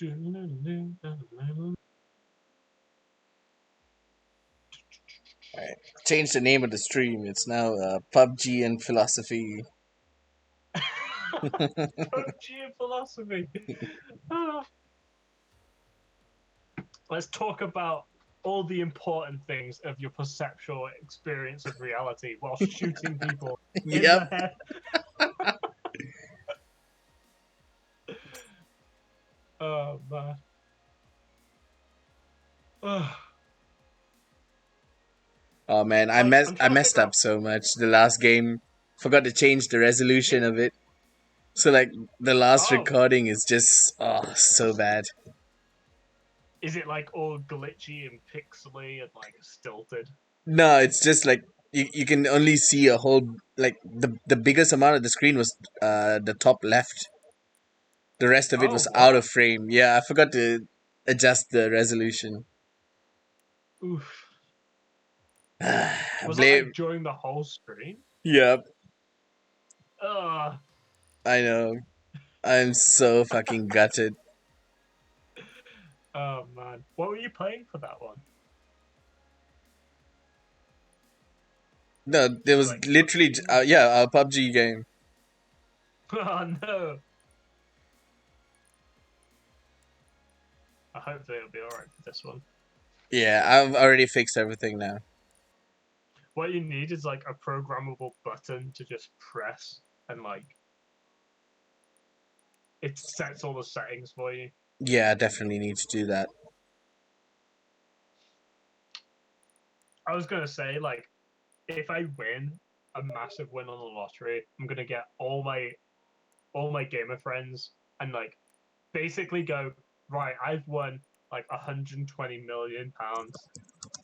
Alright. Change the name of the stream. It's now PUBG and Philosophy. PUBG and Philosophy. Ah. Let's talk about all the important things of your perceptual experience of reality while shooting people in the Yep. head. Oh man. Ugh. Oh man, Like, I'm I trying to messed figure up out. so much the last game. Forgot to change the resolution of it. So like the last Oh, recording is just so bad. is it like all glitchy and pixely and like stilted? No, it's just like you can only see a whole like the biggest amount of the screen was the top left. The rest of it Oh, was out of what? frame. Yeah, I forgot to adjust the resolution. Oof. Was it like Blame. during the whole screen? Yep, Ugh. I know. I'm so fucking gutted. Oh man. What were you playing for that one? No, there Was it was like literally PUBG? yeah, a PUBG game. Oh no. I hope that it'll be alright for this one. Yeah, I've already fixed everything now. What you need is like a programmable button to just press and like it sets all the settings for you. Yeah, I definitely need to do that. I was gonna say, like, if I win a massive win on the lottery, I'm gonna get all my gamer friends and like basically go, right, I've won like 120 million pounds.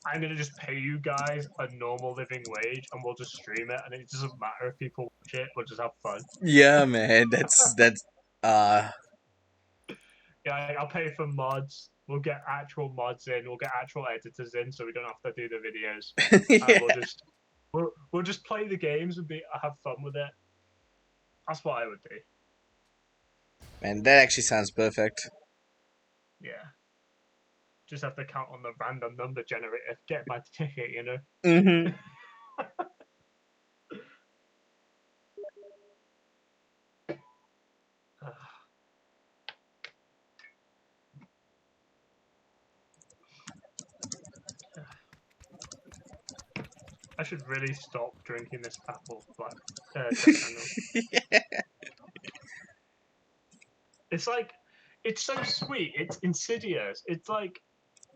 I'm gonna just pay you guys a normal living wage and we'll just stream it and it doesn't matter if people watch it, we'll just have fun. Yeah, man, that's uh Yeah, I'll pay for mods. We'll get actual mods in. We'll get actual editors in, so we don't have to do the videos. And yeah, we'll just play the games and have fun with it. That's what I would do. man, that actually sounds perfect. Yeah, just have to count on the random number generator, get my ticket. Mm-hmm. I should really stop drinking this apple black Jack Daniels. It's like it's so sweet. It's insidious. It's like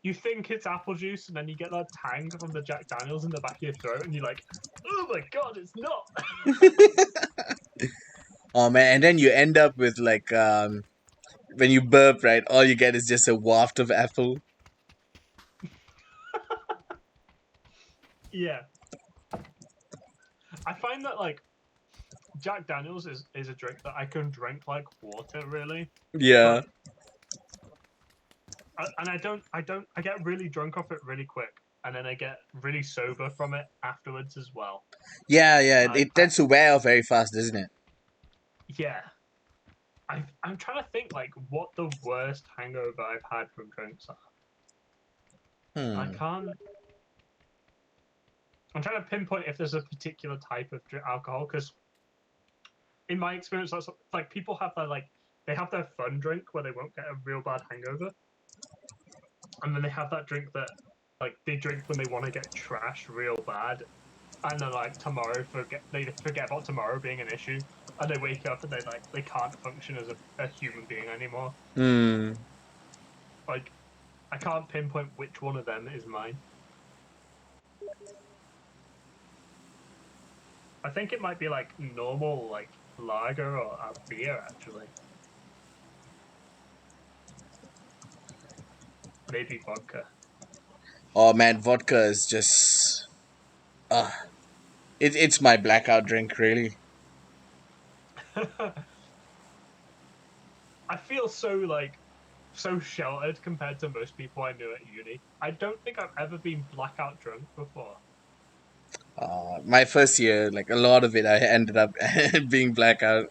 you think it's apple juice, and then you get that tang from the Jack Daniels in the back of your throat, and you're like, "Oh my god, it's not!" Oh man, and then you end up with like when you burp, right? All you get is just a waft of apple. Yeah, I find that like Jack Daniels is a drink that I can drink like water, really, Yeah, but and I get really drunk off it really quick, and then I get really sober from it afterwards as well. yeah. I, It I tends to wear off very fast, doesn't it? yeah, I'm trying to think like what the worst hangover I've had from drinks are. I Hmm. can't. I'm trying to pinpoint if there's a particular type of alcohol because in my experience, that's like people have their like they have their fun drink where they won't get a real bad hangover, and then they have that drink that like they drink when they want to get trashed real bad, and then like tomorrow they forget about tomorrow being an issue, and they wake up and they can't function as a human being anymore. Hmm. Like I can't pinpoint which one of them is mine. I think it might be like normal like lager or a beer actually. Maybe vodka. Oh man, vodka is just it's my blackout drink, really. I feel so sheltered compared to most people I knew at uni. I don't think I've ever been blackout drunk before. My first year, like a lot of it, I ended up being blackout.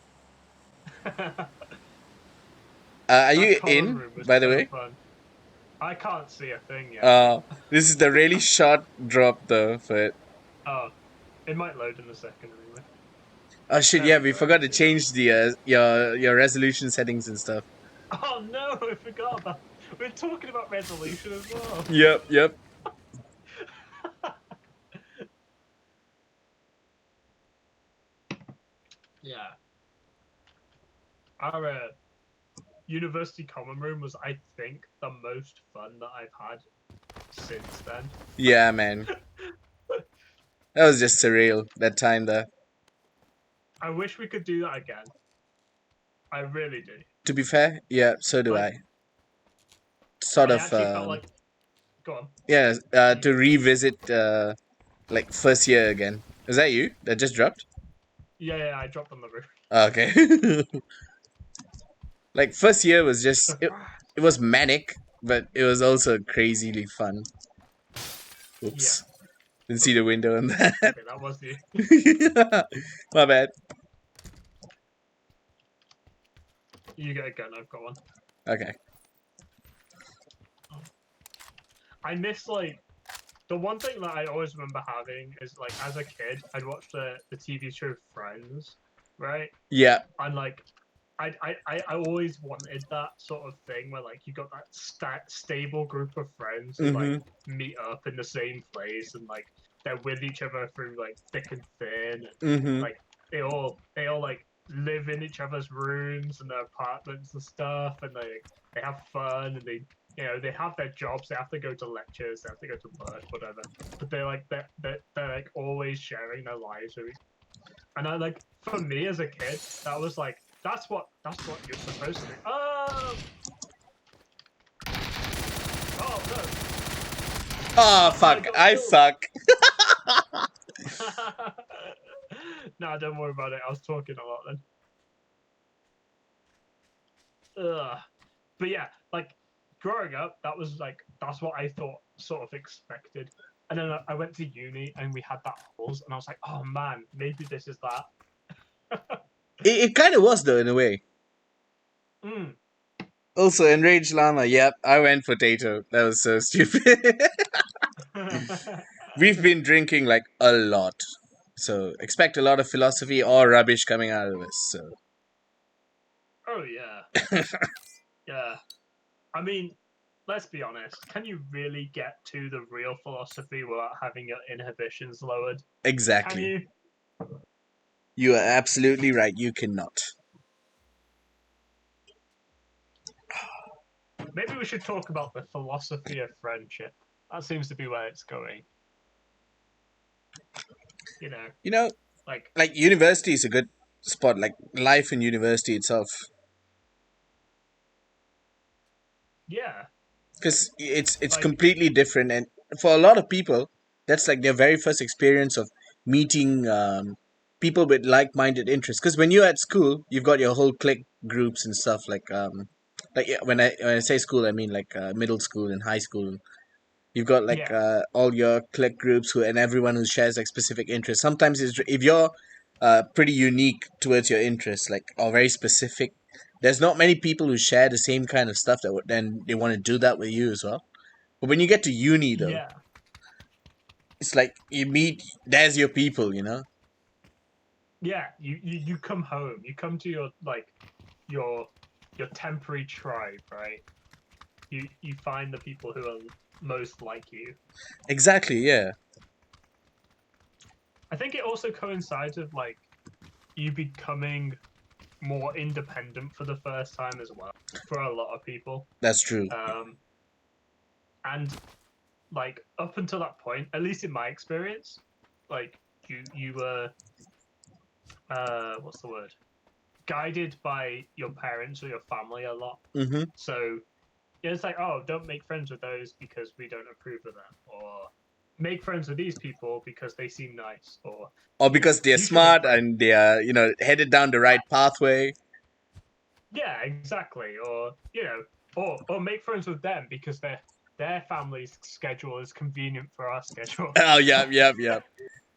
Are That you common in, room was by the so way? fun. I can't see a thing yet. Uh, this is the really short drop though for it. Oh, it might load in a second anyway. Oh shit! There Yeah, we we go. I can forgot to see it now. change the your resolution settings and stuff. Oh no, I forgot about. We're talking about resolution as well. Yep, yep. Yeah. Our university common room was, I think, the most fun that I've had since then. Yeah, man. That was just surreal that time there. I wish we could do that again. I really do. To be fair, yeah, so do Like, I. Sort I of, actually felt like. Go on. yeah, to revisit like first year again. Is that you that just dropped? Yeah, I dropped on the roof. Okay. Like first year was just it was manic, but it was also crazily fun. Yeah. Oops, didn't see the window on that. Okay, that was the. My bad. You get a gun. I've got one. Okay. I miss like the one thing that I always remember having is like as a kid, I'd watch the TV show Friends, right? Yeah. And like I always wanted that sort of thing where like you got that stable group of friends who like Mhm. meet up in the same place and like they're with each other through like thick and thin and Mhm. like they all like live in each other's rooms and their apartments and stuff and they have fun and they have their jobs, they have to go to lectures, they have to go to work, whatever, but they're like always sharing their lives with and I like for me as a kid, that was like that's what you're supposed to do. Oh Oh no, I fuck! got I killed. suck. Nah, don't worry about it. I was talking a lot then. But yeah, like growing up, that was like that's what I thought sort of expected. And then I went to uni and we had that halls, and I was like, oh man, maybe this is that. It kind of was though in a way. mm. Also, enraged llama. Yep, I went potato. That was so stupid. We've been drinking like a lot, so expect a lot of philosophy or rubbish coming out of us. So Oh yeah, yeah. I mean, let's be honest. Can you really get to the real philosophy without having your inhibitions lowered? Can exactly, you? you are absolutely right. You cannot. Maybe we should talk about the philosophy of friendship. That seems to be where it's going. You know, You know, like like university is a good spot. Like life in university itself, yeah, because it's like completely different, and for a lot of people, that's like their very first experience of meeting people with like-minded interests. Because when you're at school, you've got your whole clique groups and stuff. Like yeah, when I say school, I mean like middle school and high school. You've got like yeah, all your clique groups who and everyone who shares like specific interests. Sometimes if you're pretty unique towards your interests, like or very specific, there's not many people who share the same kind of stuff that would then they want to do that with you as well. But when you get to uni though, yeah, it's like you meet there's your people, you know. yeah. You come home. You come to your like your your temporary tribe, right? You find the people who are most like you. Exactly, yeah. I think it also coincides with like you becoming more independent for the first time as well for a lot of people. That's true. Um, and like up until that point, at least in my experience, like you were what's the word? Guided by your parents or your family a lot. Mm-hmm. So yeah, it's like, oh, don't make friends with those because we don't approve of them, or make friends with these people because they seem nice, or Or because they're you should make smart friends. and they are, headed down the right pathway. Yeah, exactly. Or or make friends with them because their family's schedule is convenient for our schedule. Oh, yeah, yeah, yeah.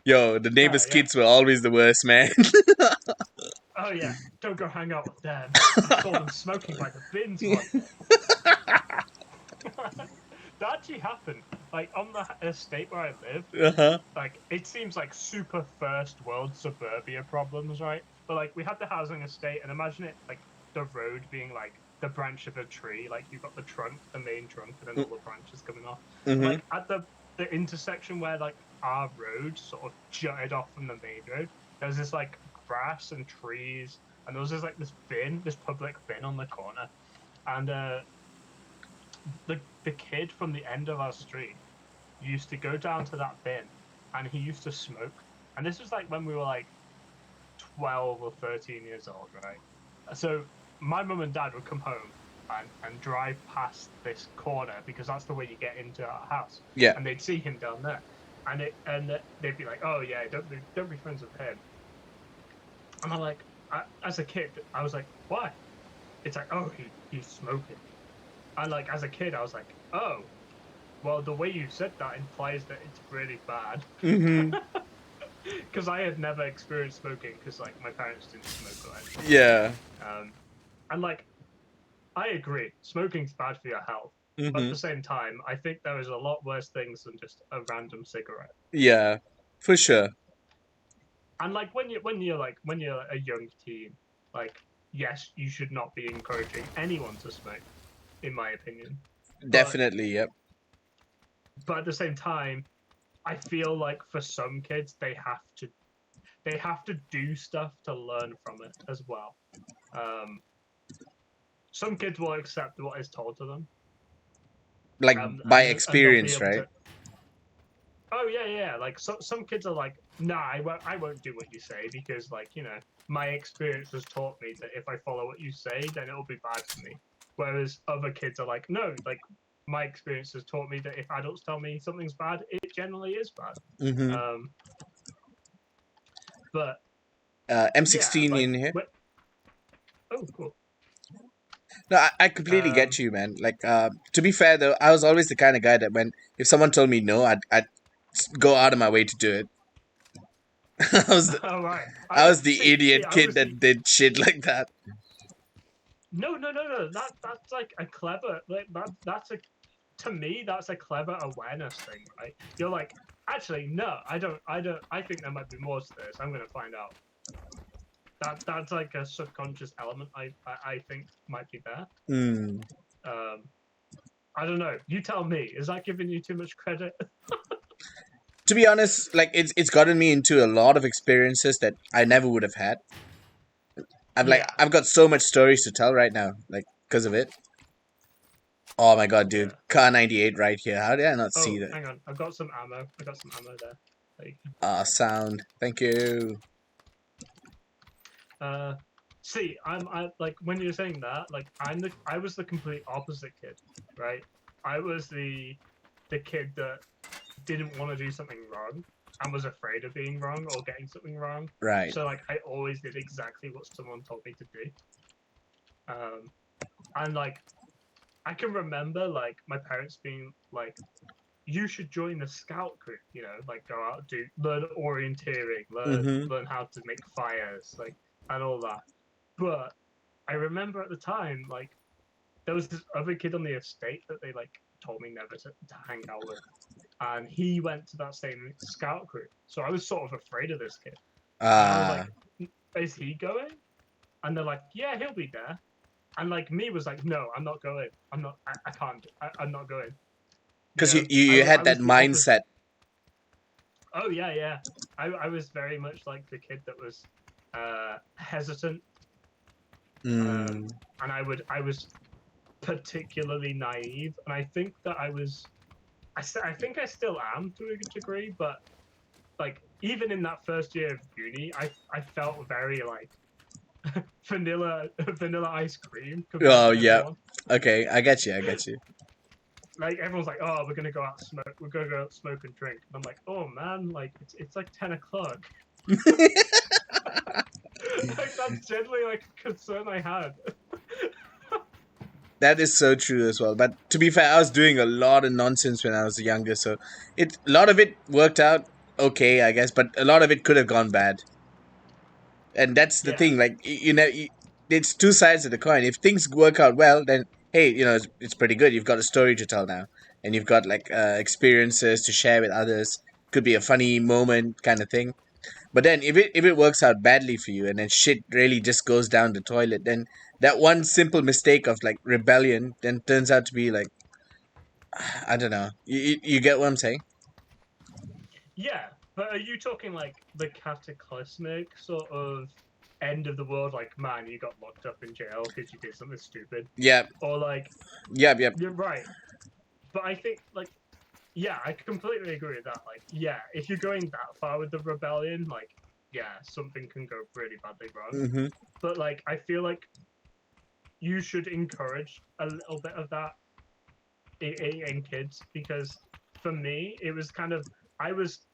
Yo, the neighbor's Yeah, kids were always the worst, man. Oh yeah, don't go hang out with them. I saw them smoking by the bins one day. That actually happened. Like on the estate where I live, Uh-huh. like it seems like super first world suburbia problems, right? But like we had the housing estate, and imagine it like the road being like the branch of a tree. Like you've got the trunk, the main trunk, and then all the branches coming off. And Mm-hmm. like at the intersection where like our road sort of jutted off from the main road, there's this like grass and trees, and there was just like this public bin on the corner, and the kid from the end of our street used to go down to that bin and he used to smoke. And this was like when we were like 12 or 13 years old, right? So my mum and dad would come home and drive past this corner because that's the way you get into our house. Yeah. And they'd see him down there. And they'd be like, "Oh yeah, don't be friends with him." And I'm like, as a kid, I was like, "Why?" It's like, "Oh, he's smoking." And like as a kid, I was like, "Oh, well, the way you said that implies that it's really bad." Mm-hmm. Because I had never experienced smoking because like my parents didn't smoke or anything. Yeah. And like I agree, smoking's bad for your health. But at Mm-hmm. the same time, I think there is a lot worse things than just a random cigarette. Yeah. For sure. And like when you're a young teen, like yes, you should not be encouraging anyone to smoke, in my opinion. But Definitely. Yep. at the same time, I feel like for some kids they have to do stuff to learn from it as well. Um, some kids will accept what is told to them, Like by and they'll be experience, able right? to. Oh yeah, yeah. Like some kids are like, nah, I won't do what you say because like my experience has taught me that if I follow what you say, then it'll be bad for me. Whereas other kids are like, no, like my experience has taught me that if adults tell me something's bad, it generally is bad. Mm-hmm. Um, but yeah, M16 like in here. oh cool. No, I completely get Um, you, man. Like, to be fair though, I was always the kind of guy that when if someone told me no, I'd go out of my way to do it. I was the, all right. I was the See, idiot I kid was the that did shit like that. no. That's like a clever like that's a to me that's a clever awareness thing, right? You're like, actually, no, I don't. I think there might be more to this. I'm gonna find out. That's like a subconscious element. I think might be there. Hmm. Um, I don't know. You tell me. Is that giving you too much credit? To be honest, like it's gotten me into a lot of experiences that I never would have had. Yeah, I've got so much stories to tell right now, like because of it. Oh my god, dude, yeah. Car 98 right here. How did I not see Oh, that? hang on. I've got some ammo. I got some ammo there. There you Sound. Thank you. go. See, I like when you're saying that, like I was the complete opposite kid, right? I was the kid that didn't want to do something wrong and was afraid of being wrong or getting something wrong. Right. So like I always did exactly what someone told me to do. Um, and like I can remember like my parents being like, "You should join the scout group. Like go out, learn orienteering, Mm-hmm. learn how to make fires, like and all that." But I remember at the time, like there was this other kid on the estate that they like told me never to hang out with, and he went to that same scout group. So I was sort of afraid of this kid, and I was Ah, like, "Is he going?" And they're like, "Yeah, he'll be there." And like me was like, "No, I'm not going. I'm not. I can't. I'm not going." You because you, know, you I you I had that was the opposite. mindset. Oh yeah, yeah. I was very much like the kid that was hesitant, Mm. and I was particularly naive, and I think that I think I still am to a degree, but like even in that first year of uni, I felt very like vanilla ice cream compared Oh to yeah. everyone. Okay, I get you. I get you. Like everyone's like, "Oh, we're gonna go out smoke. We're gonna go out smoke and drink." And I'm like, "Oh man, like it's like 10 o'clock." Like that's generally like a concern I had. That is so true as well. But to be fair, I was doing a lot of nonsense when I was younger, so a lot of it worked out okay, I guess, but a lot of it could have gone bad. And that's the Yeah. thing. Like it's two sides of the coin. If things work out well, then hey, it's pretty good. You've got a story to tell now, and you've got like experiences to share with others. Could be a funny moment kind of thing. But then if it works out badly for you, and then shit really just goes down the toilet, then that one simple mistake of like rebellion then turns out to be like, I don't know. You get what I'm saying? Yeah, but are you talking like the cataclysmic sort of end of the world, like man, you got locked up in jail because you did something stupid, Yeah, or like yeah. you're right? But I think like yeah, I completely agree with that. Like yeah, if you're going that far with the rebellion, like yeah, something can go really badly wrong. Mm-hmm. But like I feel like you should encourage a little bit of that in kids because for me it was kind of I was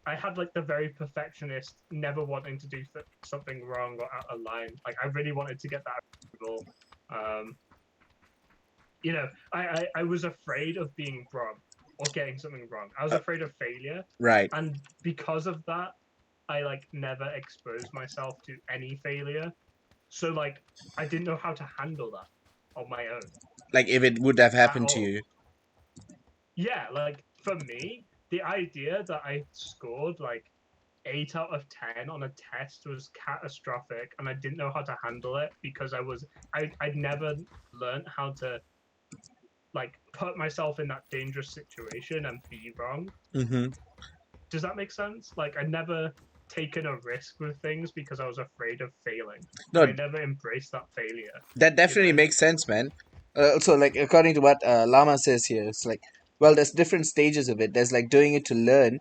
I had like the very perfectionist, never wanting to do something wrong or out of line. Like I really wanted to get that approval. Um, I was afraid of being wrong or getting something wrong. I was Uh, afraid of failure, right. and because of that, I like never exposed myself to any failure. So like I didn't know how to handle that on my own Like if it would have at happened to all. you. Yeah, like for me, the idea that I scored like 8 out of 10 on a test was catastrophic, and I didn't know how to handle it because I'd never learned how to like put myself in that dangerous situation and be wrong. Mm-hmm. Does that make sense? Like I'd never taken a risk with things because I was afraid of failing, and No, I never embraced that failure. that You definitely know? makes sense, man. Also, like according to what Lama says here, it's like, well, there's different stages of it. There's like doing it to learn,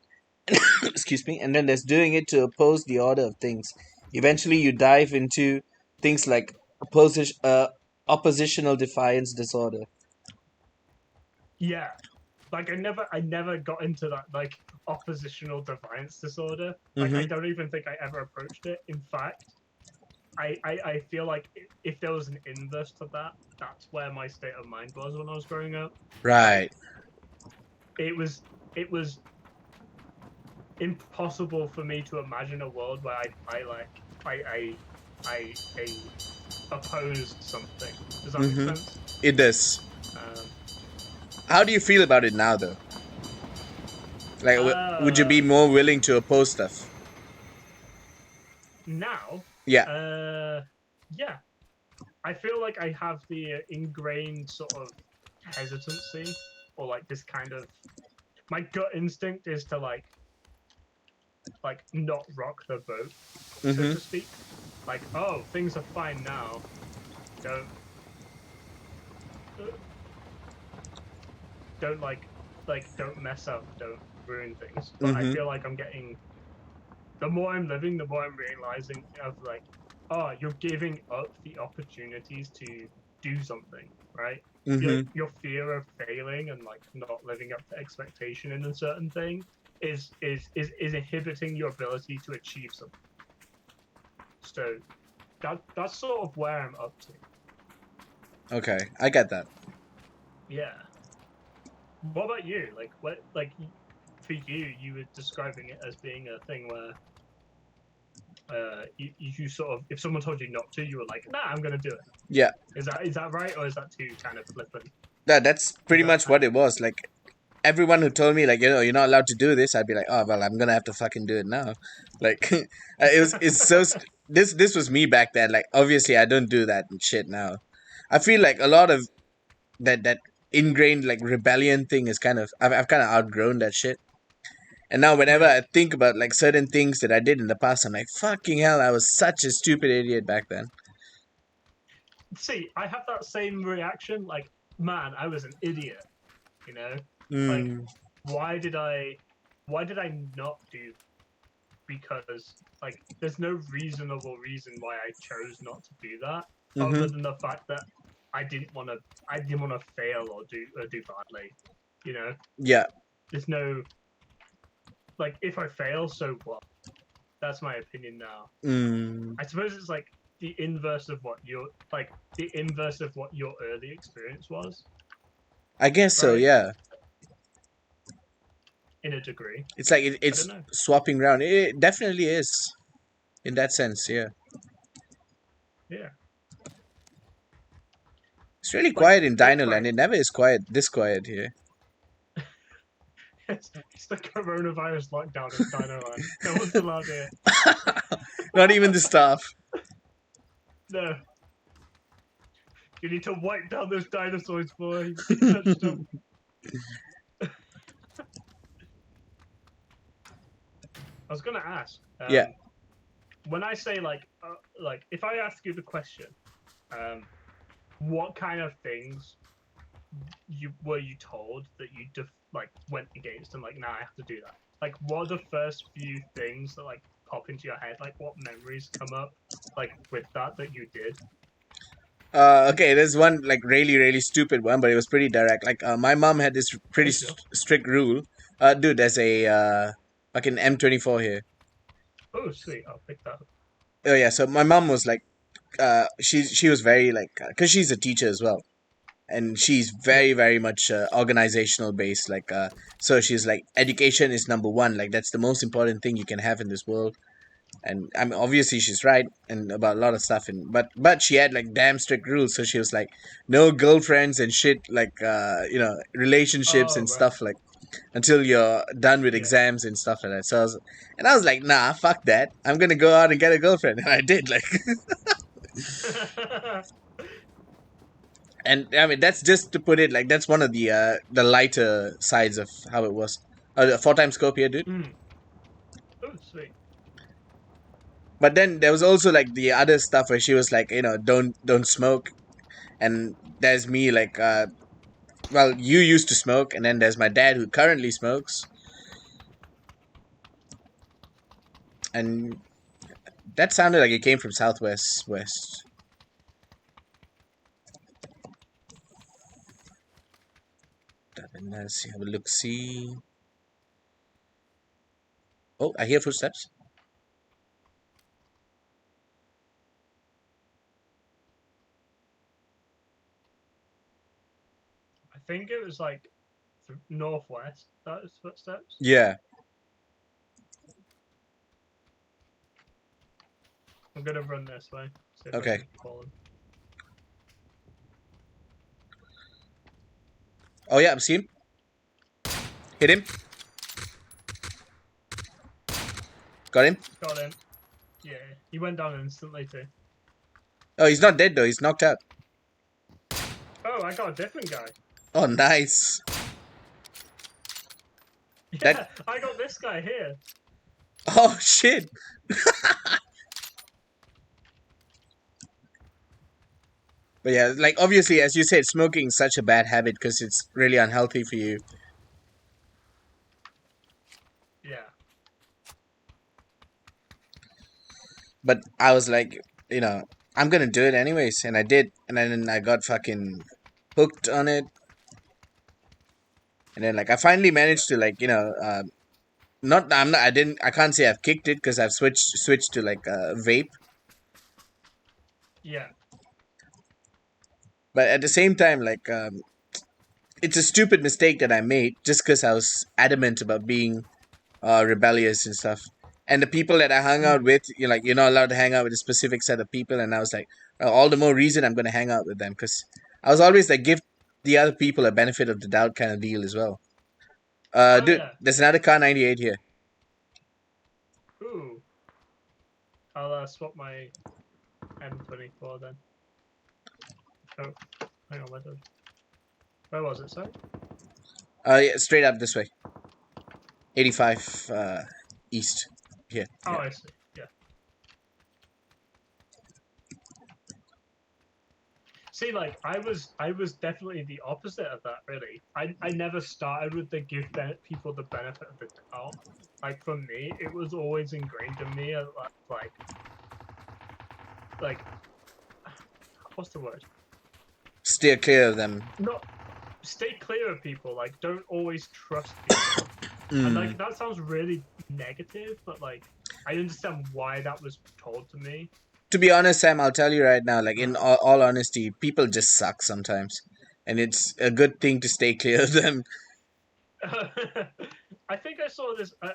excuse me, and then there's doing it to oppose the order of things. Eventually, you dive into things like oppositional defiance disorder. Yeah, like I never got into that like oppositional defiance disorder. Like I Mm-hmm. don't even think I ever approached it. In fact, I feel like if there was an inverse to that, that's where my state of mind was when I was growing up. Like Right. it was it was impossible for me to imagine a world where I like I opposed something. Does that make Mm-hmm. sense? It does. Um, How do you feel about it now, though? Like, would you uh, be more willing to oppose stuff? Now, Yeah. uh, yeah, I feel like I have the ingrained sort of hesitancy or like this kind of my gut instinct is to like not rock the boat, so Mm-hmm. to speak. Like, oh, things are fine now. Don't uh, don't like don't mess up, don't ruin things. But I Mm-hmm. feel like I'm getting the more I'm living, the more I'm realizing of like, oh, you're giving up the opportunities to do something, right? Mm-hmm. Your fear of failing and like not living up to expectation in a certain thing is inhibiting your ability to achieve something. So that's sort of where I'm up to. Okay, I get that. Yeah. What about you? Like what like for you, you were describing it as being a thing where you sort of if someone told you not to, you were like, nah, I'm gonna do it. Yeah, Is that right, or is that too kind of flippant? that's Is pretty that much what it was. Like everyone who told me, like, you're not allowed to do this, I'd be like, oh well, I'm gonna have to fucking do it now. Like, it's so. This was me back then. Like, obviously, I don't do that and shit now. I feel like a lot of that ingrained like rebellion thing is kind of I've kind of outgrown that shit. And now whenever I really? think about like certain things that I did in the past, I'm like, fucking hell, I was such a stupid idiot back then. See, I have that same reaction. Like, man, I was an idiot. You know, like Mm, why did I why did I not do? Because like there's no reasonable reason why I chose not to do that, other mm-hmm. than the fact that I didn't want to fail or do badly. You know, Yeah. there's no like if I fail, so what? That's my opinion now. Mm, I suppose it's like the inverse of what your like the inverse of what your early experience was, I guess so. right? Yeah. In a degree. It's like I don't it's know. swapping around. It definitely is. in that sense. Yeah, Yeah, it's really like quiet in Dino Land. right. It never is quiet this quiet here. It's the coronavirus lockdown in Dino Land. No one's allowed here. Not even the staff. No, you need to wipe down those dinosaurs before you touch them. I was gonna ask, Yeah. when I say like if I ask you the question, um, what kind of things you told that you like went against and like, nah, I have to do that. Like, what are the first few things that like pop into your head? Like, what memories come up like with that you did? Okay, there's one like really stupid one, but it was pretty direct. Like my mom had this pretty Oh sure. strict rule. Dude, there's a fucking M24 here. Oh sweet, I'll pick that up. Oh yeah, so my mom was like, she was very like, cause she's a teacher as well, and she's Yeah. very much organizational based. Like, so she's like, education is number one. Like that's the most important thing you can have in this world. And I mean, obviously she's right and about a lot of stuff. And but she had like damn strict rules. So she was like, no girlfriends and shit. Like, relationships Oh and right. stuff like until you're done with Yeah. exams and stuff like that. So I was like, nah, fuck that. I'm gonna go out and get a girlfriend, and I did. Like, and I mean, that's just to put it like that's one of the lighter sides of how it was. The 4 times scope here, dude. Mm. Oh sweet. But then there was also like the other stuff where she was like, don't smoke. And there's me like, well, you used to smoke, and then there's my dad who currently smokes, and that sounded like it came from Southwest West. Let's have a look. See. Oh, I hear footsteps. I think it was like northwest. That was footsteps. Yeah. I'm gonna run this way. See if I Okay. can call him. Oh yeah, I'm seeing. Hit him. Got him. Got him. Yeah, he went down instantly too. Oh, he's not dead though. He's knocked out. Oh, I got a different guy. Oh, nice. Yeah, That. I got this guy here. Oh shit. But yeah, like obviously, as you said, smoking is such a bad habit because it's really unhealthy for you. Yeah. But I was like, I'm gonna do it anyways, and I did, and then I got fucking hooked on it, and then like I finally Yeah. managed to like I can't say I've kicked it because I've switched to like vape, Yeah. but at the same time like it's a stupid mistake that I made just because I was adamant about being rebellious and stuff. And the people that I hung out Mm. with, you're not allowed to hang out with a specific set of people. And I was like, all the more reason I'm going to hang out with them because I was always like, give the other people a benefit of the doubt kind of deal as well. Oh Dude, yeah. there's another car 98 here. Ooh. I'll swap my M24 then. Oh, hang on, where was it? Sorry. Yeah, straight up this way. 85 east here. Oh, Yeah. I see. Yeah. See, like I was definitely the opposite of that. Really, I never started with the people the benefit of the doubt. Like for me, it was always ingrained in me. Like what's the word? Steer clear of them. Not stay clear of people. Like don't always trust people. And like that sounds really negative, but like I understand why that was told to me. To be honest, Sam, I'll tell you right now, like in Uh, all honesty, people just suck sometimes. And it's a good thing to stay clear of them. I think I saw this. I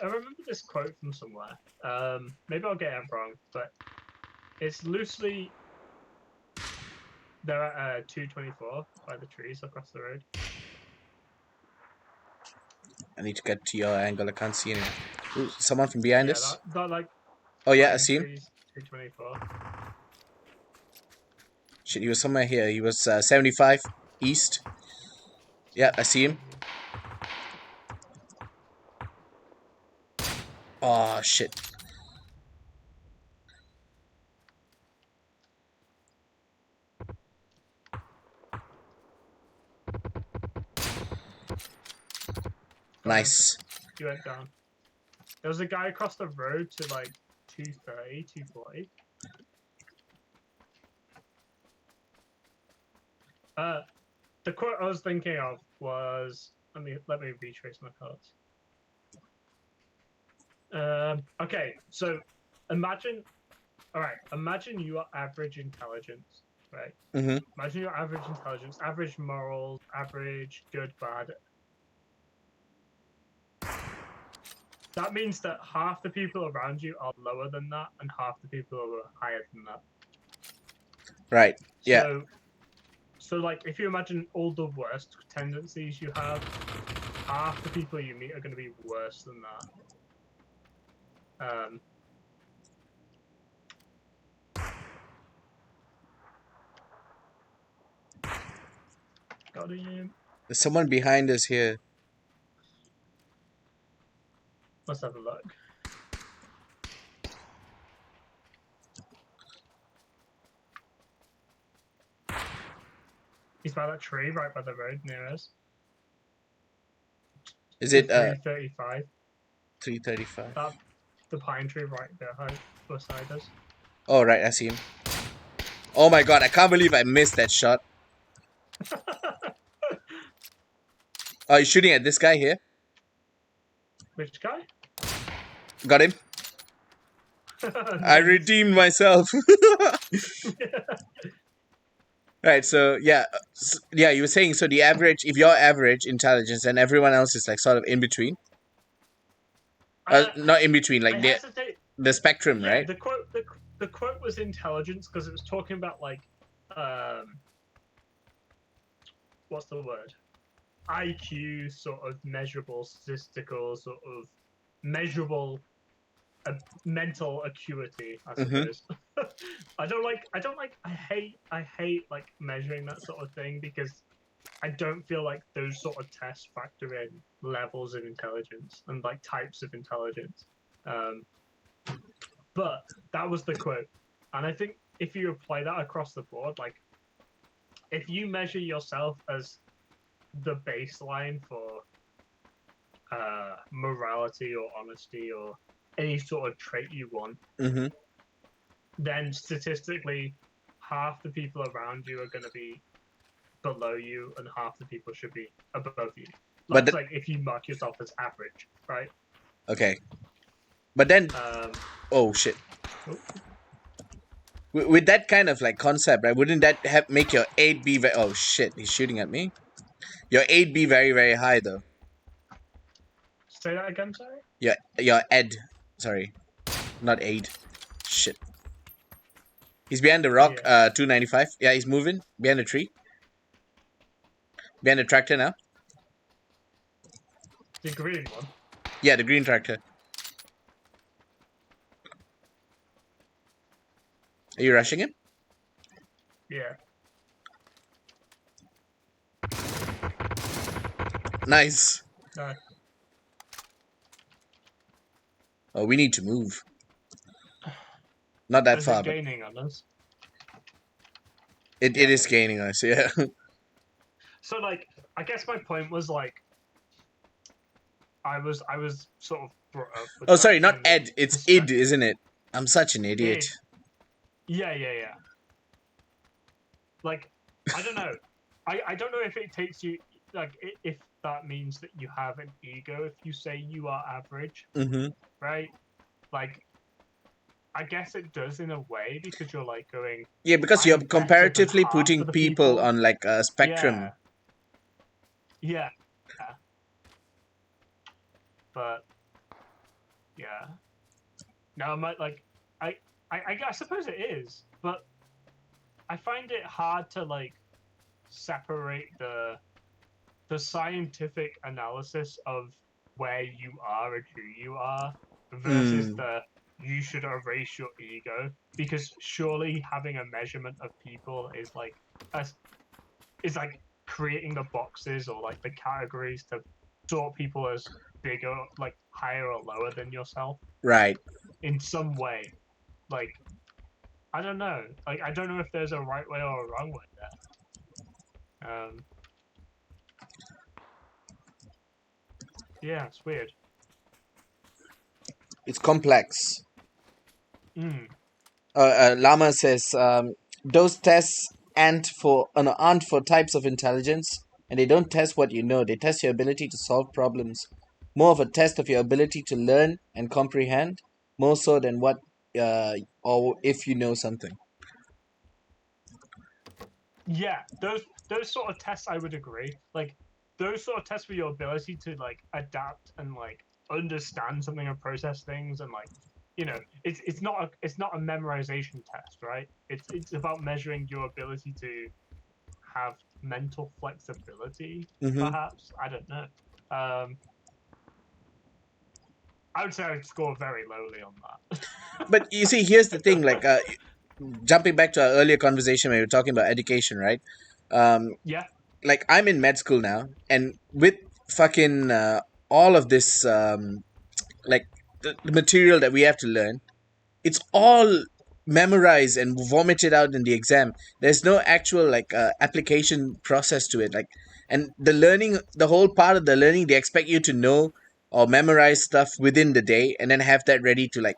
remember this quote from somewhere. Maybe I'll get it wrong, but it's loosely. They're at 224 by the trees across the road. I need to get to your angle. I can't see anyone. Ooh, someone from behind Yeah, us. that like Oh yeah, I pine see him. trees. 224. Shit, he was somewhere here. He was 75 east. Yeah, I see him. Oh shit. Nice. He went down. There was a guy across the road to like 230, 240. The quote I was thinking of was let me retrace my thoughts. Okay, so imagine you are average intelligence, right? Mm-hmm. Imagine your average intelligence, average morals, average good, bad. That means that half the people around you are lower than that, and half the people are higher than that. Right. Yeah. So like, if you imagine all the worst tendencies you have, half the people you meet are going to be worse than that. Got him. There's someone behind us here. Let's have a look. He's by that tree right by the road near us. Is it 335? 335? The pine tree right beside us. Oh right, I see him. Oh my god, I can't believe I missed that shot. Oh, he's shooting at this guy here. Which guy? Got him. I redeemed myself. Right, so yeah, you were saying, so the average, if you're average intelligence and everyone else is like sort of in between, not in between, like the spectrum, yeah, right? The quote was intelligence because it was talking about like, what's the word? IQ, sort of measurable, statistical, sort of measurable mental acuity, I suppose. I hate like measuring that sort of thing because I don't feel like those sort of tests factor in levels of intelligence and like types of intelligence. But that was the quote, and I think if you apply that across the board, like if you measure yourself as the baseline for morality or honesty or any sort of trait you want, then statistically, half the people around you are going to be below you, and half the people should be above you. Like, like if you mark yourself as average, right? Okay. But then, oh shit. With that kind of like concept, right? Wouldn't that make your 8 be oh shit? He's shooting at me. Your 8 be very very high though. Say that again, sorry. Yeah, your ed. Sorry, not aid. Shit. He's behind the rock. 295. Yeah, he's moving behind the tree. Behind the tractor now. The green one. Yeah, the green tractor. Are you rushing him? Yeah. Nice. Nice. Oh, we need to move. Not that far. Is it gaining on us? It is gaining us, yeah. So like, I guess my point was like, I was sort of brought up. With oh, sorry, not ed. It's id, isn't it? I'm such an idiot. Id. Yeah. Like, I don't know. I don't know if it takes you like if that means that you have an ego if you say you are average, right? Like, I guess it does in a way because you're like going. Yeah, because you're comparatively putting people on like a spectrum. Yeah. But yeah, no, I might like I suppose it is, but I find it hard to like separate the scientific analysis of where you are and who you are versus Mm, the you should erase your ego, because surely having a measurement of people a, is like creating the boxes or like the categories to sort people as bigger, like higher or lower than yourself right. in some way. Like I don't know. Like I don't know if there's a right way or a wrong way there. Yeah, it's weird. It's complex. Mm. Lama says those tests aren't for types of intelligence, and they don't test what you know. They test your ability to solve problems. More of a test of your ability to learn and comprehend, more so than what or if you know something. Yeah, those sort of tests I would agree. Like those sort of tests for your ability to like adapt and like understand something and process things and like it's not a memorization test, right? It's about measuring your ability to have mental flexibility, Mm-hmm. perhaps. I don't know. Um I would say I'd score very lowly on that. But you see, here's the thing. Like jumping back to our earlier conversation when we were talking about education, right? Um, Yeah. like I'm in med school now, and with fucking all of this, like the material that we have to learn, it's all memorized and vomited out in the exam. There's no actual like application process to it. Like, and the learning, the whole part of the learning, they expect you to know or memorize stuff within the day, and then have that ready to like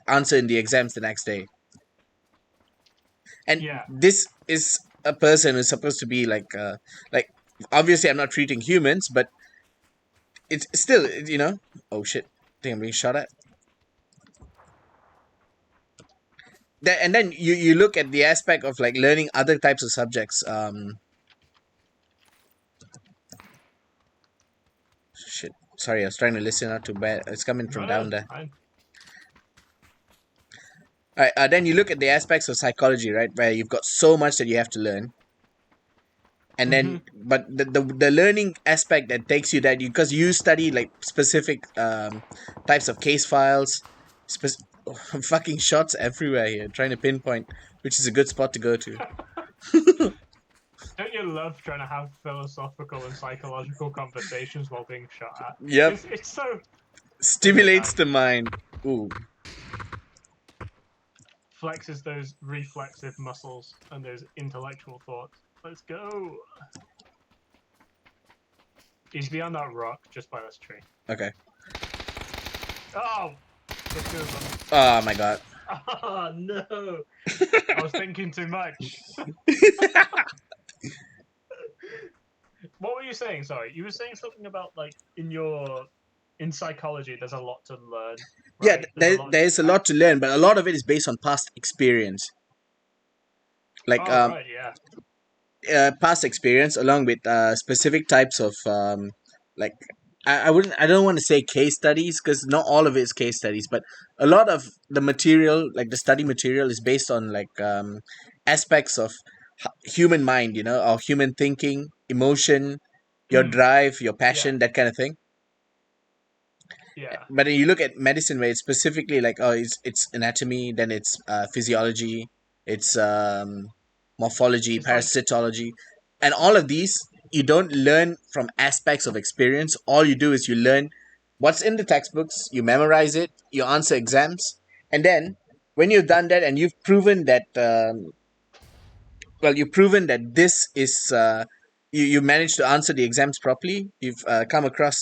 answer in the exams the next day. And Yeah. this is a person who's supposed to be like obviously I'm not treating humans, but it's still, oh shit, I think I'm being shot at. And then you look at the aspect of like learning other types of subjects. Shit, sorry, I was trying to listen, not too bad, it's coming No, from no, down it's there. fine. All right, then you look at the aspects of psychology, right, where you've got so much that you have to learn. And Mm-hmm. then but the learning aspect that takes you that, because you study like specific types of case files, fucking shots everywhere here trying to pinpoint which is a good spot to go to. Don't you love trying to have philosophical and psychological conversations while being shot at? Yep, It's so stimulates nice. the mind. Ooh. Flexes those reflexive muscles and those intellectual thoughts. Let's go. He's beyond that rock, just by this tree. Okay. Oh, there's two of them. Oh my god. Oh no! I was thinking too much. What were you saying? Sorry, you were saying something about like in psychology. There's a lot to learn, Yeah, right? There's a lot. there is a lot to learn, but a lot of it is based on past experience. Like Oh right, yeah. past experience along with specific types of like I don't want to say case studies, because not all of it is case studies, but a lot of the material, like the study material, is based on like aspects of human mind, or human thinking, emotion, your Mm, drive, your yeah, passion, that kind of thing. yeah. But then you look at medicine, where it's specifically like, oh, it's anatomy, then it's physiology, it's morphology, It's like parasitology, and all of these you don't learn from aspects of experience. All you do is you learn what's in the textbooks, you memorize it, you answer exams, and then when you've done that and you've proven that you've proven that this is you managed to answer the exams properly, you've come across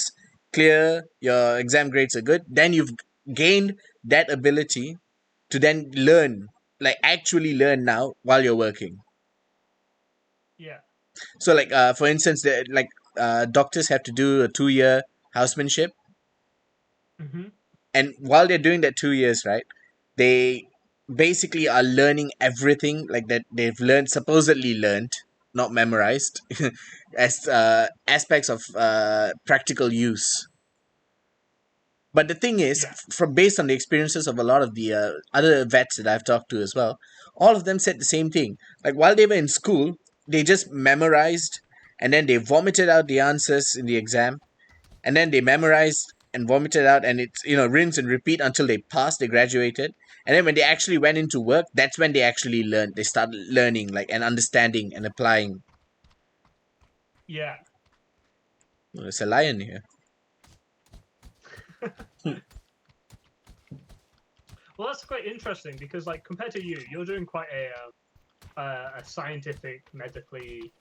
clear, your exam grades are good, then you've gained that ability to then learn, like actually learn now while you're working. yeah. So like for instance, like doctors have to do a 2 year housemanship, Mm-hmm. and while they're doing that 2 years, right, they basically are learning everything like that they've learned, supposedly learned, not memorized, as aspects of practical use. But the thing is, Yeah. from based on the experiences of a lot of the other vets that I've talked to as well, all of them said the same thing. Like while they were in school, they just memorized and then they vomited out the answers in the exam, and then they memorized and vomited out, and it's rinse and repeat until they passed, they graduated, and then when they actually went into work, that's when they actually learned. They started learning, like, and understanding and applying. Yeah. Oh, there's a lion here. Well, that's quite interesting because, like, compared to you, you're doing quite a scientific, medically,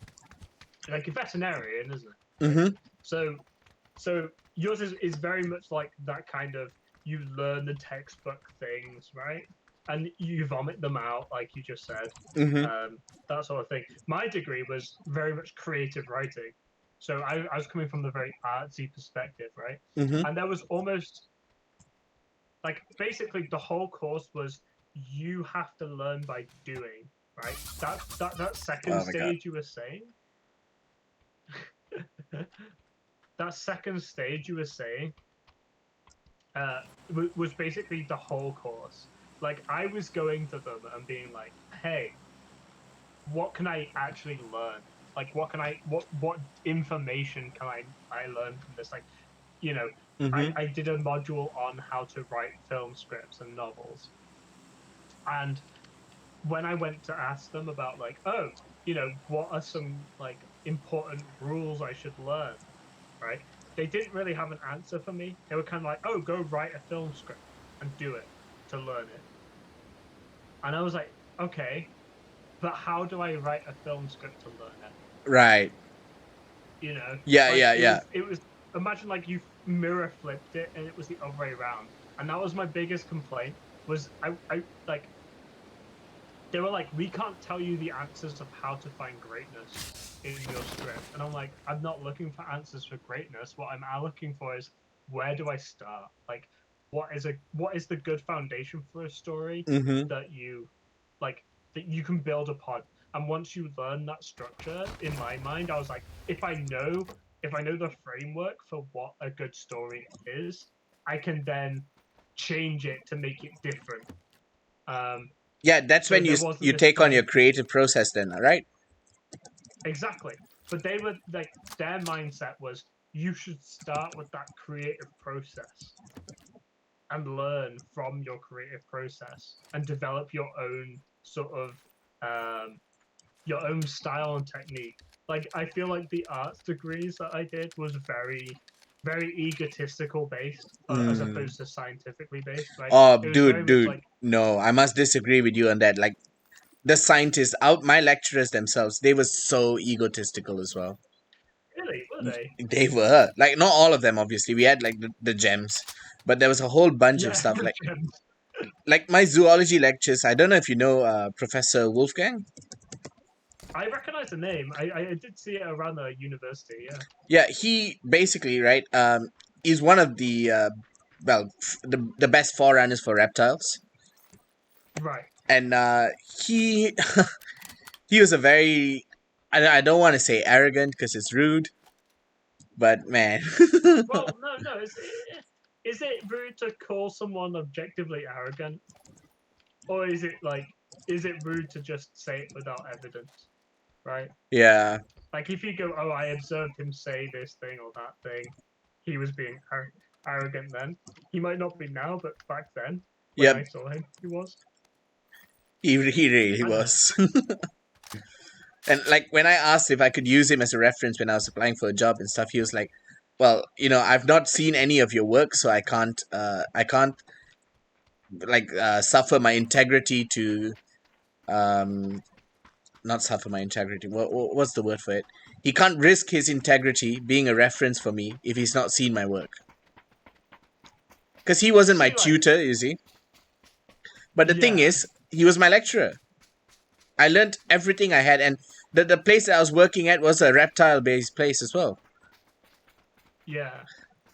like a veterinarian, isn't it? Right? Mm-hmm. So yours is very much like that kind of, you learn the textbook things, right? And you vomit them out, like you just said, Mm-hmm. that sort of thing. My degree was very much creative writing, so I was coming from the very artsy perspective, right? Mm-hmm. And there was almost like basically the whole course was you have to learn by doing, right? That second Oh my god. stage you were saying, that second stage you were saying, uh, was basically the whole course. Like I was going to them and being like, "Hey, what can I actually learn? Like, what information can I learn from this? Like, you know, Mm-hmm. I did a module on how to write film scripts and novels, and when I went to ask them about like, oh, what are some like important rules I should learn, right? They didn't really have an answer for me. They were kind of like, oh, go write a film script and do it to learn it. And I was like, okay, but how do I write a film script to learn it? Right. You know, Yeah, like yeah, it yeah. was it was imagine like you mirror flipped it and it was the other way around. And that was my biggest complaint was I like they were like, we can't tell you the answers of how to find greatness in your script. And I'm like, I'm not looking for answers for greatness. What I'm looking for is, where do I start? Like, what is the good foundation for a story Mm-hmm. that you like that you can build upon? And once you learn that structure, in my mind, I was like, if I know the framework for what a good story is, I can then change it to make it different. Um, Yeah, that's so when you there wasn't you this take on kind your of creative process then, right? exactly. But they were like, their mindset was, you should start with that creative process and learn from your creative process and develop your own sort of um, your own style and technique. Like I feel like the arts degrees that I did was very egotistical based, as Mm. opposed to scientifically based, right? Oh, It was very much dude, like, no, I must disagree with you on that. Like the scientists out, my lecturers themselves, they were so egotistical as well. really, were they? They were like not all of them, obviously. We had like the gems, but there was a whole bunch of Yeah, stuff the like gems. my zoology lectures. I don't know if you know Professor Wolfgang. I recognize the name. I did see it around the university. Yeah. Yeah, he basically right is one of the the best forerunners for reptiles, Right. and he he was a very I don't want to say arrogant because it's rude, but man. Well, no, no. Is it rude to call someone objectively arrogant, or is it rude to just say it without evidence? Right. Yeah. Like if you go, oh, I observed him say this thing or that thing, he was being arrogant then. He might not be now, but back then when Yep. I saw him, he was. He really I don't know. was. And like when I asked if I could use him as a reference when I was applying for a job and stuff, he was like, "Well, I've not seen any of your work, so I can't like suffer my integrity to um not suffer my integrity. What's the word for it? He can't risk his integrity being a reference for me if he's not seen my work. Because he wasn't my See, like, tutor, you see. But the thing yeah, is, he was my lecturer. I learned everything I had, and the place that I was working at was a reptile based place as well. yeah.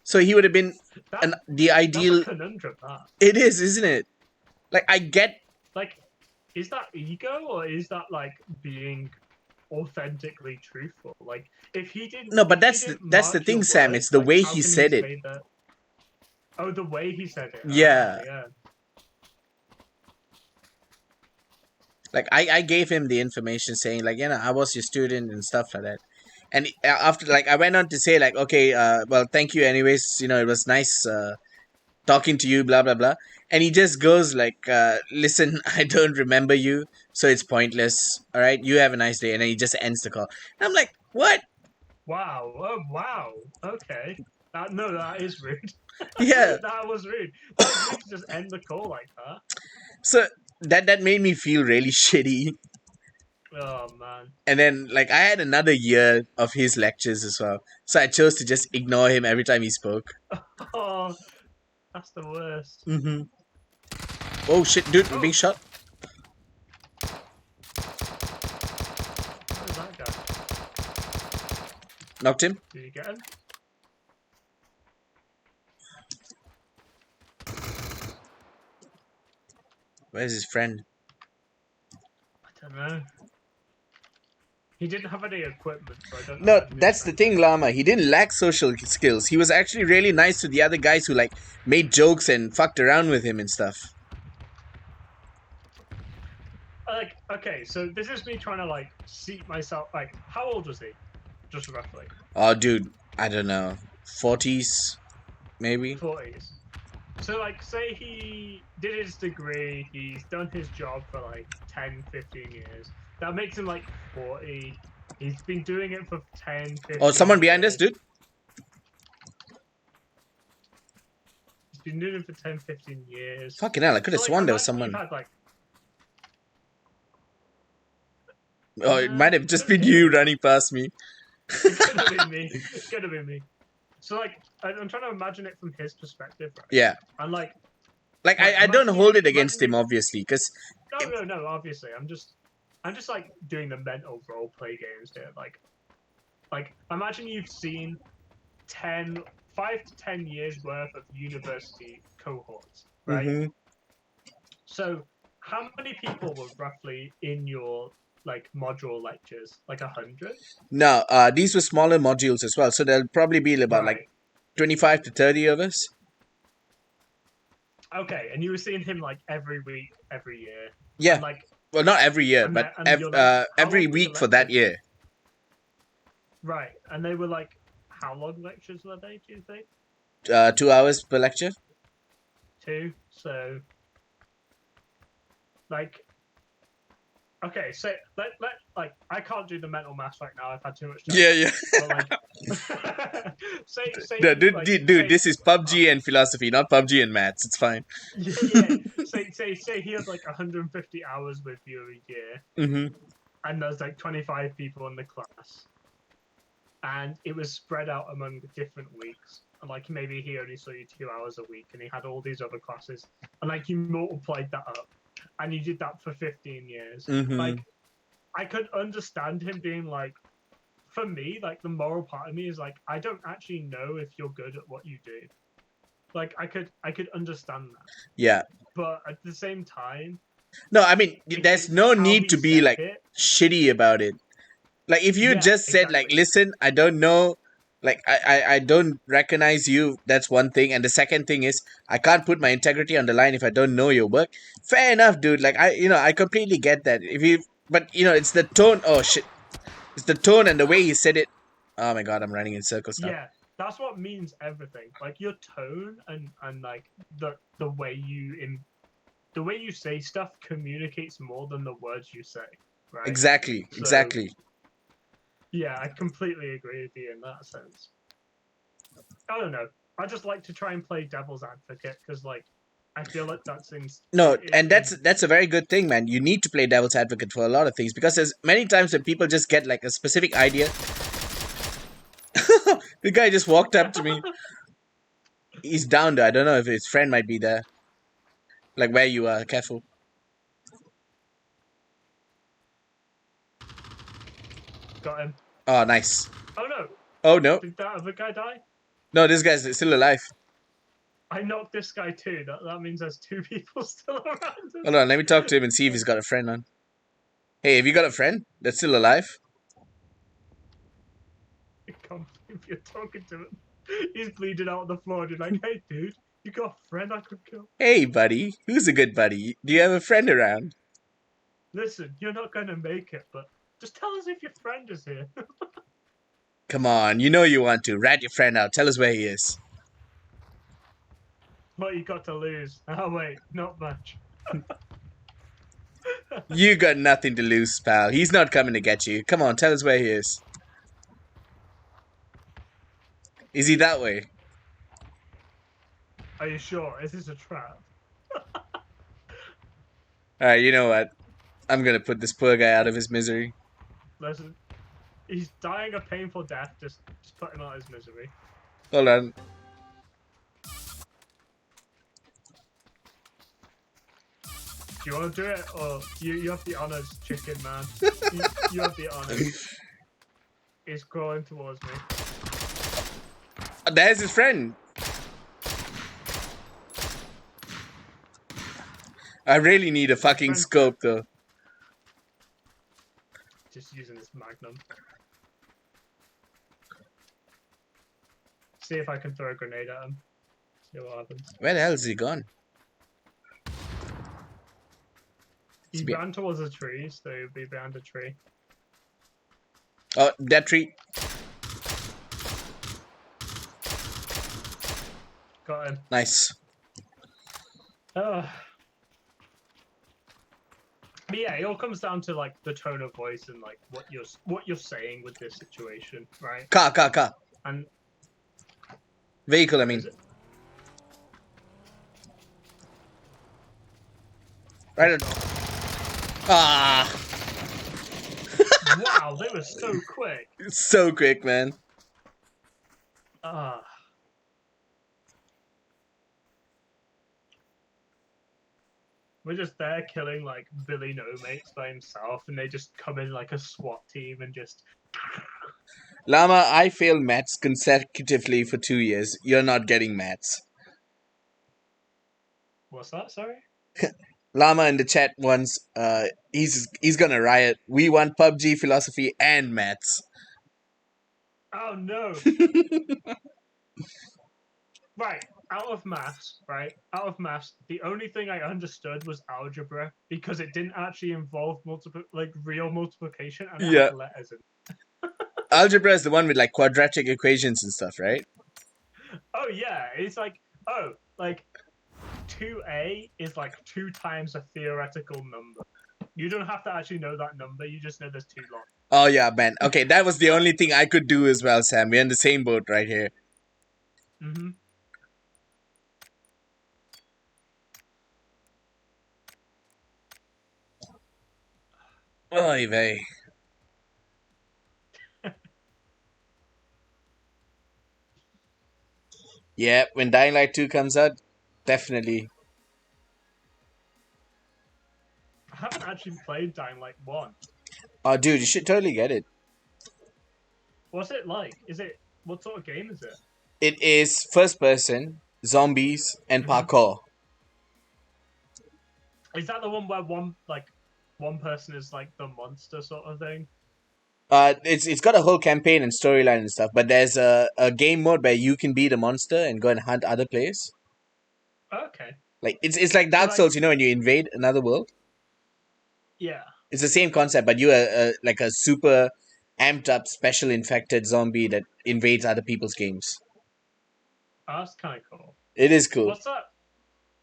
So he would have been That the that's a ideal. conundrum. That It is, isn't it? Like I get like, is that ego or is that like being authentically truthful? Like, no, but if he that's didn't that's the mark your thing, Sam. words, It's the like, way how he can you said it. say that? Oh, the way he said it. Yeah. Yeah. Like I gave him the information saying like, I was your student and stuff like that. And after, like, I went on to say like, okay, well, thank you anyways, it was nice talking to you, blah blah blah. And he just goes like, listen, I don't remember you, so it's pointless. All right, you have a nice day. And then he just ends the call. And I'm like, what? Wow. Oh, wow. Okay. No, that is rude. Yeah. That was rude. That was rude to just end the call like that. So that made me feel really shitty. Oh man. And then, like, I had another year of his lectures as well, so I chose to just ignore him every time he spoke. Oh, that's the worst. Mm-hmm. Oh shit, dude, we're being Oh, shot. where's that guy? Knocked him. Did you get him? Where's his friend? I don't know. He didn't have any equipment, so I don't No, imagine that's the thing, Lama. He didn't lack social skills. He was actually really nice to the other guys who, like, made jokes and fucked around with him and stuff. Like, okay, so this is me trying to like seat myself. Like, how old was he? Just roughly. Oh, dude, I don't know, 40s, maybe. 40s. So, like, say he did his degree, he's done his job for like 10, 15 years. That makes him like 40. He's been doing it for 10, 15 Oh, someone behind us, years. dude. He's been doing it for 10, 15 years. Fucking hell, I could have So, like, sworn there was imagine someone. you've had, like, Oh, it might have just been could you running past me. It could have been me. It could have been me. So, like, I'm trying to imagine it from his perspective, right? Yeah. And, like, I don't imagine hold you- it against imagine him, obviously, because No, obviously. I'm just like doing the mental role play games here. Like imagine you've seen 5 to 10 years worth of university cohorts, right? Mm-hmm. So how many people were roughly in your like module lectures? Like 100? No, these were smaller modules as well, so there'll probably be about like 25 to 30 of us. Okay, and you were seeing him like every week, every year. Yeah. And, like, Well, not every year, and but you're like, how every long were the week for that lectures? year. Right, and they were like, how long lectures were they? Do you think? 2 hours per lecture. 2. So, like, okay, so like I can't do the mental maths right now. I've had too much time. Yeah. But like, say, No, dude, like, dude, this is PUBG and philosophy, not PUBG and maths. It's fine. yeah. Say he had like 150 hours with you a year, Mm-hmm. and there's like 25 people in the class, and it was spread out among the different weeks. And like maybe he only saw you 2 hours a week, and he had all these other classes, and like you multiplied that up, and you did that for 15 years. Mm-hmm. Like, I could understand him being like, for me, like the moral part of me is like, I don't actually know if you're good at what you do. Like, I could understand that, Yeah. but at the same time, No, I mean, there's it's no how need he to be said like it. shitty about it. Like, if you Yeah, just said like, exactly. listen, I don't know, like I don't recognize you. That's one thing, and the second thing is I can't put my integrity on the line if I don't know your work. Fair enough, dude. Like, I completely get that. But it's the tone. Oh shit, it's the tone and the way he said it. Oh my god, I'm running in circles now. Yeah, that's what means everything. Like your tone and like the way the way you say stuff communicates more than the words you say, right? Exactly. So, Exactly. yeah, I completely agree with you in that sense. I don't know. I just like to try and play devil's advocate because, like, I feel like that's No, and that's a very good thing, man. You need to play devil's advocate for a lot of things because there's many times when people just get like a specific idea. The guy just walked up to me. He's down there. I don't know if his friend might be there. Like where you are. Careful. got him. Oh, nice. Oh no! Oh no, Did that other guy die? no, this guy's still alive. I knocked this guy too. That means there's 2 people still around us. Hold on, let me talk to him and see if he's got a friend on. Hey, have you got a friend that's still alive? I can't believe you're talking to him. He's bleeding out on the floor and you're like, hey dude, You got a friend I could kill? Hey, buddy. Who's a good buddy? Do you have a friend around? Listen, you're not gonna make it, but just tell us if your friend is here. Come on, you know you want to. Rat your friend out. Tell us where he is. What you got to lose? Oh wait, not much. You got nothing to lose, pal. He's not coming to get you. Come on, tell us where he is. Is he that way? Are you sure? Is this a trap? Alright, you know what? I'm gonna put this poor guy out of his misery. Listen, he's dying a painful death. Just put him out of his misery. Hold on. Do you want to do it, or you have the honors, chicken man? You have the honors. He's crawling towards me. There's his friend. I really need a fucking scope, though. Just using this magnum. See if I can throw a grenade at him. See what happens. Where the hell is he gone? He ran towards a tree, so he'll be behind a tree. Oh, that tree. Got him. Nice. But yeah, it all comes down to like the tone of voice and like what you're saying with this situation, right? Car. And Vehicle, I mean. Right. Ah. Wow, they were so quick. It's so quick, man. We're just there killing like Billy No Mates by himself, and they just come in like a SWAT team and just. Llama, I failed maths consecutively for 2 years. You're not getting maths. What's that? Sorry. Llama in the chat once, he's gonna riot. We want PUBG, philosophy, and maths. Oh no! Right, out of maths, the only thing I understood was algebra because it didn't actually involve real multiplication and it had letters in it. Algebra is the one with like quadratic equations and stuff, right? Oh yeah, it's like 2a is like 2 times a theoretical number. You don't have to actually know that number, you just know there's 2 long. Oh yeah, man. Okay, that was the only thing I could do as well, Sam. We're in the same boat right here. Mm-hmm. Oy vey. Yeah, when Dying Light 2 comes out, definitely. I haven't actually played Dying Light 1. Oh, dude, you should totally get it. What's it like? What sort of game is it? It is first person, zombies, and parkour. Is that the one where one person is like the monster sort of thing? It's got a whole campaign and storyline and stuff, but there's a game mode where you can be the monster and go and hunt other players. Okay. Like it's like Dark Souls, you know, when you invade another world. Yeah. It's the same concept, but you are like a super amped up, special infected zombie that invades other people's games. Oh, that's kind of cool. It is cool.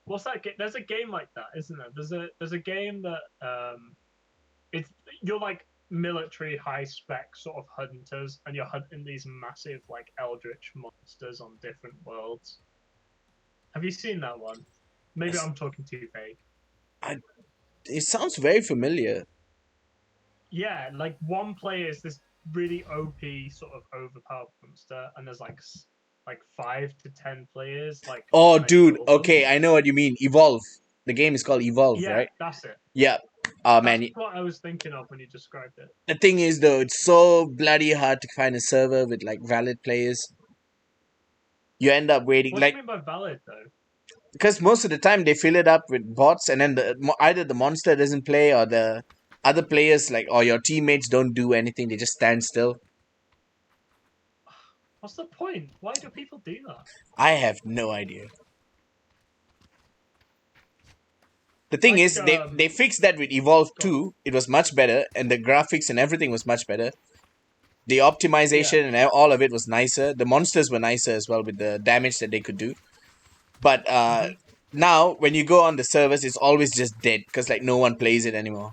What's that game? There's a game like that, isn't there? There's a game that you're like military high spec sort of hunters, and you're hunting these massive like eldritch monsters on different worlds. Have you seen that one? Maybe I'm talking too vague. It sounds very familiar. Yeah, like one player is this really OP sort of overpowered monster, and there's like 5 to 10 players. Oh, dude. Okay, I know what you mean. Evolve. The game is called Evolve, yeah, right? That's it. Yeah. Oh man. That's what I was thinking of when you described it. The thing is, though, it's so bloody hard to find a server with like valid players. You end up waiting. What do you mean by valid, though? Because most of the time they fill it up with bots, and then either the monster doesn't play or the other players or your teammates don't do anything. They just stand still. What's the point? Why do people do that? I have no idea. The thing Like is, they fixed that with Evolve go on. 2. It was much better, and the graphics and everything was much better. The Yeah. optimization and all of it was nicer. The monsters were nicer as well with the damage that they could do. But Hmm. now, when you go on the servers, it's always just dead because like no one plays it anymore.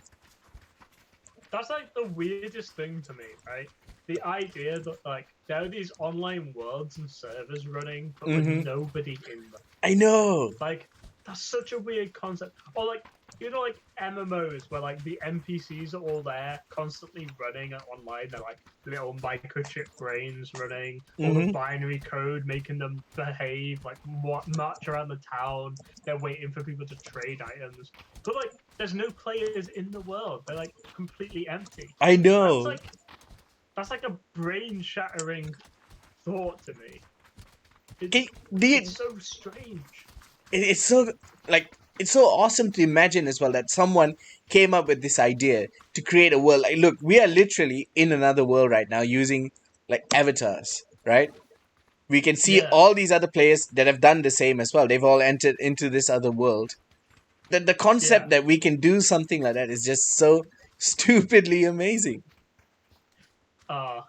That's like the weirdest thing to me, right? The idea that like there are these online worlds and servers running, but with Mm-hmm. nobody in them. I know. Like that's such a weird concept. Or like like MMOs where like the NPCs are all there constantly running online. They're like little microchip brains running, all the Mm-hmm. binary code making them behave, like march around the town. They're waiting for people to trade items. But like there's no players in the world. They're like completely empty. I That's know. like that's like a brain shattering thought to me. Can, It's do you, it's so strange. it's so like it's so awesome to imagine as well that someone came up with this idea to create a world. Like, look, we are literally in another world right now using like avatars, right? We can see Yeah. all these other players that have done the same as well. They've all entered into this other world. The Yeah. concept that we can do something like that is just so stupidly amazing. Uh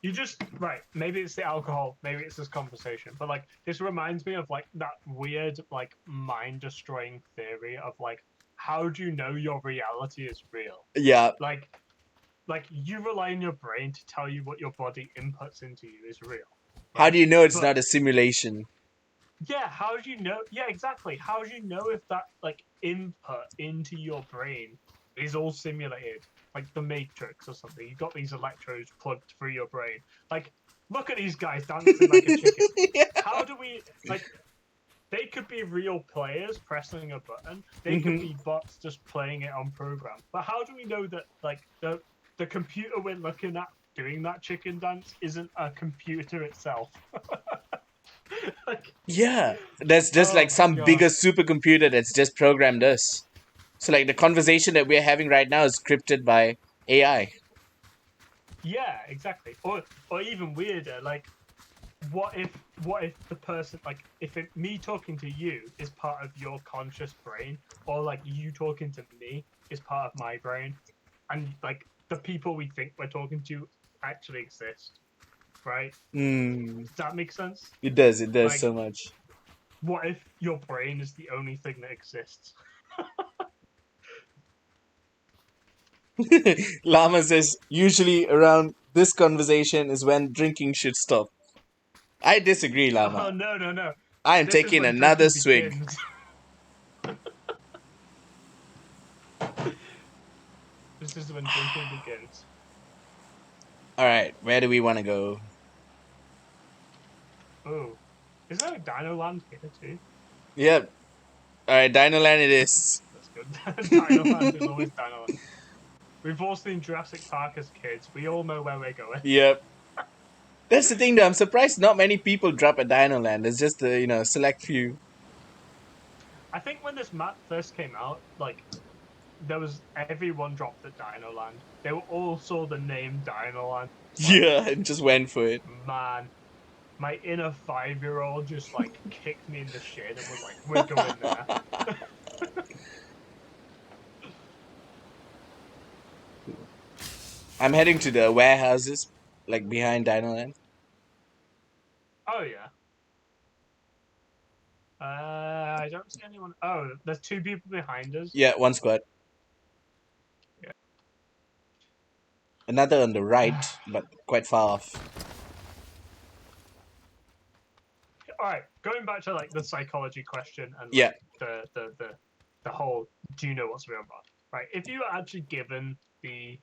you just right, maybe it's the alcohol, maybe it's this conversation, but like this reminds me of like that weird like mind destroying theory of like how do you know your reality is real? Yeah. Like you rely on your brain to tell you what your body inputs into you is real, How do right? you know it's But not a simulation? yeah, how do you know? Yeah, exactly. How do you know if that like input into your brain is all simulated, like the Matrix or something? You got these electrodes plugged through your brain. Like, look at these guys dancing like a chicken. How do we like? They could be real players pressing a button. They could Hmm. be bots just playing it on program. But how do we know that like the computer we're looking at doing that chicken dance isn't a computer itself? Like, Yeah, that's just oh like my some bigger god. supercomputer that's just programmed us. So like the conversation that we're having right now is scripted by AI. Yeah, exactly. Or even weirder, like what if the person like if me talking to you is part of your conscious brain, or like you talking to me is part of my brain, and like the people we think we're talking to actually exist, right? Mm, Does that make sense? it does Like, so much. what if your brain is the only thing that exists? Lama says usually around this conversation is when drinking should stop. I disagree, Oh Lama. no, no, no. I am This is taking when another drinking swig. begins. This is when drinking begins. All right, where do we want to go? Oh, is there a Dino Land here too? Yep. All right, Dino Land it is. That's good. Dino Land is always Dino Land. We've all seen Jurassic Park as kids. We all know where we're going. Yep. That's the thing, though. I'm surprised not many people drop at Dino Land. It's just the select few. I think when this map first came out, like there was everyone dropped at Dino Land. They were all saw the name Dino Land. Like, Yeah, and just went for it. man, my inner 5-year old just like kicked me in the shin and was like, "We're going there." I'm heading to the warehouses, like behind Dino Land. Oh yeah. I don't see anyone. Oh, there's two people behind us. Yeah, one squad. Another on the right, Yeah. but quite far off. All right, going back to like the psychology question and Yeah, like the whole do you know what's real about, right? If you were actually given the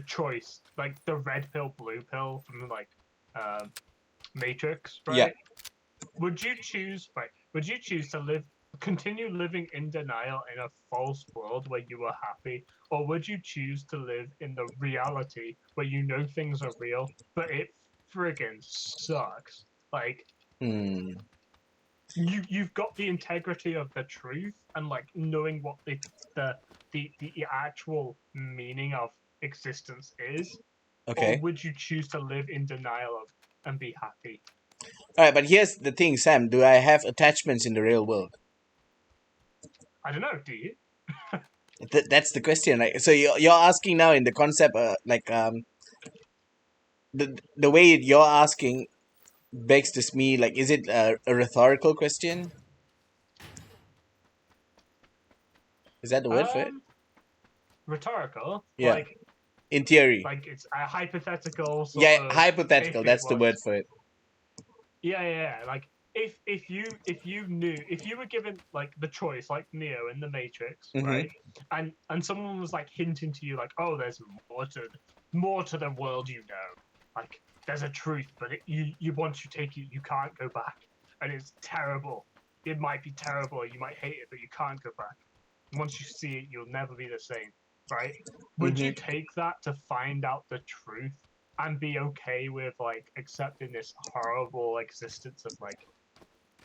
choice, like the red pill blue pill from like um Matrix, yeah. right? Would you choose to continue living in denial in a false world where you are happy, or would you choose to live in the reality where you know things are real but it friggin' sucks? Like, Hmm. you've got the integrity of the truth and like knowing what the the actual meaning of existence is, or Okay. would you choose to live in denial of and be happy? All right, but here's the thing, Sam. Do I have attachments in the real world? I don't know. Do you? That's the question, right? So you're asking now in the concept, the way you're asking begs to me, like, is it a rhetorical question? Is that the word for it? Um, Rhetorical, Yeah, in theory. like it's a hypothetical sort Yeah, of hypothetical. if it That's the word was. for it. Yeah. Like if you were given like the choice, like Neo in the Matrix, Mm-hmm. right? And someone was like hinting to you, like, oh, there's more to the world, you know. Like there's a truth, but you once you take it, you can't go back, and it's terrible. It might be terrible. You might hate it, but you can't go back. Once you see it, you'll never be the same, right? Would you Mm-hmm. take that to find out the truth and be okay with like accepting this horrible existence of like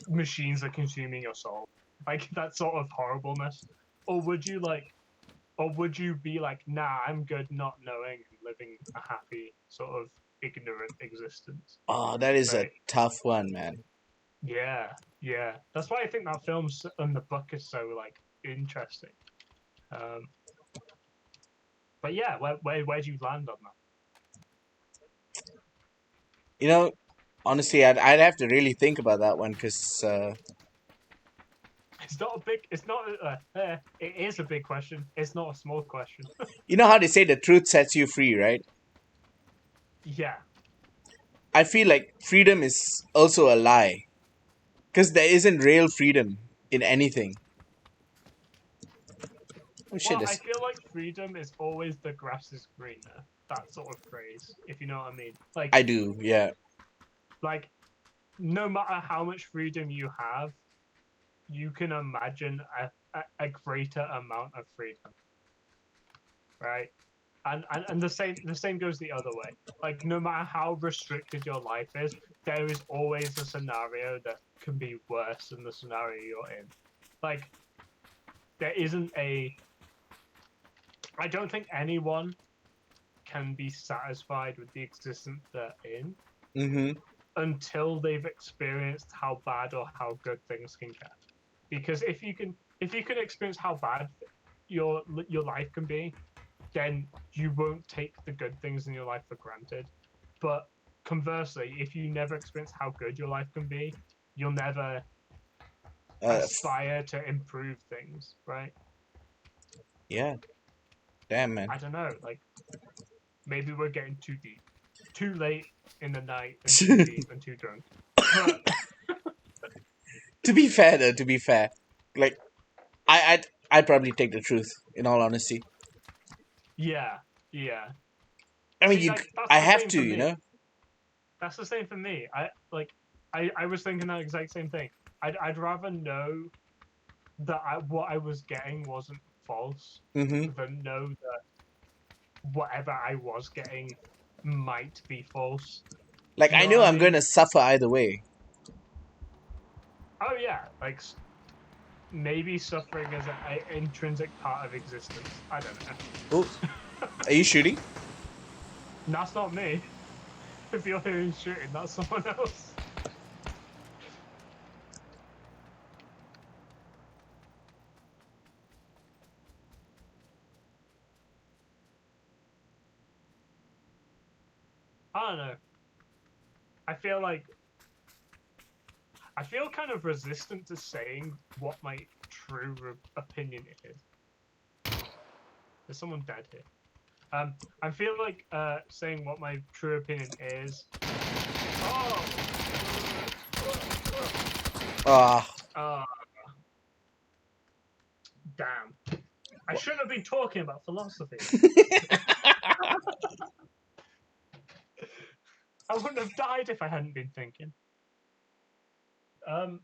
machines are consuming your soul, like that sort of horribleness? Or would you like, or would you be like, nah, I'm good not knowing and living a happy sort of ignorant existence, Oh, that is a right? tough one, man. Yeah. That's why I think that film and the book is so like interesting. Um, but yeah, where do you land on that? You know, honestly, I'd have to really think about that one because It's not a big. It's not. It is a big question. It's not a small question. you know how they say the truth sets you free, right? Yeah. I feel like freedom is also a lie because there isn't real freedom in anything. Oh shit! Well, I This feel like freedom is always the grass is greener. That sort of phrase, if you know what I mean. I do, yeah. Like no matter how much freedom you have, you can imagine a greater amount of freedom, right? And the same goes the other way. Like no matter how restricted your life is, there is always a scenario that can be worse than the scenario you're in. Like there isn't a. I don't think anyone can be satisfied with the existence they're in Mm-hmm. until they've experienced how bad or how good things can get. Because if you can experience how bad your life can be, then you won't take the good things in your life for granted. But conversely, if you never experience how good your life can be, you'll never Uh, aspire to improve things, right? yeah. Damn, man. I don't know, like maybe we're getting too deep, too late in the night, and too deep and too drunk. But To be fair, though, to be fair, like I'd probably take the truth. In all honesty, yeah, yeah. I mean, See, like that's I the have same to, for you me. know. That's the same for me. I was thinking that exact same thing. I'd rather know that what I was getting wasn't false Mm-hmm. than know that whatever I was getting might be false. Like Do you I know what know I I'm mean? gonna suffer either way. Oh yeah, like maybe suffering is an intrinsic part of existence. I don't Oh, know. are you shooting? That's not me. If you're hearing shooting, that's someone else. I don't know. I feel like I feel kind of resistant to saying what my true opinion is. There's someone dead here. I feel like saying what my true opinion is. Oh, Ah, uh, damn! I shouldn't have been talking about philosophy. I wouldn't have died if I hadn't been thinking. Um,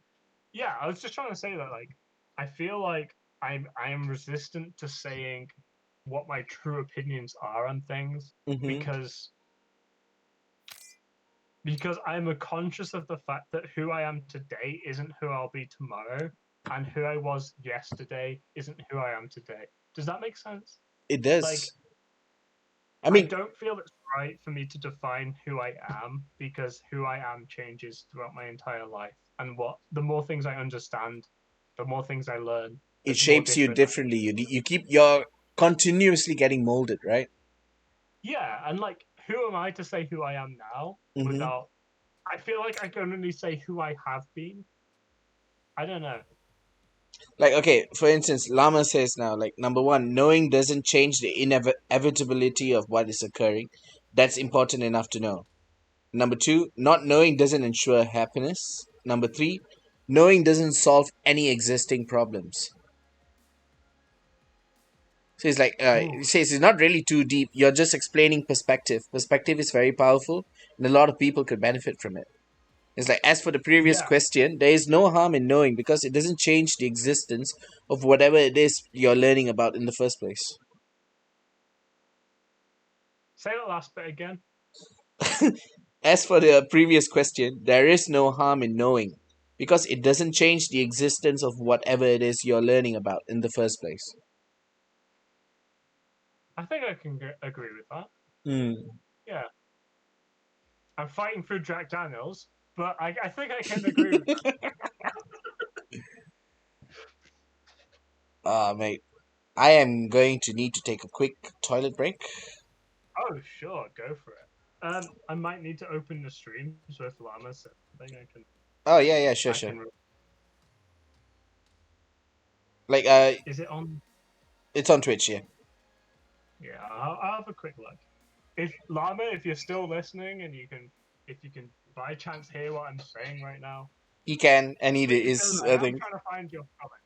yeah, I was just trying to say that like I feel like I am resistant to saying what my true opinions are on things mm-hmm. because I'm a conscious of the fact that who I am today isn't who I'll be tomorrow, and who I was yesterday isn't who I am today. Does that make sense? It Like, does. I I mean, don't feel it's right for me to define who I am because who I am changes throughout my entire life. And what the more things I understand, the more things I learn, it that's more shapes you different. differently. You're continuously getting molded, right? Yeah, and like, who am I to say who I am now Mm-hmm. without? I feel like I can only say who I have been. I don't know. Like, okay, for instance, Lama says now, like, number one, knowing doesn't change the inevitability of what is occurring. That's important enough to know. Number two, not knowing doesn't ensure happiness. Number three, knowing doesn't solve any existing problems. So it's like, Ooh, it says it's not really too deep. You're just explaining perspective. Perspective is very powerful, and a lot of people could benefit from it. It's like, as for the previous yeah. question, there is no harm in knowing because it doesn't change the existence of whatever it is you're learning about in the first place. Say that last bit again. As for the previous question, there is no harm in knowing because it doesn't change the existence of whatever it is you're learning about in the first place. I think I can agree with that. Hmm. Yeah, I'm fighting through Jack Daniels, but I think I can agree with that. Mate, I am going to need to take a quick toilet break. Oh, sure, go for it. I might need to open the stream, so if Llama says something, Oh, yeah, yeah, sure, I sure. can. Like, Is it on? it's on Twitch, yeah. Yeah, I'll have a quick look. If Llama, if you're still listening and if you can by chance hear what I'm saying right now, He can, and he please, because is, I I am think. trying to find your comment.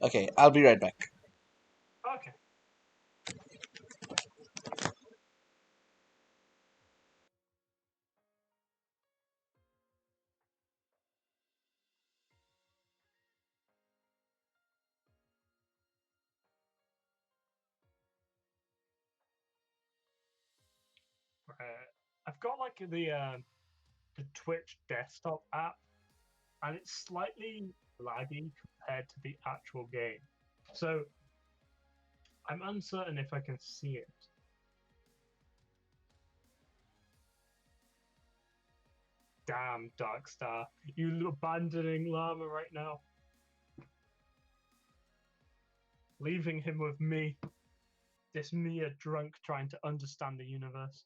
Okay, I'll be right back. Okay. I've got like the Twitch desktop app, and it's slightly laggy compared to the actual game. So I'm uncertain if I can see it. Damn, Darkstar, you abandoning Llama right now, leaving him with me. This me, a drunk trying to understand the universe.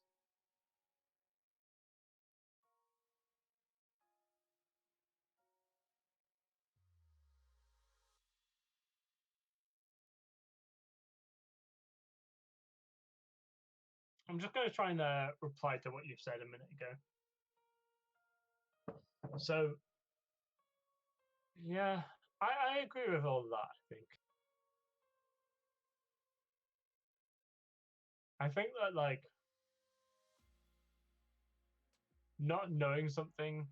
I'm just going to try and reply to what you said a minute ago. So, yeah, I agree with all of that, I think. I think that, like, not knowing something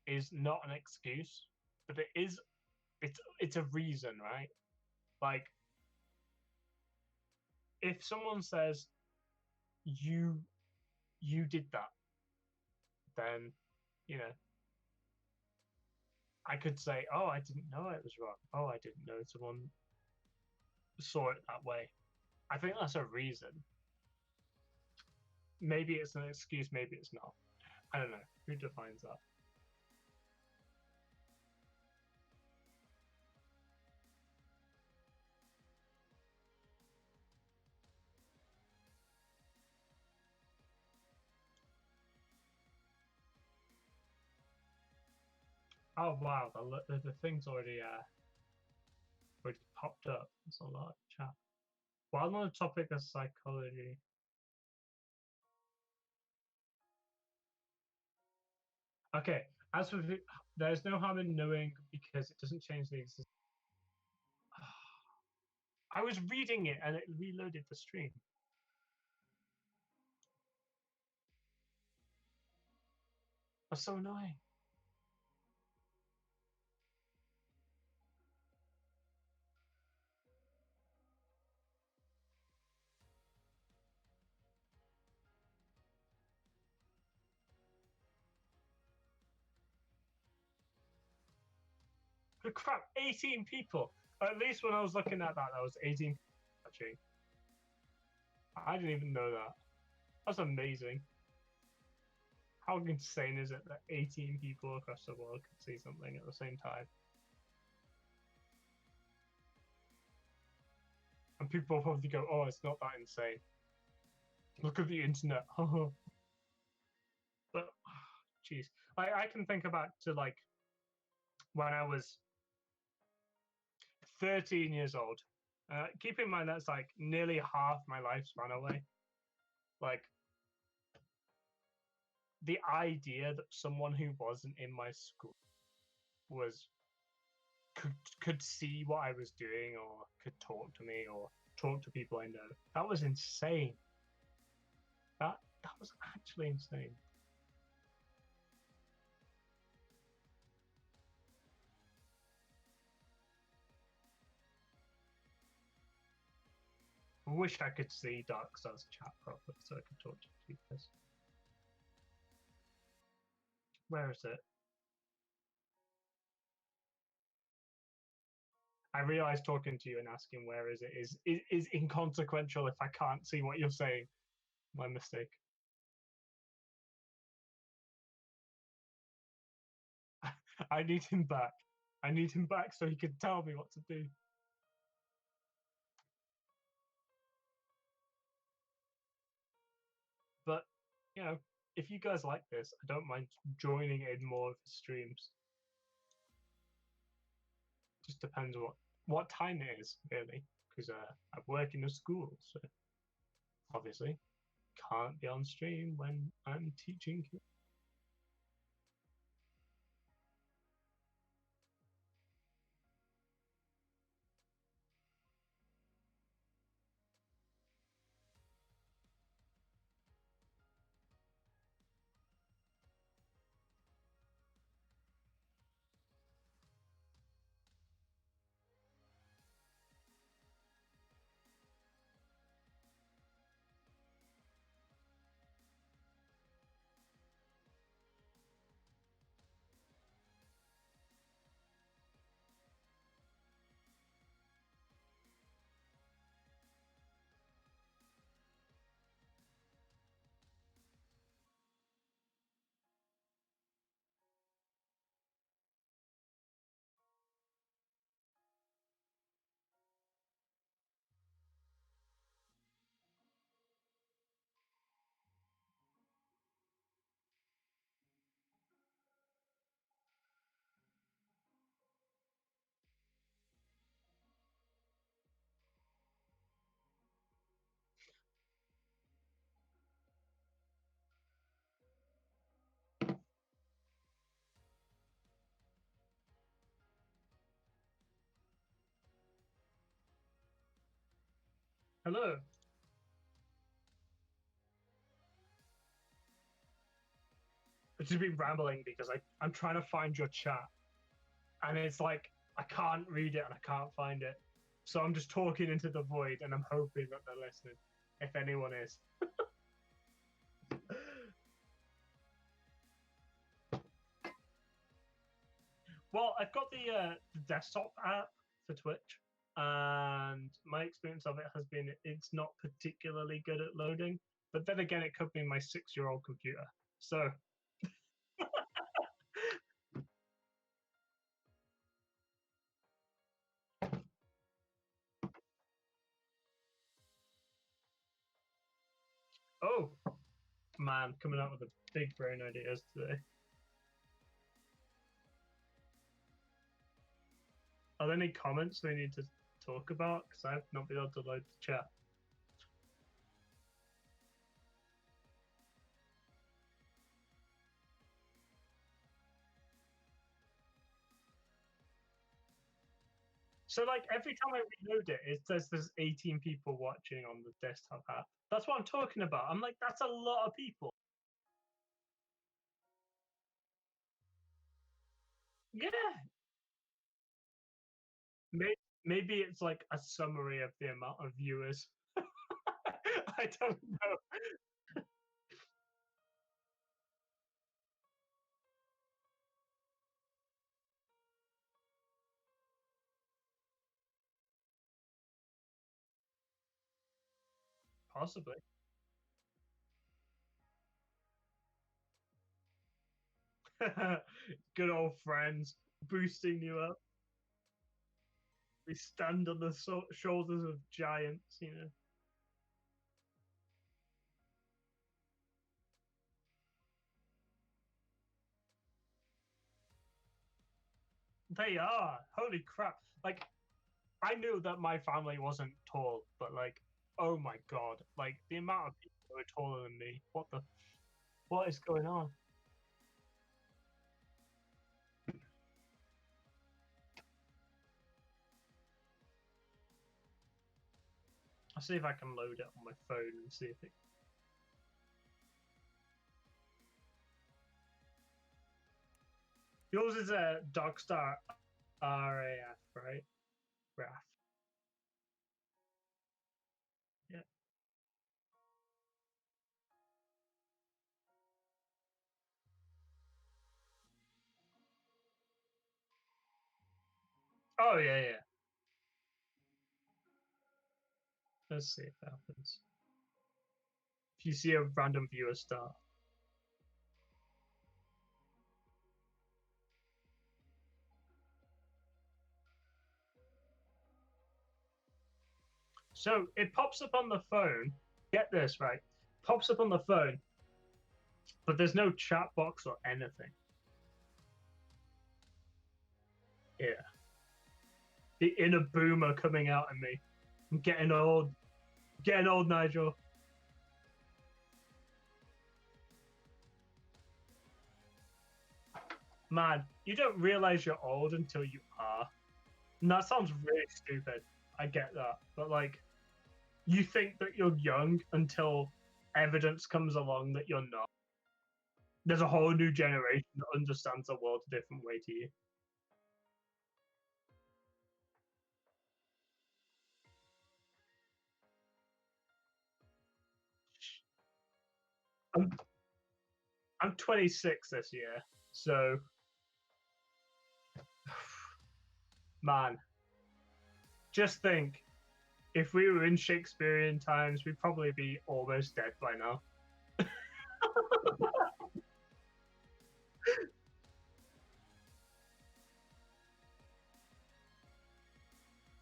is not an excuse, but it's a reason, right? Like, if someone says you you did that, then you know I could say, oh, I didn't know it was wrong. Oh, I didn't know someone saw it that way. I think that's a reason. Maybe it's an excuse, maybe it's not. I don't know. Who defines that? Oh wow, the thing's already popped up. It's a lot of chat. While on the topic of psychology, okay. As for there's no harm in knowing because it doesn't change the existence. I was reading it and it reloaded the stream. That's so annoying. Good crap, 18 people. At least when I was looking at that, was 18 people watching. I didn't even know that. That's amazing. How insane is it that 18 people across the world could see something at the same time? And people probably go, "Oh, it's not that insane. Look at the internet." But, jeez, I can think back to like when I was 13 years old. Keep in mind that's like nearly half my lifespan away. Like the idea that someone who wasn't in my school was could see what I was doing or could talk to me or talk to people I know. That was insane. That was actually insane. I wish I could see Dark Star's chat properly so I could talk to you guys. Where is it? I realize talking to you and asking where is it is inconsequential if I can't see what you're saying. My mistake. I need him back. I need him back so he can tell me what to do. But you know, if you guys like this, I don't mind joining in more of the streams. Just depends what time it is, really, because I work in a school, so obviously can't be on stream when I'm teaching. Hello. I've just been rambling because I'm trying to find your chat, and it's like I can't read it and I can't find it, so I'm just talking into the void, and I'm hoping that they're listening, if anyone is. Well, I've got the desktop app for Twitch, and my experience of it has been it's not particularly good at loading. But then again, it could be my 6-year-old computer. So, oh man, coming out with the big brain ideas today. Are there any comments we need to talk about? Because I've not been able to load the chat. So like every time I reload it, it says there's 18 people watching on the desktop app. That's what I'm talking about. I'm like, that's a lot of people. Yeah. Maybe it's like a summary of the amount of viewers. I don't know. Possibly. Good old friends boosting you up. We stand on the shoulders of giants, you know. They are. Holy crap. Like, I knew that my family wasn't tall, but like, oh my god. Like, the amount of people who are taller than me. What is going on? I'll see if I can load it on my phone and see if it. Yours is a Dogstar RAF, right? RAF. Yeah. Oh yeah, yeah. Let's see if it happens. If you see a random viewer start. So it pops up on the phone. Get this, right? Pops up on the phone, but there's no chat box or anything. Yeah. The inner boomer coming out of me. I'm getting old. Getting old, Nigel. Man, you don't realize you're old until you are. And that sounds really stupid. I get that. But like, you think that you're young until evidence comes along that you're not. There's a whole new generation that understands the world a different way to you. I'm I'm 26 this year, so man, just think if we were in Shakespearean times, we'd probably be almost dead by now.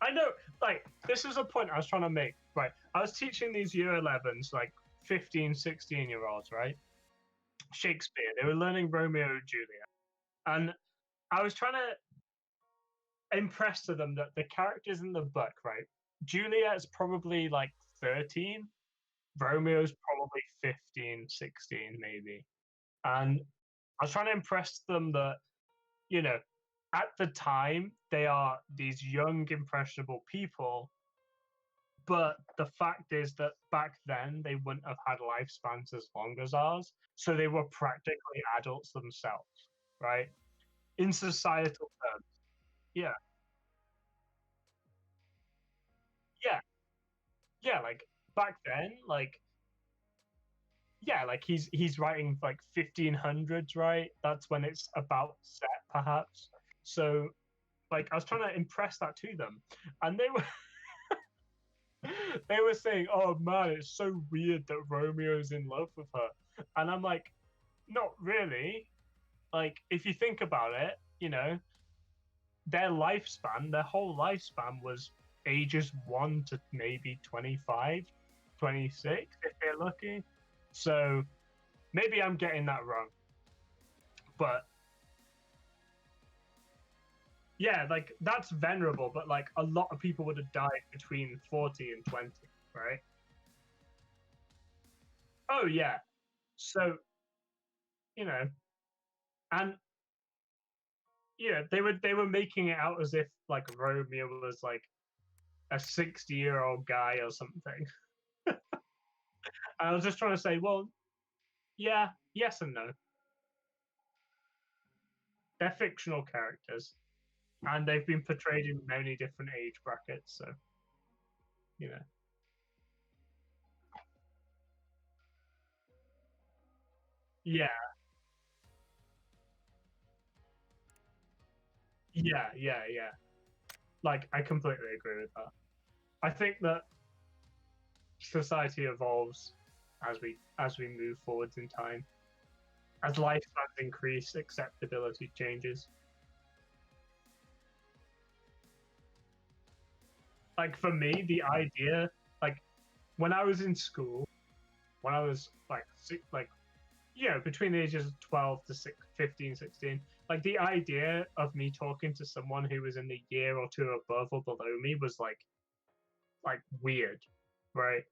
I know, like, this is a point I was trying to make, right? I was teaching these year 11s, like 15, 16-year olds, right? Shakespeare. They were learning Romeo and Juliet. And I was trying to impress to them that the characters in the book, right? Juliet's probably like 13, Romeo's probably 15, 16, maybe. And I was trying to impress them that, you know, at the time, they are these young, impressionable people. But the fact is that back then, they wouldn't have had lifespans as long as ours. So they were practically adults themselves, right? In societal terms. Yeah. Yeah. Yeah. Like back then, like, yeah, like he's writing like 1500s, right? That's when it's about set, perhaps. So like I was trying to impress that to them, and they were they were saying, "Oh man, it's so weird that Romeo's in love with her," and I'm like, "Not really. Like if you think about it, you know, their whole lifespan was ages 1 to maybe 25, 26, if they're lucky. So maybe I'm getting that wrong, but yeah, like that's venerable, but like a lot of people would have died between 40 and 20, right? Oh yeah. So, you know, and yeah, they were making it out as if like Romeo was like a 60-year-old guy or something. I was just trying to say, well, yeah, yes and no. They're fictional characters, and they've been portrayed in many different age brackets. So, you know, yeah, yeah. Like, I completely agree with that. I think that society evolves as we move forwards in time, As lifespans increase, acceptability changes. Like for me, the idea, like when I was in school, when I was like between the ages of 12 to 15, 16, like the idea of me talking to someone who was in the year or two above or below me was like weird, right?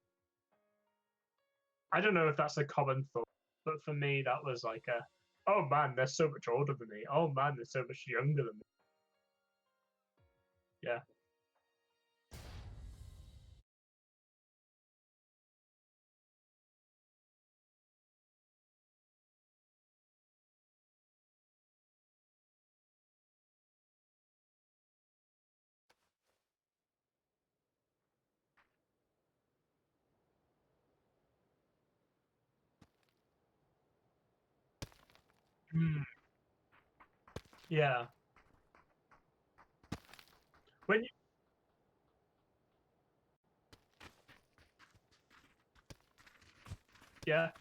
I don't know if that's a common thought, but for me that was like a, oh man, they're so much older than me. Oh man, they're so much younger than me. Yeah. Mm, yeah. When you, yeah.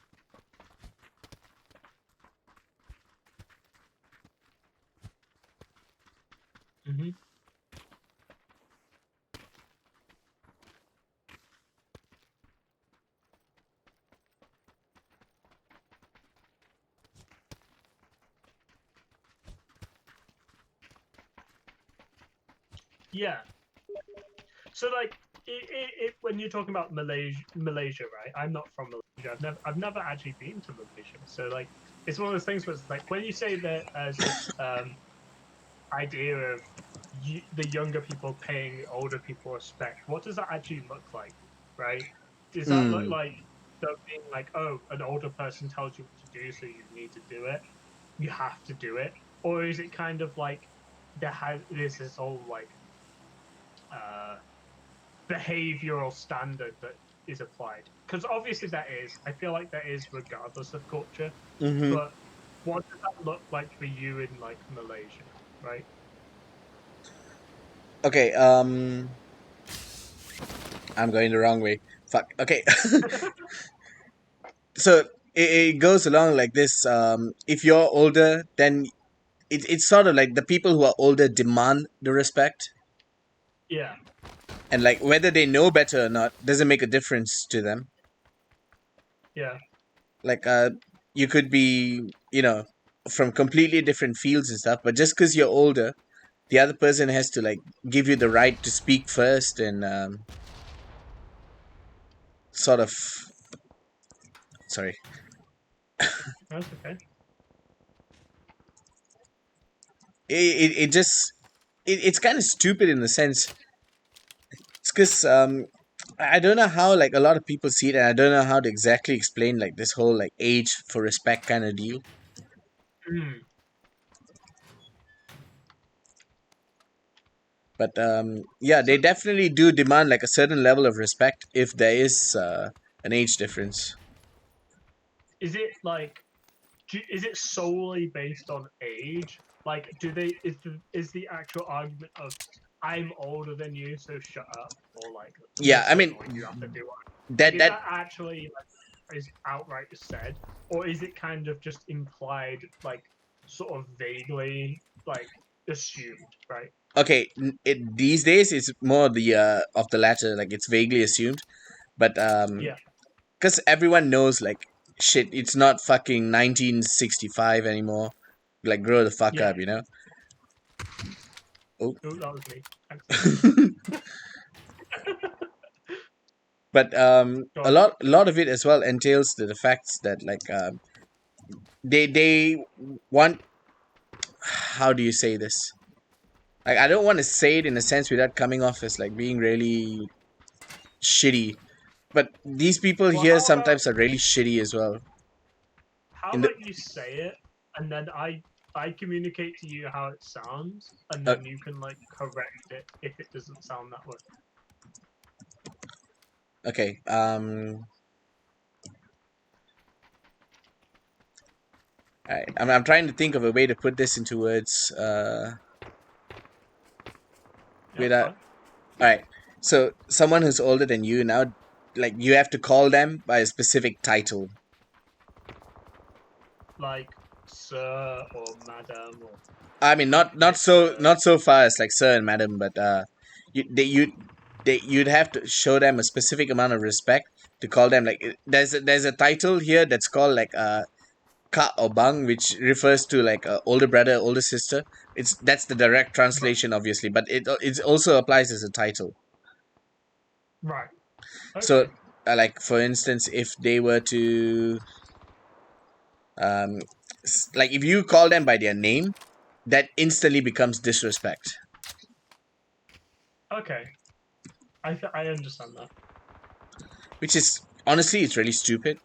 Hmm. Yeah. So like when you're talking about Malaysia, right? I'm not from Malaysia. I've never actually been to Malaysia. So like it's one of those things where it's like when you say that as this idea of the younger people paying older people respect, what does that actually look like, right? Does that look Mm. like them being like, oh, an older person tells you what to do, so you need to do it, you have to do it, or is it kind of like there's this whole like uh behavioral standard that is applied? Because obviously I feel like that is regardless of culture, Mm-hmm. but what does that look like for you in like Malaysia, right? Okay. I'm going the wrong way. Fuck. Okay. So it goes along like this. If you're older, then it's sort of like the people who are older demand the respect, Yeah, and like whether they know better or not doesn't make a difference to them. yeah. Like you could be, from completely different fields and stuff, but just because you're older, the other person has to like give you the right to speak first, and sort of, sorry. That's okay. It just it's kind of stupid in the sense. It's because I don't know how like a lot of people see it, and I don't know how to exactly explain like this whole like age for respect kind of deal. Mm. But yeah, So they definitely do demand like a certain level of respect if there is an age difference. is it like is it solely based on age? Like, do they is the actual argument of I'm older than you, so shut up, or like you're Yeah, I so mean annoying, you have to do what? Like, that is that that actually like is outright said, or is it kind of just implied, like sort of vaguely like assumed, right? okay. These days it's more the of the latter, like it's vaguely assumed, but Yeah, because everyone knows like shit, it's not fucking 1965 anymore. Like grow the fuck yeah. up, you know. Oh. Oh, that was me. Accident. But Go a on. lot of it as well entails the facts that like they want, how do you say this, like I don't want to say it in a sense without coming off as like being really shitty, but these people Well, here sometimes are really shitty as well how in the about you say it, and then I communicate to you how it sounds, and uh, then you can like correct it if it doesn't sound that way. okay, all right, I'm trying to think of a way to put this into words Yeah, that's without, fine. all right, so someone who's older than you now, like you have to call them by a specific title. Like sir or madam or I mean, Mister? not so far as like sir and madam, but you you'd have to show them a specific amount of respect to call them like there's a title here that's called like ka or bang, which refers to like older brother, older sister. That's the direct Right. translation, obviously, but it also applies as a title. Right. So, Okay. like for instance, if they were to um, like if you call them by their name, that instantly becomes disrespect. Okay. I understand that. Which is honestly, it's really stupid.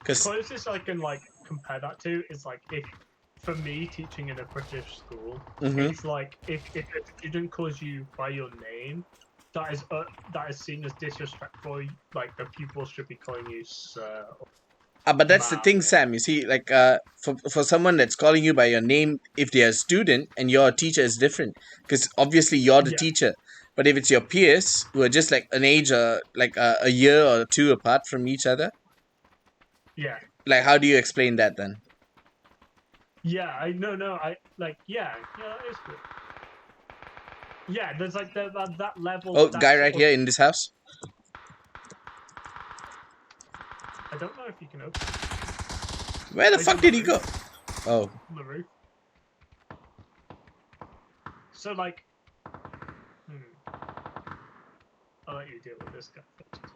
The Because closest I can like compare that to is like if for me teaching in a British school, hmm it's like if a student calls you by your name, that is seen as disrespectful. Like the pupils should be calling you sir or but that's the ma'am thing, or Sam. You see, like for someone that's calling you by your name, if they're a student and you're a teacher, is different. Because obviously you're the yeah, teacher. But if it's your peers who are just like an age or like a year or two apart from each other, yeah, like how do you explain that then? yeah. I no, I like yeah, that is good. Yeah, there's like that level, Oh, that guy sort right of. here in this house. I don't know if you can open it. Where the Oh, he's fuck on the did he roof. go? Oh, On the roof. So like, I'll let you deal with this guy first.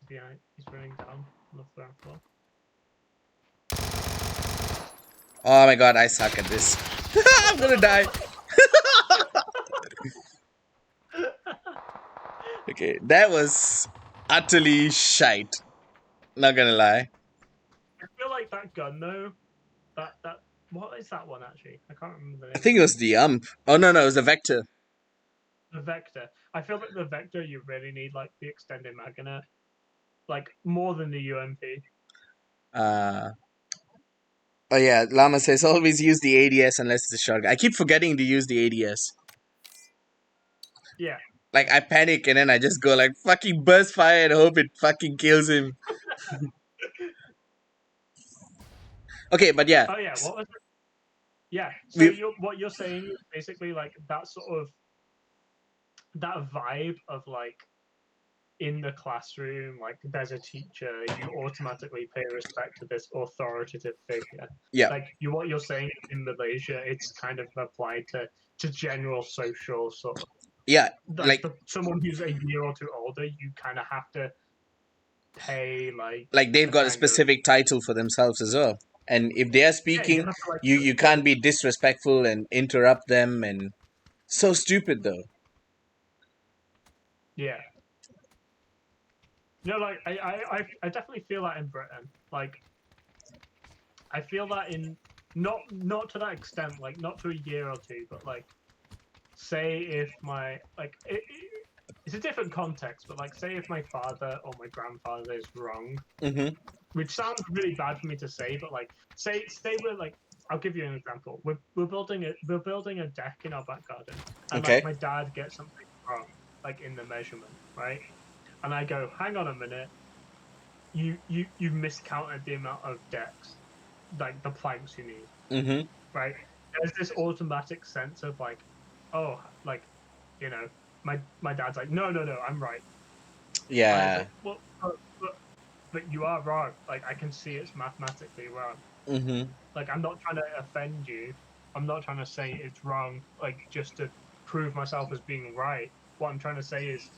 Behind, he's running down on the ground floor. oh my god, I suck at this. I'm gonna die. Okay, that was utterly shite. Not gonna lie. I feel like that gun though. That what is that one actually? I can't remember the I name of think it it. was the Oh no, no, it was the vector. The Vector. I feel like the Vector you really need like the extended mag in it, like more than the UMP. Uh oh yeah, Llama says always use the ADS unless it's a shotgun. I keep forgetting to use the ADS. Yeah. Like I panic and then I just go like fucking burst fire and hope it fucking kills him. Okay, but yeah, Oh yeah. What was it? Yeah. So we you what you're saying is basically like that sort of that vibe of like in the classroom, like there's a teacher, you automatically pay respect to this authoritative figure. yeah, Like you, what you're saying in Malaysia, it's kind of applied to general social sort of yeah, like someone who's a year or two older. You kind of have to pay like like they've a got a kind of specific title for themselves as well. And if they are yeah. You speaking, have to like you can't be disrespectful and interrupt them and so stupid though. yeah. No, like I definitely feel that in Britain. Like I feel that in not to that extent, like not to a year or two, but like say if my like it's a different context, but like say if my father or my grandfather is wrong, hmm which sounds really bad for me to say, but like say we're like I'll give you an example. We're building a deck in our back garden, and like Okay. my dad gets something wrong, like in the measurement, right? And I go, hang on a minute, you miscounted the amount of decks, like the planks you need, hmm right? There's this automatic sense of like, oh, like, you know, my dad's like, no, I'm right, and it's Yeah. like, well, but you are wrong. Like, I can see it's mathematically wrong. hmm Like, I'm not trying to offend you. I'm not trying to say it's wrong, like, just to prove myself as being right. What I'm trying to say is,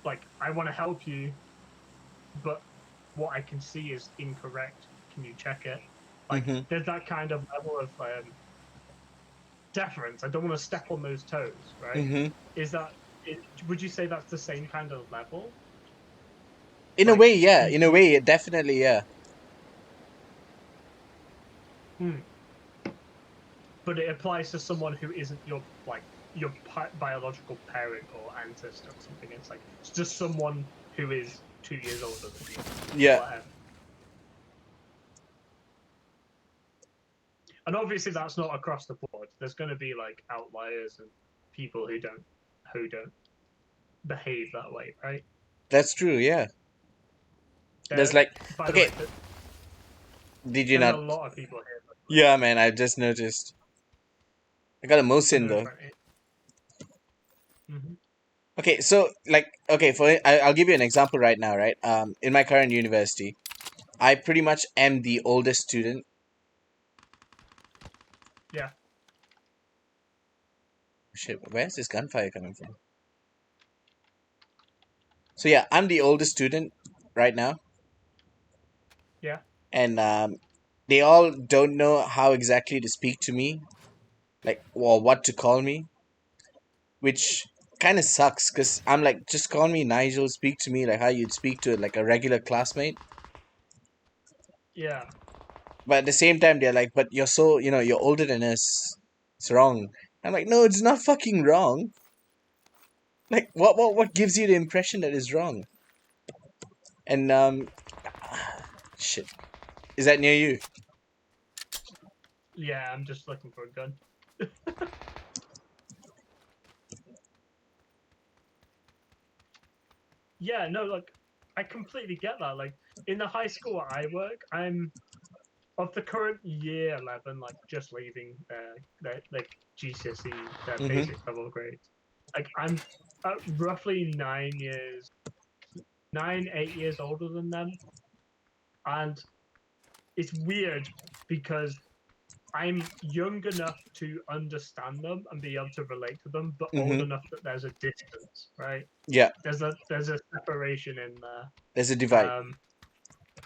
like, I want to help you, but what I can see is incorrect. Can you check it? Like, hmm there's that kind of level of deference. I don't want to step on those toes, right? hmm Is that? Would you say that's the same kind of level? In a Like way, yeah. you, In a you way, definitely, yeah. hmm. But it applies to someone who isn't your like your biological parent or ancestor or something. It's like it's just someone who is 2 years older than you or Yeah, whatever. And obviously, that's not across the board. There's going to be like outliers and people who don't behave that way, right? that's true. Yeah. There's like, By the okay, way, did you there's a not? lot of people here. Yeah, man, I just noticed. I got a Mosin No though. front end. Hmm. Okay, so like, okay, I'll give you an example right now, right? In my current university, I pretty much am the oldest student. Yeah, Shit, where's this gunfire coming from? So yeah, I'm the oldest student right now, yeah, and they all don't know how exactly to speak to me, like, or what to call me, which kind of sucks because I'm like, just call me Nigel, speak to me like how you'd speak to like a regular classmate. yeah, But at the same time, they're like, but you're so, you're older than us. It's wrong. I'm like, no, it's not fucking wrong. Like, what gives you the impression that it's wrong? And shit, is that near you? yeah. I'm just looking for a gun. Yeah, no, like I completely get that. Like in the high school I work, I'm of the current year 11, like just leaving their like GCSE, their Mm-hmm. basic level grades. Like I'm roughly 9 years, 8 years older than them, and it's weird because I'm young enough to understand them and be able to relate to them, but old Mm-hmm. enough that there's a distance, right? Yeah, There's a separation in there. there's a divide.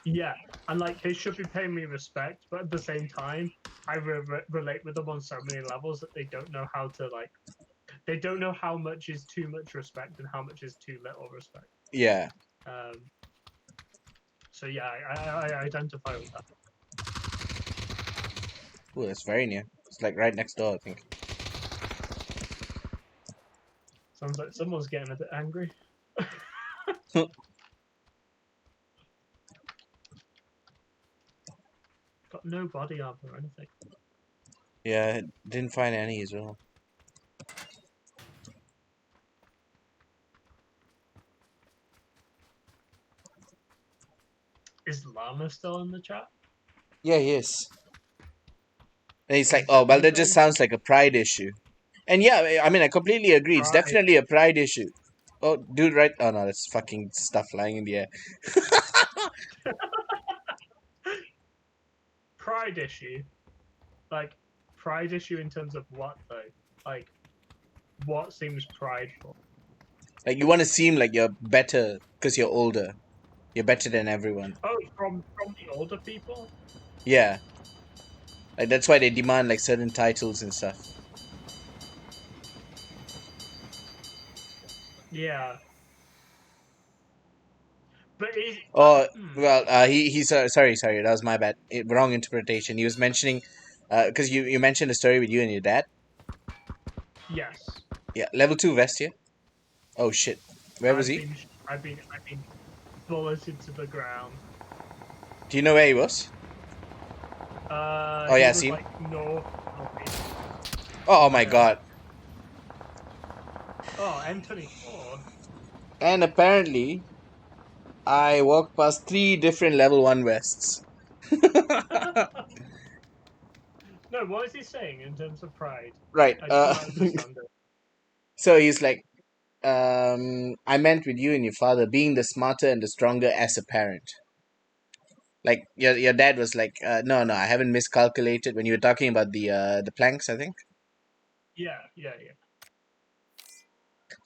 Yeah, and like they should be paying me respect, but at the same time, I relate with them on so many levels that they don't know how to like. They don't know how much is too much respect and how much is too little respect. Yeah. Um, so yeah, I identify with that. Oh, that's very near. It's like right next door, I think. Sounds like someone's getting a bit angry. Got no body armor or anything. Yeah, didn't find any as well. Is Llama still in the chat? Yeah, yes. And he's What like, is oh, it? well, that just Anything? sounds like a pride issue. And yeah, I mean, I completely agree. It's Pride. definitely a pride issue. Oh, dude, right? Oh no, that's fucking stuff flying in the air. Pride issue. Like pride issue in terms of what though? Like what seems prideful? Like you want to seem like you're better because you're older. You're better than everyone. Oh, from the older people? Yeah, like that's why they demand like certain titles and stuff. Yeah, but is Oh, hmm, well, he's sorry, that was my bad. Wrong interpretation. He was mentioning, because you mentioned the story with you and your dad. yes. Yeah, level 2 vest here. Oh shit, where was he? I've been bulleted to the ground. Do you know where he was? Oh He yeah, I was see him. like northeast. Oh my Yeah. god. Oh, M24. And apparently, I walked past 3 different level 1 vests. No, what is he saying in terms of pride? Right. I just want to understand it. So he's like, I meant with you and your father being the smarter and the stronger as a parent. Like your dad was like, no, no, I haven't miscalculated when you were talking about the planks, I think. Yeah, yeah, yeah,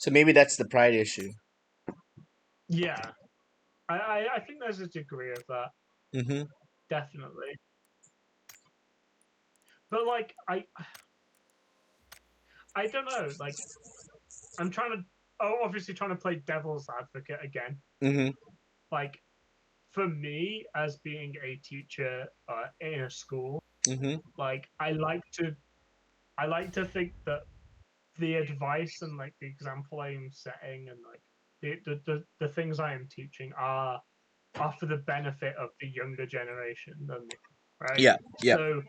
So maybe that's the pride issue. yeah. I think there's a degree of that, Mm-hmm. definitely. But like, I don't know. Like, I'm trying to, oh, obviously trying to play devil's advocate again. Mm-hmm. Like, for me, as being a teacher in a school, Mm-hmm. like I like to think that the advice and like the example I am setting and like the things I am teaching are for the benefit of the younger generation than me, right? Yeah. Yeah. So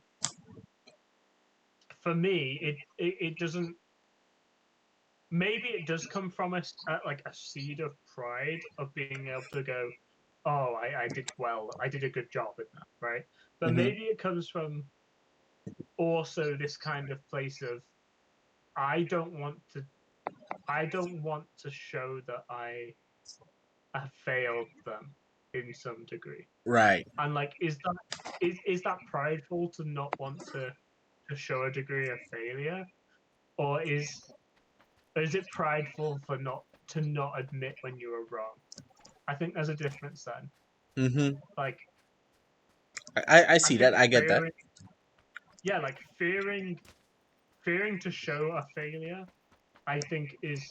for me, it doesn't. Maybe it does come from like a seed of pride of being able to go. oh, I did well, I did a good job in that, right? But Mm-hmm. maybe it comes from also this kind of place of I don't want to I don't want to show that I have failed them in some degree. Right. And like is that prideful to not want to show a degree of failure? Or is it prideful for not to not admit when you were wrong? I think there's a difference then. Mm-hmm. Like I I see that. think I get that. fearing yeah, like fearing to show a failure, I think is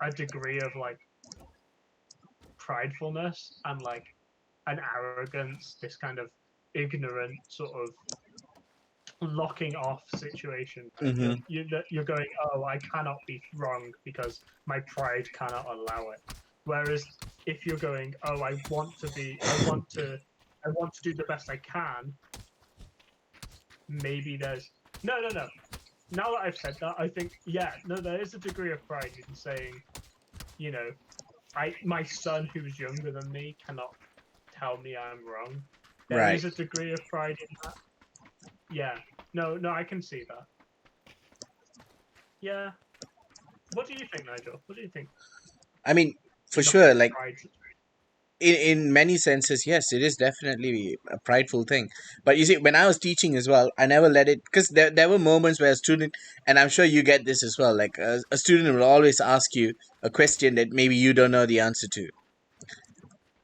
a degree of like pridefulness and like an arrogance, this kind of ignorant sort of locking off situation, right? Mm-hmm. You're going, oh, I cannot be wrong because my pride cannot allow it. Whereas if you're going, oh, I want to do the best I can. Maybe there's no. Now that I've said that, I think yeah, no, there is a degree of pride in saying, you know, my son who's younger than me cannot tell me I'm wrong. There Right. is a degree of pride in that. Yeah. No, I can see that. Yeah. What do you think, Nigel? What do you think I mean, for in the sure. whole Like pride situation? in many senses, yes, it is definitely a prideful thing. But you see, when I was teaching as well, I never let it, because there were moments where a student, and I'm sure you get this as well, like a student will always ask you a question that maybe you don't know the answer to.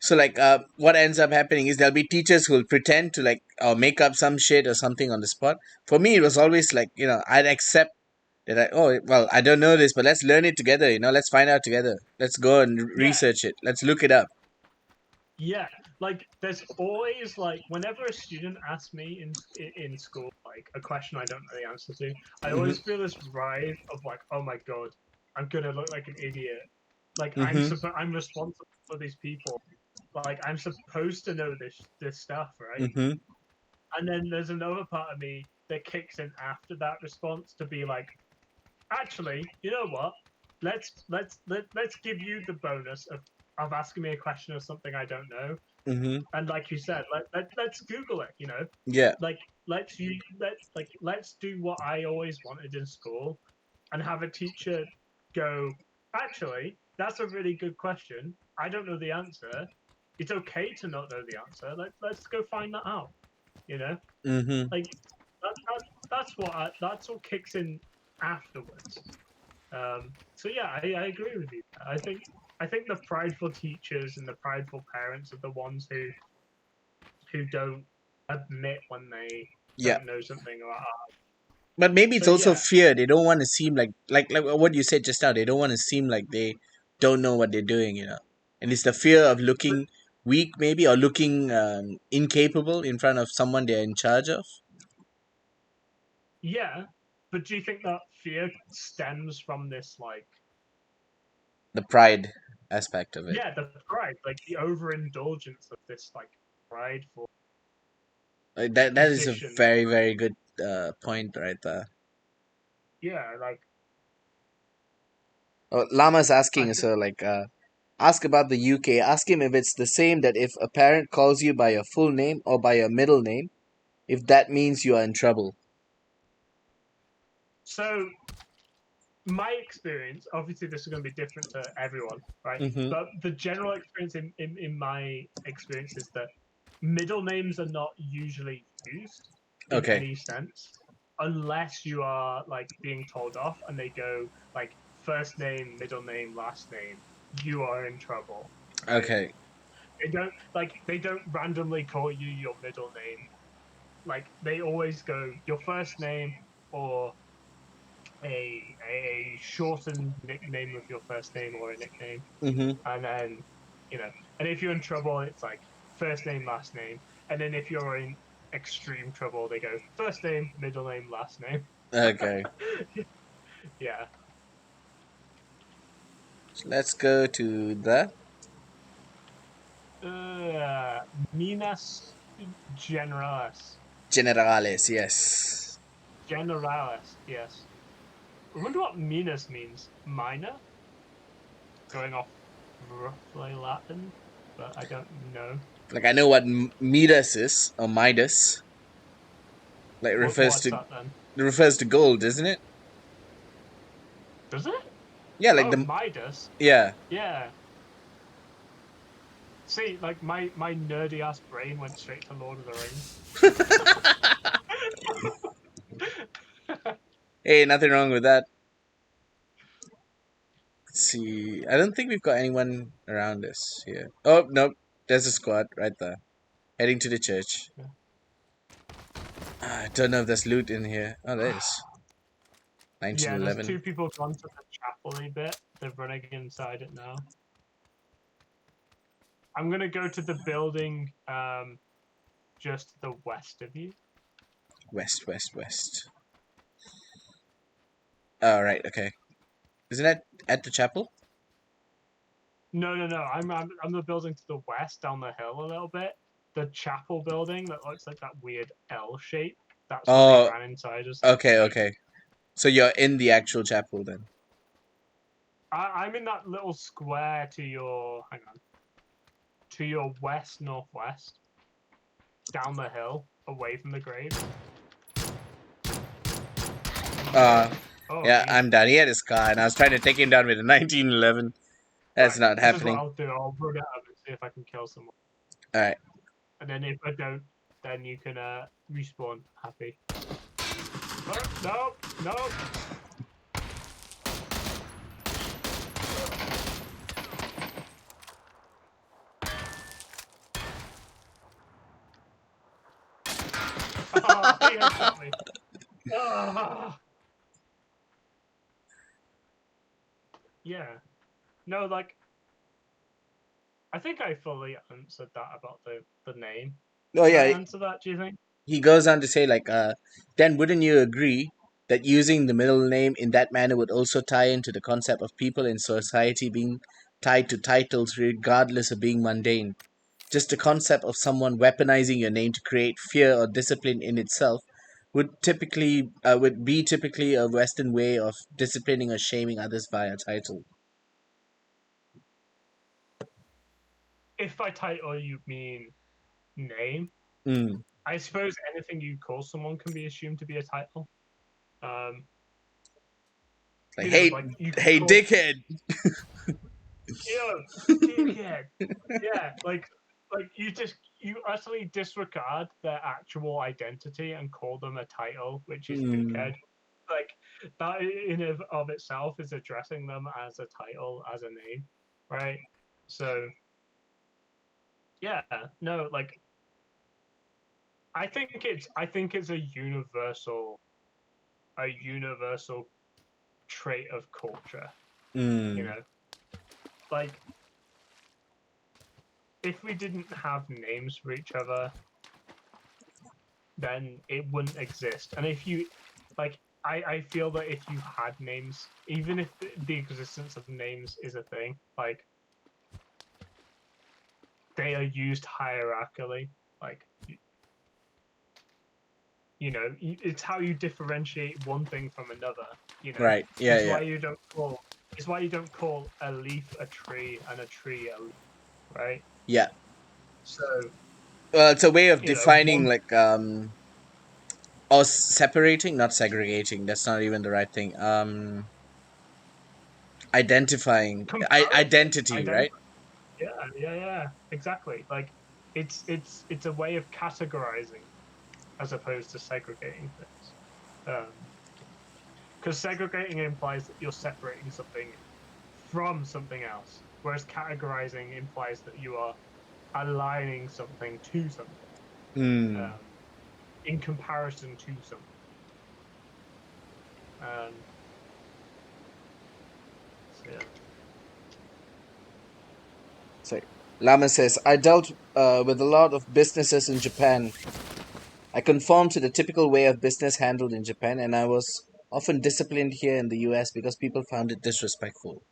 So like what ends up happening is there'll be teachers who will pretend to like make up some shit or something on the spot. For me it was always like, I'd accept that I don't know this, but let's learn it together, let's find out together, let's go and Yeah, research it, let's look it up. yeah. Like there's always like whenever a student asks me in school like a question I don't know the answer to, I Mm-hmm. always feel this rise of like, oh my god, I'm gonna look like an idiot. Like Mm-hmm. I'm responsible for these people. Like I'm supposed to know this stuff, right? Mm-hmm. And then there's another part of me that kicks in after that response to be like, actually, you know what? Let's give you the bonus of asking me a question of something I don't know. Mm-hmm. And like you said, let's Google it. You know, Yeah. like let's do what I always wanted in school, and have a teacher go. Actually, that's a really good question. I don't know the answer. It's okay to not know the answer. Let's go find that out. You know, Mm-hmm. like that's what kicks in afterwards. So yeah, I agree with you. I think the prideful teachers and the prideful parents are the ones who don't admit when they Yeah. don't know something or But maybe so it's also yeah. fear. They don't want to seem like what you said just now. They don't want to seem like they don't know what they're doing. And it's the fear of But looking weak, maybe, or looking incapable in front of someone they're in charge of. yeah, but do you think that fear stems from this like The pride aspect of it. yeah, the pride, like the overindulgence of this like prideful That is a position? very very good point right there. Yeah, like Lama's I asking, think so like ask about the UK. Ask him if it's the same that if a parent calls you by your full name or by your middle name, if that means you are in trouble. so. My experience, obviously, this is going to be different to everyone, right? Mm-hmm. But the general experience in my experience is that middle names are not usually used in Okay. any sense unless you are like being told off and they go like first name, middle name, last name, you are in trouble, right? Okay. They don't randomly call you your middle name. Like they always go your first name or a shortened nickname of your first name or a nickname, Mm-hmm. and then and if you're in trouble, it's like first name, last name, and then if you're in extreme trouble, they go first name, middle name, last name. Okay. Yeah. So let's go to the Minas generalis. generales. Yes. Generalis. Yes. I wonder what Minas means. Minor, going off roughly Latin. but I don't know. Like I know what Midas is or Midas. Like What's that then? refers to gold, isn't it? Does it? Yeah, like Oh, the Midas. yeah. Yeah. See, like my nerdy ass brain went straight to Lord of the Rings. Hey, nothing wrong with that. Let's see. I don't think we've got anyone around us here. Oh nope, there's a squad right there, heading to the church. I don't know if there's loot in here. Oh, there is. Yeah, there's 1911. two people gone to the chapel bit. They're running inside it now. I'm gonna go to the building just to the west of you. West, west, west. Oh, right, okay. Isn't that at the chapel? No. I'm the building to the west down the hill a little bit. The chapel building that looks like that weird L shape. That's what they Oh, ran inside as. okay, okay. So you're in the actual chapel then? I'm in that little square to your to your west northwest, down the hill, away from the grave. Uh, Oh, yeah, I'm down. He had his car, and I was trying to take him down with a 1911. That's right. not This is what happening. I'll do. I'll run it up and see if I can kill someone. All right. And then if I don't, then you can respawn happy. No, no, no. Oh, he headshot me. Oh. Yeah. No, like I think I fully answered that about the name. Oh Did I yeah, answer that? Do you think? he goes on to say like, then wouldn't you agree that using the middle name in that manner would also tie into the concept of people in society being tied to titles regardless of being mundane? Just the concept of someone weaponizing your name to create fear or discipline in itself would be typically a Western way of disciplining or shaming others via title. If by title you mean name, Mm. I suppose anything you call someone can be assumed to be a title. Um, Like, like you could hey, call dickhead. yo dickhead. Yeah, like you utterly disregard their actual identity and call them a title, which is Mm. dickhead. Like that in of itself is addressing them as a title, as a name, right? So yeah, no, like I think it's a universal trait of culture. You Mm. know, like if we didn't have names for each other, then it wouldn't exist. And if you like, I feel that if you had names, even if the existence of names is a thing, like they are used hierarchically, like you know, it's how you differentiate one thing from another. You know, Right. Yeah, yeah. it's why you don't call a leaf a tree and a tree a leaf, right? Yeah. So Well, it's a way of you know, defining one like or separating, not segregating. That's not even the right thing. Identifying comparison, identity, identity. right? Yeah, exactly. Like it's a way of categorizing as opposed to segregating things. Because segregating implies that you're separating something from something else, whereas categorizing implies that you are aligning something to something Mm. um, in comparison to something. Um, so yeah. So Lama says, I dealt with a lot of businesses in Japan. I conformed to the typical way of business handled in Japan, and I was often disciplined here in the US because people found it disrespectful.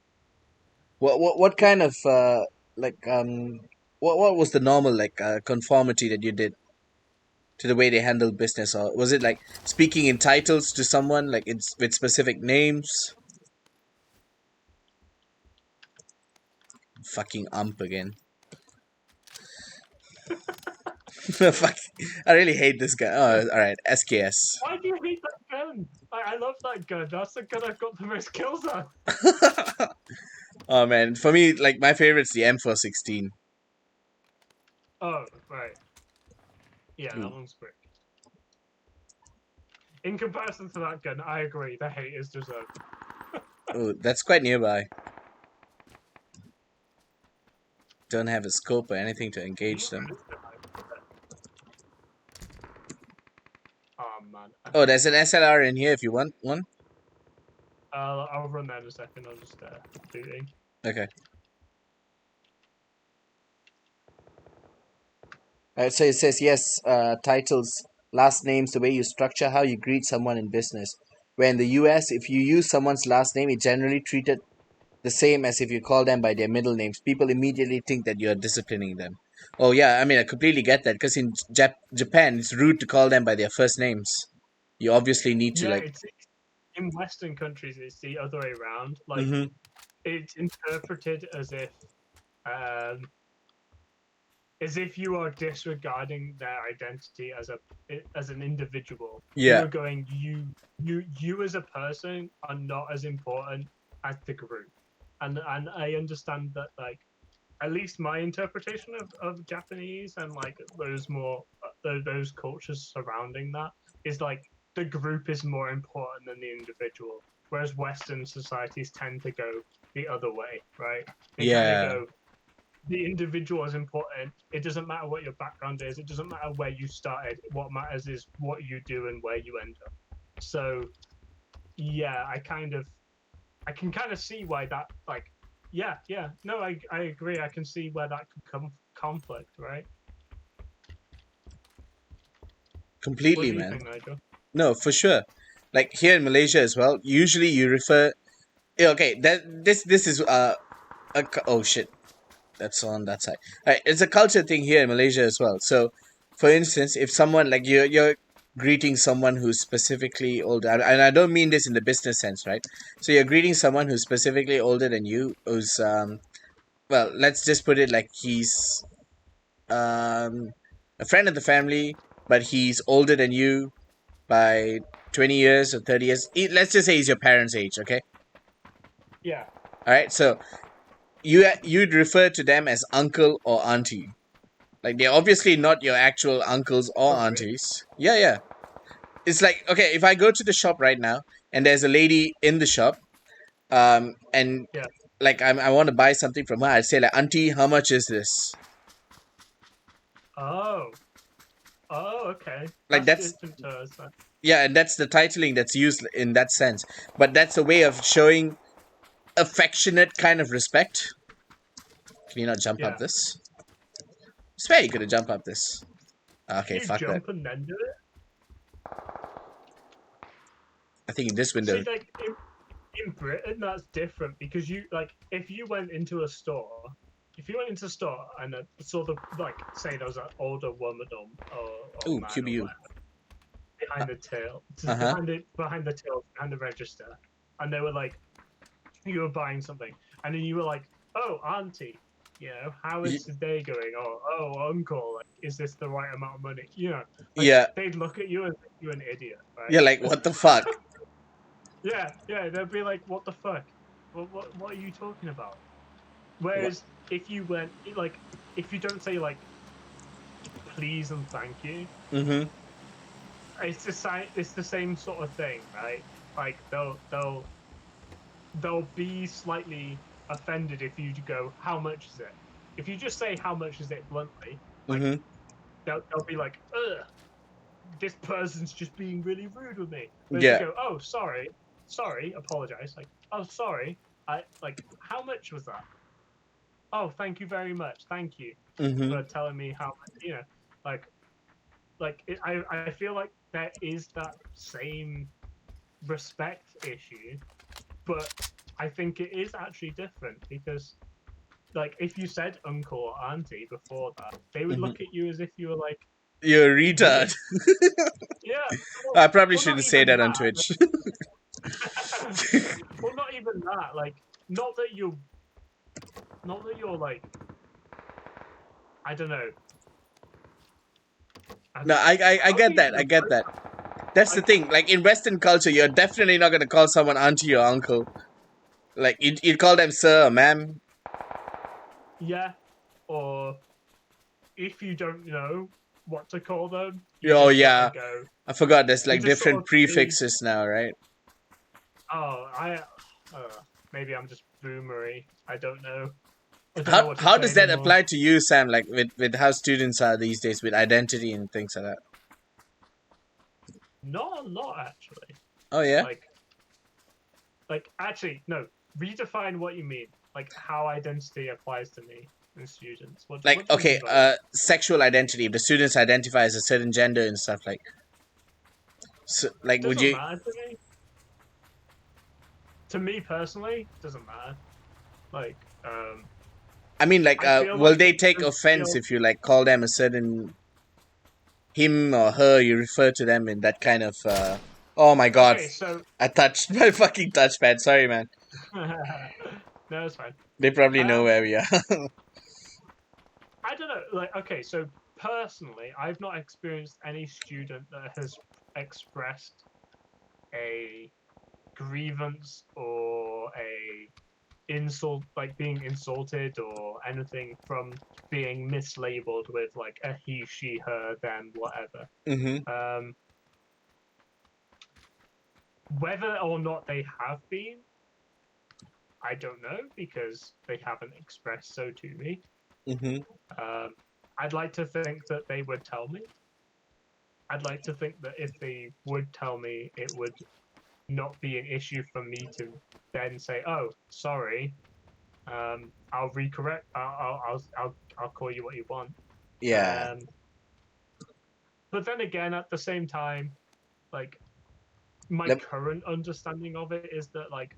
What kind of like what was the normal like conformity that you did to the way they handled business, or was it like speaking in titles to someone like it's with specific names? Fucking ump again. Fuck, I really hate this guy. Oh, all right, SKS. Why do you hate that gun? I love that gun. That's the gun I've got the most kills on. Oh man, for me, like my favorite's the M416. Oh, right. Yeah, that Ooh, one's great. In comparison to that gun, I agree. The hate is deserved. ooh, that's quite nearby. Don't have a scope or anything to engage them. Oh man. Oh, there's an SLR in here if you want one. I'll run there in a second. I'll just looting. Okay. So it says yes. Titles, last names, the way you structure how you greet someone in business. Where in the U.S., if you use someone's last name, it's generally treated the same as if you call them by their middle names. People immediately think that you're disciplining them. Oh yeah, I mean I completely get that because in Japan it's rude to call them by their first names. You obviously need to Yeah, like. it's in Western countries. It's the other way around. Like Mm-hmm. it's interpreted um, as if you are disregarding their identity as an individual. You Yeah, are going you as a person are not as important as the group, and I understand that, like, at least my interpretation of Japanese and like those more those cultures surrounding that is like the group is more important than the individual, whereas Western societies tend to go the other way, right? They kind of yeah, go the individual is important. It doesn't matter what your background is. It doesn't matter where you started. What matters is what you do and where you end up. So yeah, I can kind of see why that, like, yeah, no, I agree. I can see where that could come conflict, right? What completely, do you man. think, Nigel? No, for sure. Like here in Malaysia as well. Usually you refer. Yeah, okay, that this is oh shit, that's on that side. Right, it's a culture thing here in Malaysia as well. So, for instance, if someone like you're greeting someone who's specifically older, and I don't mean this in the business sense, right? So you're greeting someone who's specifically older than you, who's well, let's just put it like he's um a friend of the family, but he's older than you by 20 years or 30 years. Let's just say he's your parents' age, okay? Yeah. All right, so you'd refer to them as uncle or auntie. Like they're obviously not your actual uncles or Oh, really? aunties. Yeah, yeah. It's like okay, if I go to the shop right now and there's a lady in the shop, and Yeah. like I want to buy something from her, I'd say like, auntie, how much is this? Oh. Oh, okay. Like That's that's different to us. Then. yeah, and that's the titling that's used in that sense. But that's a way of showing affectionate kind of respect. Can you not jump up Yeah. this? I swear you could have jump up this. Okay, You fuck that. jump and then do it. I think in this See, window. like in Britain, that's different because you like if you went into a store, if you went into a store and saw the like say there was an older woman or Ooh, man or QBU. whatever behind the till, Uh huh. behind the till behind the register, and they were like you were buying something, and then you were like, oh auntie, you know, how is the day going? Or oh uncle, like is this the right amount of money? You know, like Yeah, they'd look at you and think you an idiot, yeah. right? Like what the fuck? Yeah, they'd be like, what the fuck? What are you talking about? What? Whereas if you went like if you don't say like please and thank you, Mm-hmm. it's the same sort of thing, right? Like they'll be slightly offended if you go how much is it? If you just say how much is it bluntly, like Mm-hmm. they'll be like ugh, this person's just being really rude with me. But if you Yeah. go oh sorry, apologize, like oh sorry, I like how much was that? Oh thank you very much, thank you Mm-hmm. for telling me how much, you know, like I feel like there is that same respect issue, but I think it is actually different because like if you said uncle or auntie before that, they would Mm-hmm. look at you as if you were like You're a retard. weird. Yeah, I probably well not shouldn't say even that on that. Twitch. Well, not even that. Like not that you're like I don't know. No, I How do get you that. even I get avoid that. that? That's the Like, thing. Like in Western culture, you're definitely not gonna call someone auntie or uncle. Like you'd call them sir or ma'am. yeah, or if you don't know what to call them, you Oh just sort yeah, of go, I forgot. There's you like just sort different of say, prefixes now, right? oh, maybe I'm just boomery. I don't know. I don't know How what to how say does that anymore. apply to you, Sam? Like with how students are these days with identity and things like that. Not a lot, actually. Oh yeah. Like, actually, no. Redefine what you mean. Like how identity applies to me and students. Like What do you okay, mean by that? sexual identity. If the students identify as a certain gender and stuff like, so, like would Doesn't you? matter to me. To me personally, doesn't matter. Like, I mean, like, I feel will like they it take should offense feel if you like call them a certain him or her? You refer to them in that kind of. Oh my god, okay. So I touched my fucking touchpad. Sorry, man. no, it's fine. They probably know Um, where we are. I don't know. Like, okay, so personally, I've not experienced any student that has expressed a grievance or a insult, like being insulted or anything from being mislabeled with like a he, she, her, them, whatever. Mm-hmm. Um, whether or not they have been, I don't know because they haven't expressed so to me. Mm-hmm. Um, I'd like to think that they would tell me. I'd like to think that if they would tell me, it would not be an issue for me to then say, "Oh, sorry, I'll recorrect. I'll call you what you want." Yeah. Um, but then again, at the same time, like my Lem- current understanding of it is that like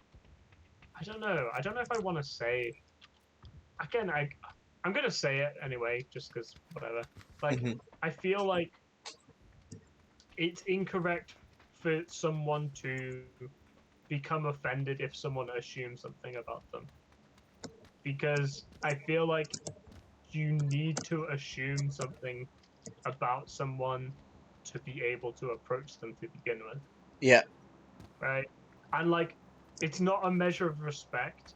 I don't know. I don't know if I want to say again. I'm gonna say it anyway, just because whatever. Like mhm. I feel like it's incorrect for someone to become offended if someone assumes something about them because I feel like you need to assume something about someone to be able to approach them to begin with, Yeah. right? And like, it's not a measure of respect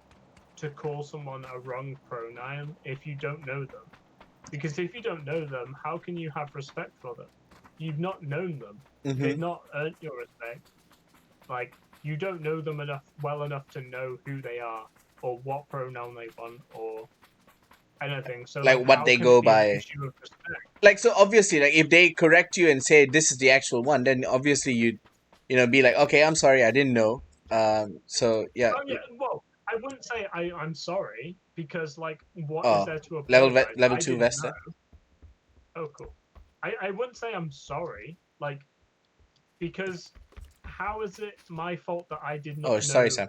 to call someone a wrong pronoun if you don't know them. Because if you don't know them, how can you have respect for them? You've not known them. Mm-hmm. They've not earned your respect. Like, you don't know them well enough to know who they are or what pronoun they want or anything. So, Like like, what how they can it go be an by. issue of respect? Like so, obviously, like if they correct you and say this is the actual one, then obviously you be like, okay, I'm sorry, I didn't know. So yeah. Oh yeah, well, I wouldn't say I'm sorry because like, what is Oh, there to apologize? level I two didn't Vesta. know. Oh, cool. I wouldn't say I'm sorry, like because how is it my fault that I did Oh, not sorry, know Sam.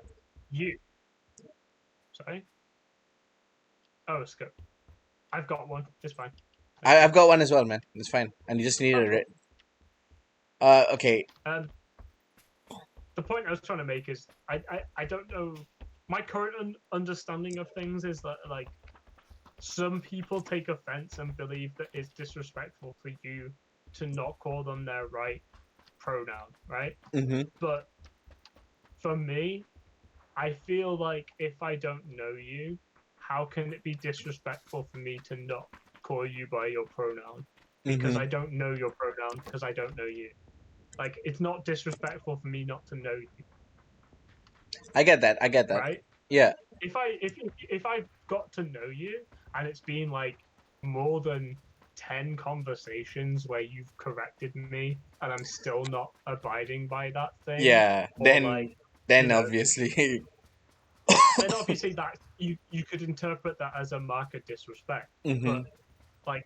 you? Sorry. Oh, scope. I've got one. It's fine. Thank you. I've got one as well, man. It's fine. And you just need Oh, a cool. okay. Um, the point I was trying to make is I don't know. My current understanding of things is that like some people take offense and believe that it's disrespectful for you to not call them their right pronoun, right? Mm-hmm. But for me, I feel like if I don't know you, how can it be disrespectful for me to not call you by your pronoun? Because Mm-hmm. I don't know your pronoun because I don't know you. Like it's not disrespectful for me not to know you, I get that. I get that. right? Yeah. If I've got to know you and it's been like more than 10 conversations where you've corrected me and I'm still not abiding by that thing, Yeah. or like Then you know, obviously. then obviously that you could interpret that as a mark of disrespect. Mm-hmm. But like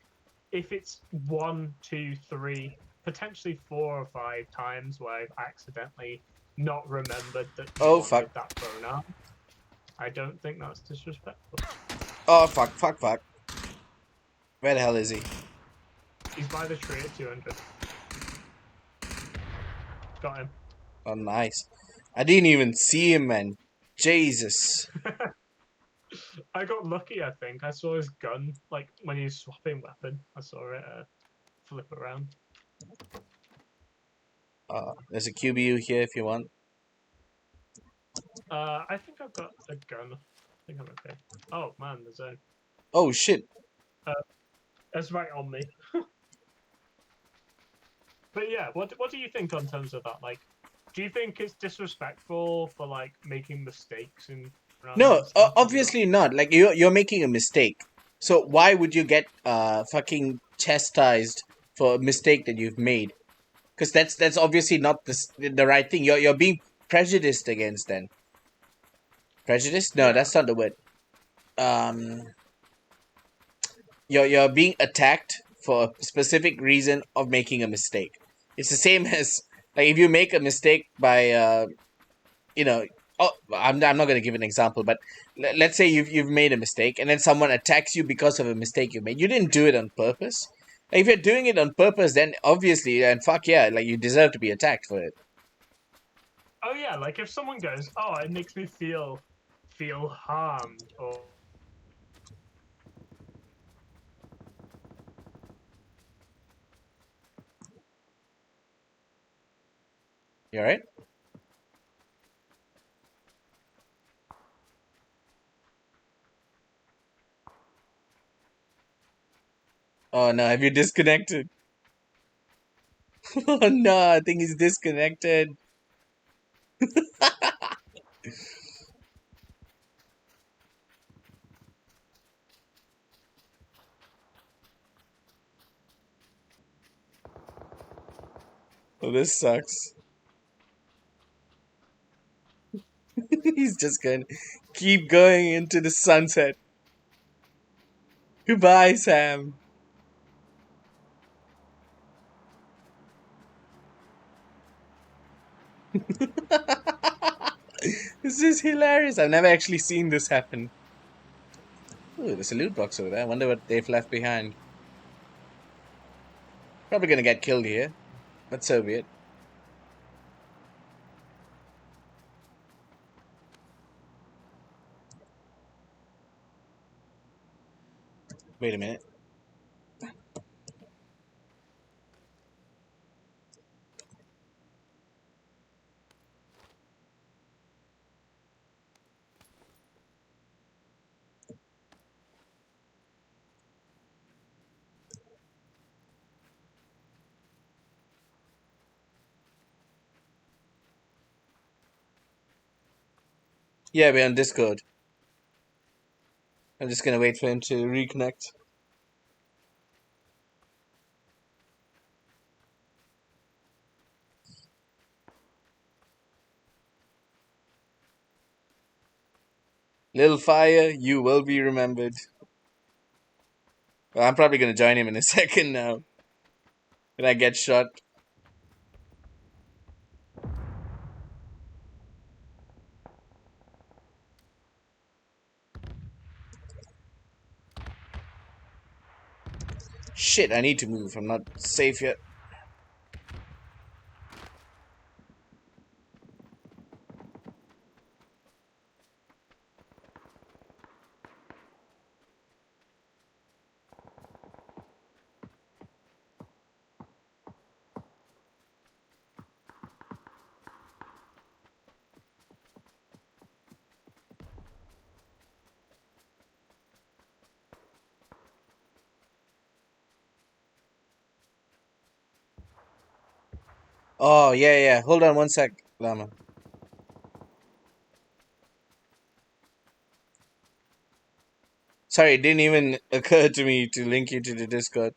if it's one, two, three, potentially 4 or 5 times where I've accidentally not remembered that you Oh fuck. wanted that pronoun, I don't think that's disrespectful. Oh fuck. Fuck. Fuck. Where the hell is he? He's by the tree at 200. Got him. Oh, nice. I didn't even see him, man. Jesus. I got lucky, I think. I saw his gun, like, when he was swapping weapon. I saw it flip around. There's a QBU here if you want. I think I've got a gun. I think I'm okay. Oh man, there's a. Oh shit. Uh, that's right on me. But yeah, what do you think on terms of that? Like, do you think it's disrespectful for like making mistakes in runs No, and stuff? Have you got? obviously not. Like you're making a mistake. So why would you get fucking chastised for a mistake that you've made? Because that's obviously not the right thing. You're being prejudiced against then. Prejudiced? No, Yeah. that's not the word. Um, you're being attacked for a specific reason of making a mistake. It's the same as like if you make a mistake by you know, oh, I'm not going to give an example, but let's say you've made a mistake and then someone attacks you because of a mistake you made. You didn't do it on purpose. Like, if you're doing it on purpose, then obviously, and fuck yeah, like you deserve to be attacked for it. Oh yeah, like if someone goes, "Oh, it makes me feel harmed," or You alright? Oh no, have you disconnected? Oh no, I think he's disconnected. Oh, this sucks. He's just going to keep going into the sunset. Goodbye, Sam. This is hilarious. I've never actually seen this happen. Ooh, there's a loot box over there. I wonder what they've left behind. Probably gonna get killed here. But so be it. Wait a minute. Yeah, we're on Discord. I'm just gonna wait for him to reconnect. Lil Fire, you will be remembered. Well, I'm probably gonna join him in a second now. When I get shot. Shit, I need to move. I'm not safe yet. Oh, yeah, yeah. Hold on one sec, Lama. Sorry, it didn't even occur to me to link you to the Discord.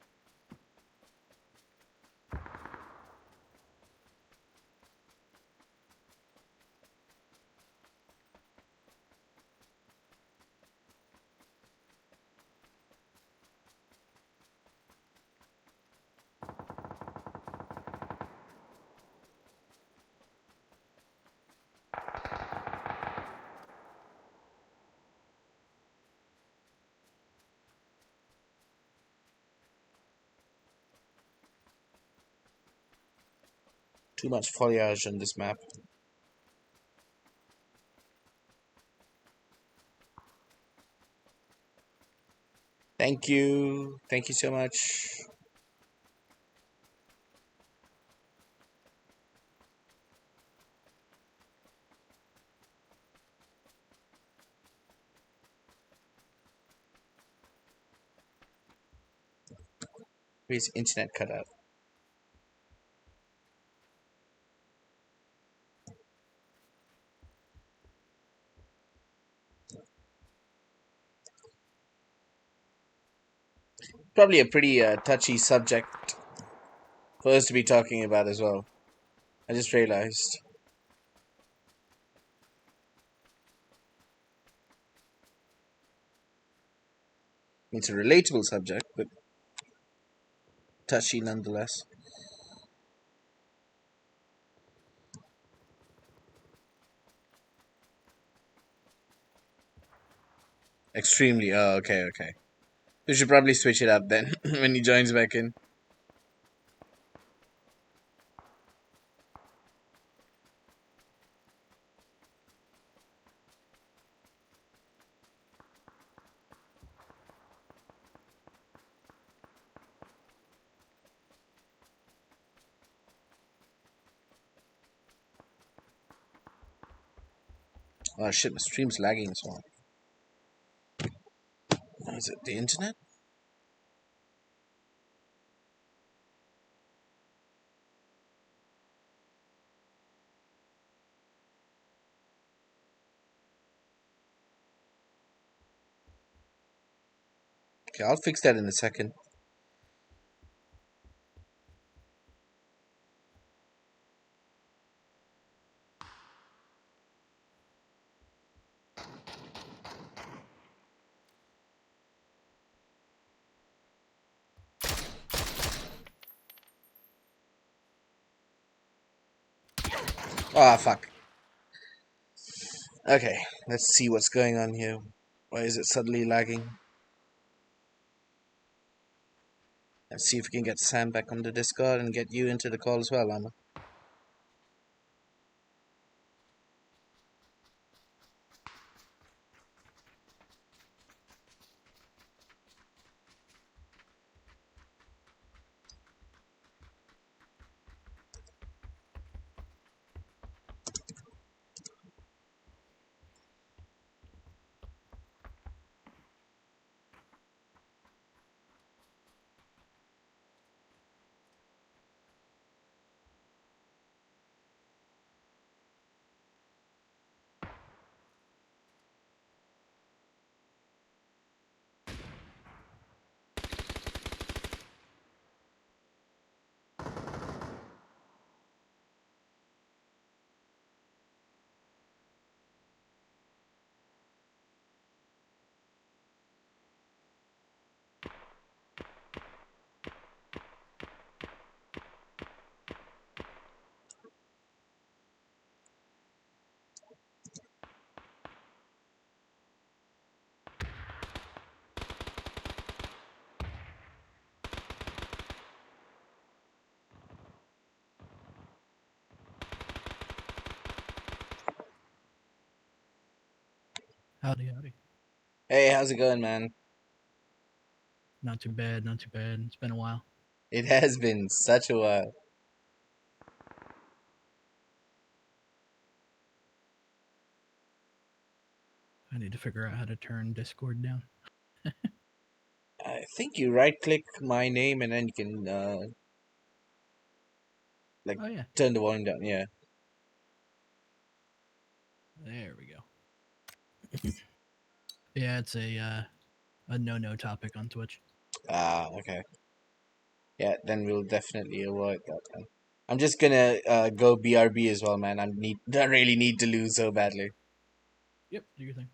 Too much foliage on this map. Thank you. Thank you so much. His internet cut out. Probably a pretty touchy subject for us to be talking about as well. I just realized it's a relatable subject, but touchy nonetheless. Extremely. Oh, okay, okay. We should probably switch it up then when he joins back in. Oh shit, my stream's lagging as well. Is it the internet? Okay, I'll fix that in a second. Ah, fuck. Okay, let's see what's going on here. Why is it suddenly lagging? Let's see if we can get Sam back on the Discord and get you into the call as well, Amma. Howdy, howdy. Hey, how's it going, man? Not too bad, not too bad. It's been a while. It has been such a while. I need to figure out how to turn Discord down. I think you right click my name and then you can like Oh yeah, turn the volume down. Yeah. there we go. Yeah, it's a no topic on Twitch. Ah, okay. Yeah, then we'll definitely avoid that then. I'm just gonna go BRB as well, man. I really need to lose so badly. Yep, do your thing.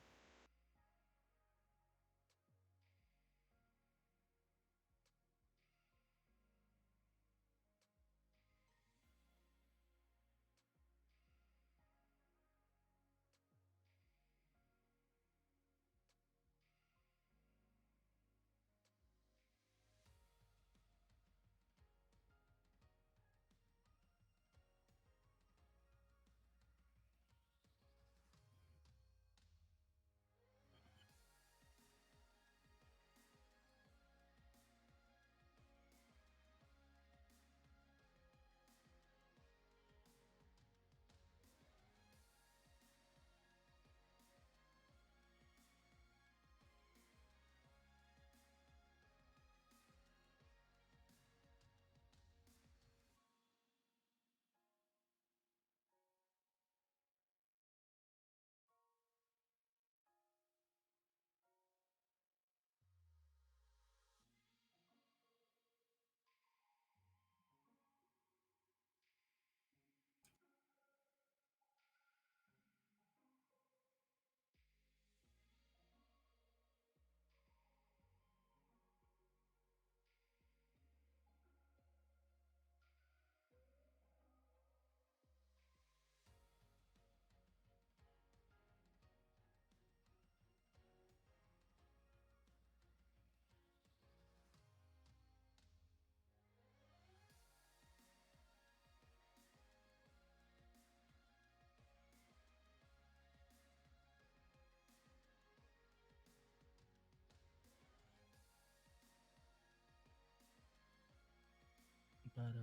da.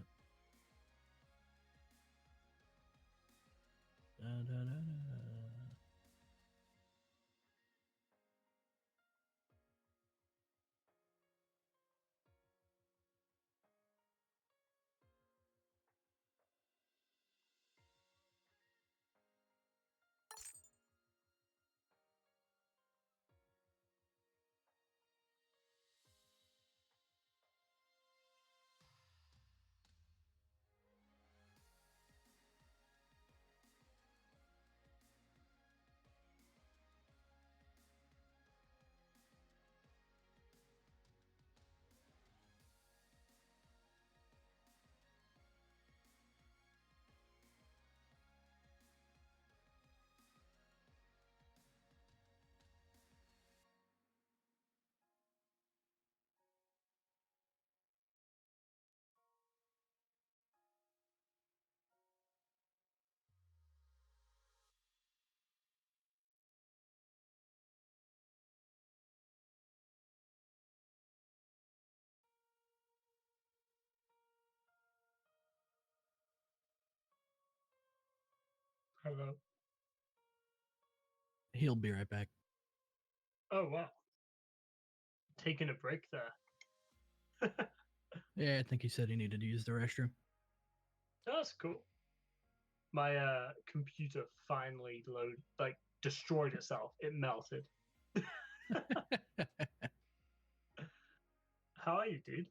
Da, da, da, da. Hello. He'll be right back. Oh wow. Taking a break there. Yeah, I think he said he needed to use the restroom. That's cool. My computer finally destroyed itself. It melted. How are you, dude?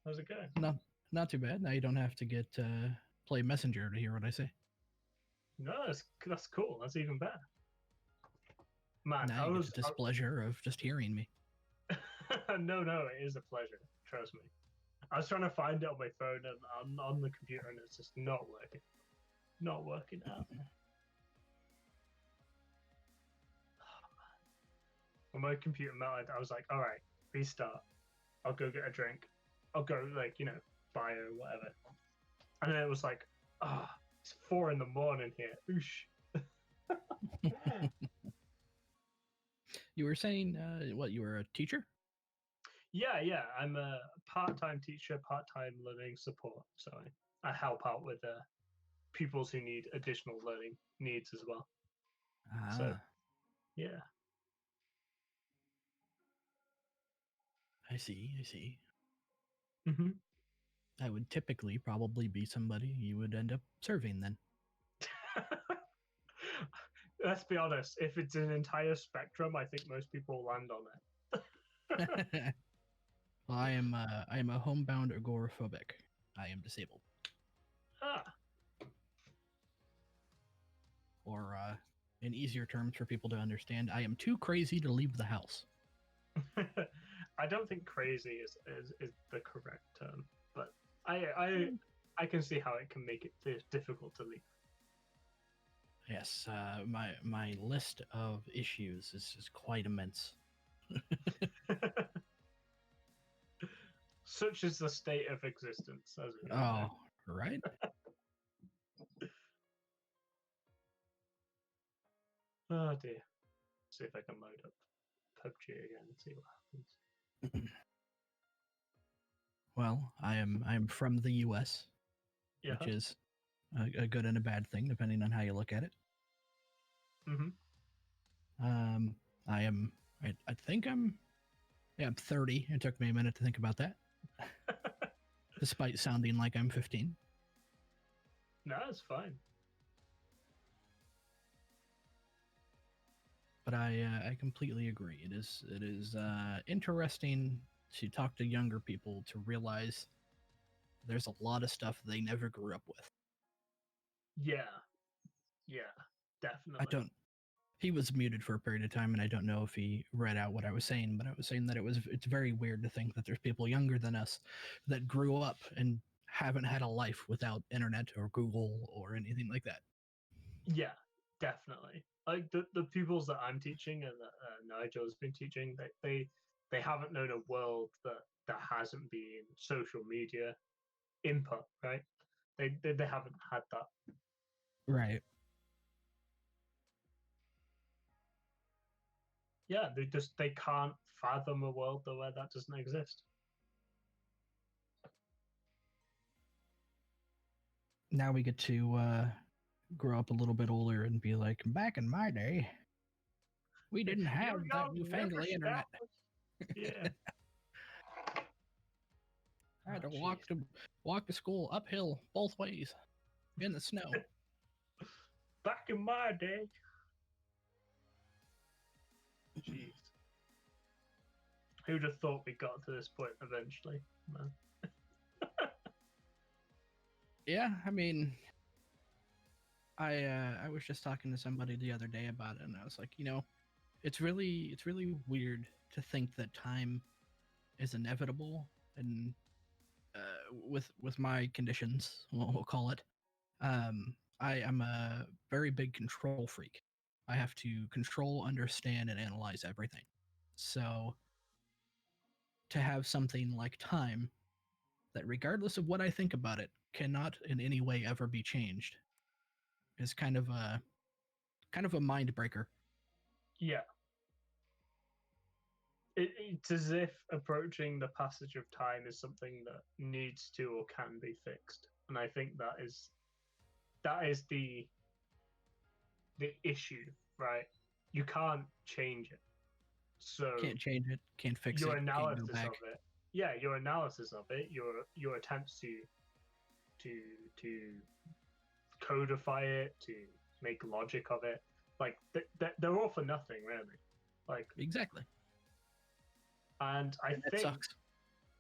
How's it going? Not too bad. Now you don't have to get play messenger to hear what I say. No, that's cool. That's even better. Man, Now you get the displeasure of just hearing me. No, it is a pleasure. Trust me. I was trying to find it on my phone and on the computer, and it's just not working. Not working out. When my computer melted, I was like, all right, restart. I'll go get a drink. I'll go, buy or whatever. And then it was like, it's 4 a.m. here. Oosh. You were saying, what, you were a teacher? Yeah. I'm a part-time teacher, part-time learning support. So I help out with pupils who need additional learning needs as well. So, yeah. I see. Mm-hmm. I would typically probably be somebody you would end up serving then. Let's be honest. If it's an entire spectrum, I think most people land on it. Well, I am a homebound agoraphobic. I am disabled. Or in easier terms for people to understand, I am too crazy to leave the house. I don't think crazy is the correct term, but I can see how it can make it difficult to leave. Yes, my list of issues is quite immense. Such is the state of existence, as we know. Right? Oh dear. See if I can load up PUBG again and see what happens. Well, I am from the US, which is a good and a bad thing, depending on how you look at it. Mm-hmm. I think I'm 30. It took me a minute to think about that. Despite sounding like I'm 15. No, it's fine. But I completely agree. It is interesting to talk to younger people to realize there's a lot of stuff they never grew up with. Yeah, definitely. He was muted for a period of time, and I don't know if he read out what I was saying, but I was saying that it's very weird to think that there's people younger than us that grew up and haven't had a life without internet or Google or anything like that. Yeah, definitely. Like the pupils that I'm teaching and that Nigel's been teaching, they haven't known a world that hasn't been social media input, right? They haven't had that. Right. Yeah, they can't fathom a world where that doesn't exist. now we get to grow up a little bit older and be like, back in my day, we didn't have that newfangled internet. Yeah. I had to Oh, walk to school uphill both ways in the snow. back in my day. Jeez. Who'd have thought we got to this point eventually? Man. Yeah, I mean, I was just talking to somebody the other day about it, and I was like, it's really weird to think that time is inevitable, and with my conditions, we'll call it. I am a very big control freak. I have to control, understand, and analyze everything. So to have something like time that, regardless of what I think about it, cannot in any way ever be changed is kind of a mind breaker. Yeah. It's as if approaching the passage of time is something that needs to or can be fixed, and I think that is the issue, right? You can't change it, so Can't change it, can't fix your it, can't go analysis of back. it, yeah, your analysis of it, your attempts to to codify it, to make logic of it, like they're all for nothing, really. Like, Exactly. and I And that think, sucks.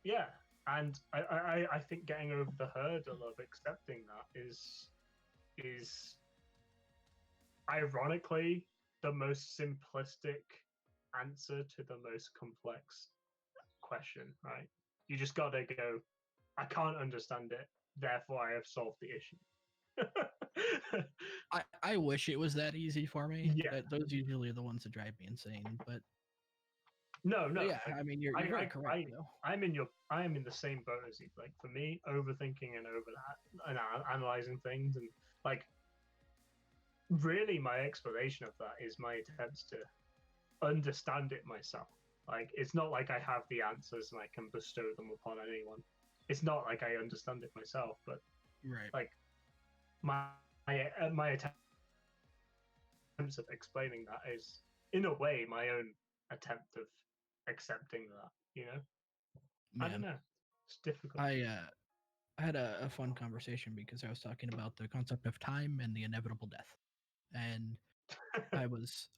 yeah, and I think getting over the hurdle of accepting that is ironically the most simplistic answer to the most complex question, right? You just gotta go, I can't understand it, therefore I have solved the issue. I wish it was that easy for me. Yeah. Those usually are the ones that drive me insane. But No, yeah, like, I mean, you're very correct though. I am in the same boat as you. Like, for me, overthinking and analyzing things, and like, really my explanation of that is my attempts to understand it myself. Like, it's not like I have the answers and I can bestow them upon anyone. It's not like I understand it myself, but Right. like my attempts of explaining that is, in a way, my own attempt of accepting that. I don't Man, know. It's difficult. I had a fun conversation because I was talking about the concept of time and the inevitable death, and I was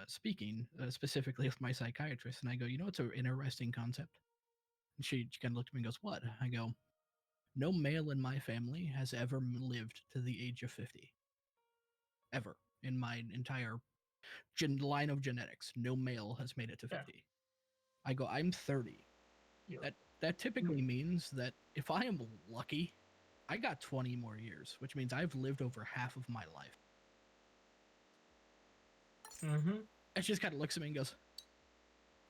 speaking specifically with my psychiatrist, and I go, it's an interesting concept. And she kind of looked at me and goes, "What?" I go, "No male in my family has ever lived to the age of 50, ever in my entire line of genetics. No male has made it to Yeah. 50." I go, "I'm 30. Yeah. That typically means that if I am lucky, I got 20 more years, which means I've lived over half of my life." Mm-hmm. And she just kind of looks at me and goes,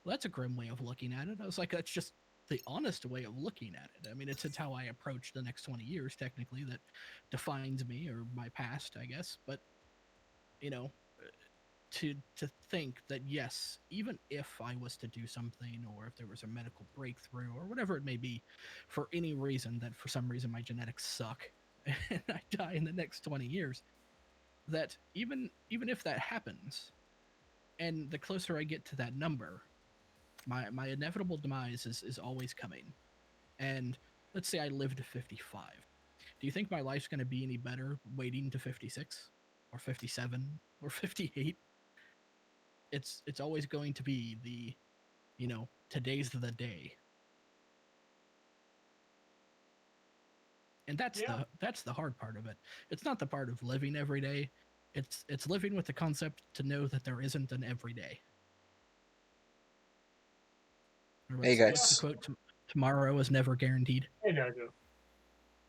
"Well, that's a grim way of looking at it." I was like, "That's just the honest way of looking at it. I mean, it's how I approach the next 20 years, technically, that defines me or my past, I guess. But, you know, to think that, yes, even if I was to do something, or if there was a medical breakthrough or whatever it may be, for any reason that for some reason my genetics suck and I die in the next 20 years, that even if that happens, and the closer I get to that number, my inevitable demise is always coming. And let's say I live to 55. Do you think my life's going to be any better waiting to 56 or 57 or 58? It's always going to be today's the day. And Yeah. that's the hard part of it. It's not the part of living every day. It's living with the concept to know that there isn't an everyday. Hey What's the guys. quote? Tomorrow is never guaranteed. Hey, no, no.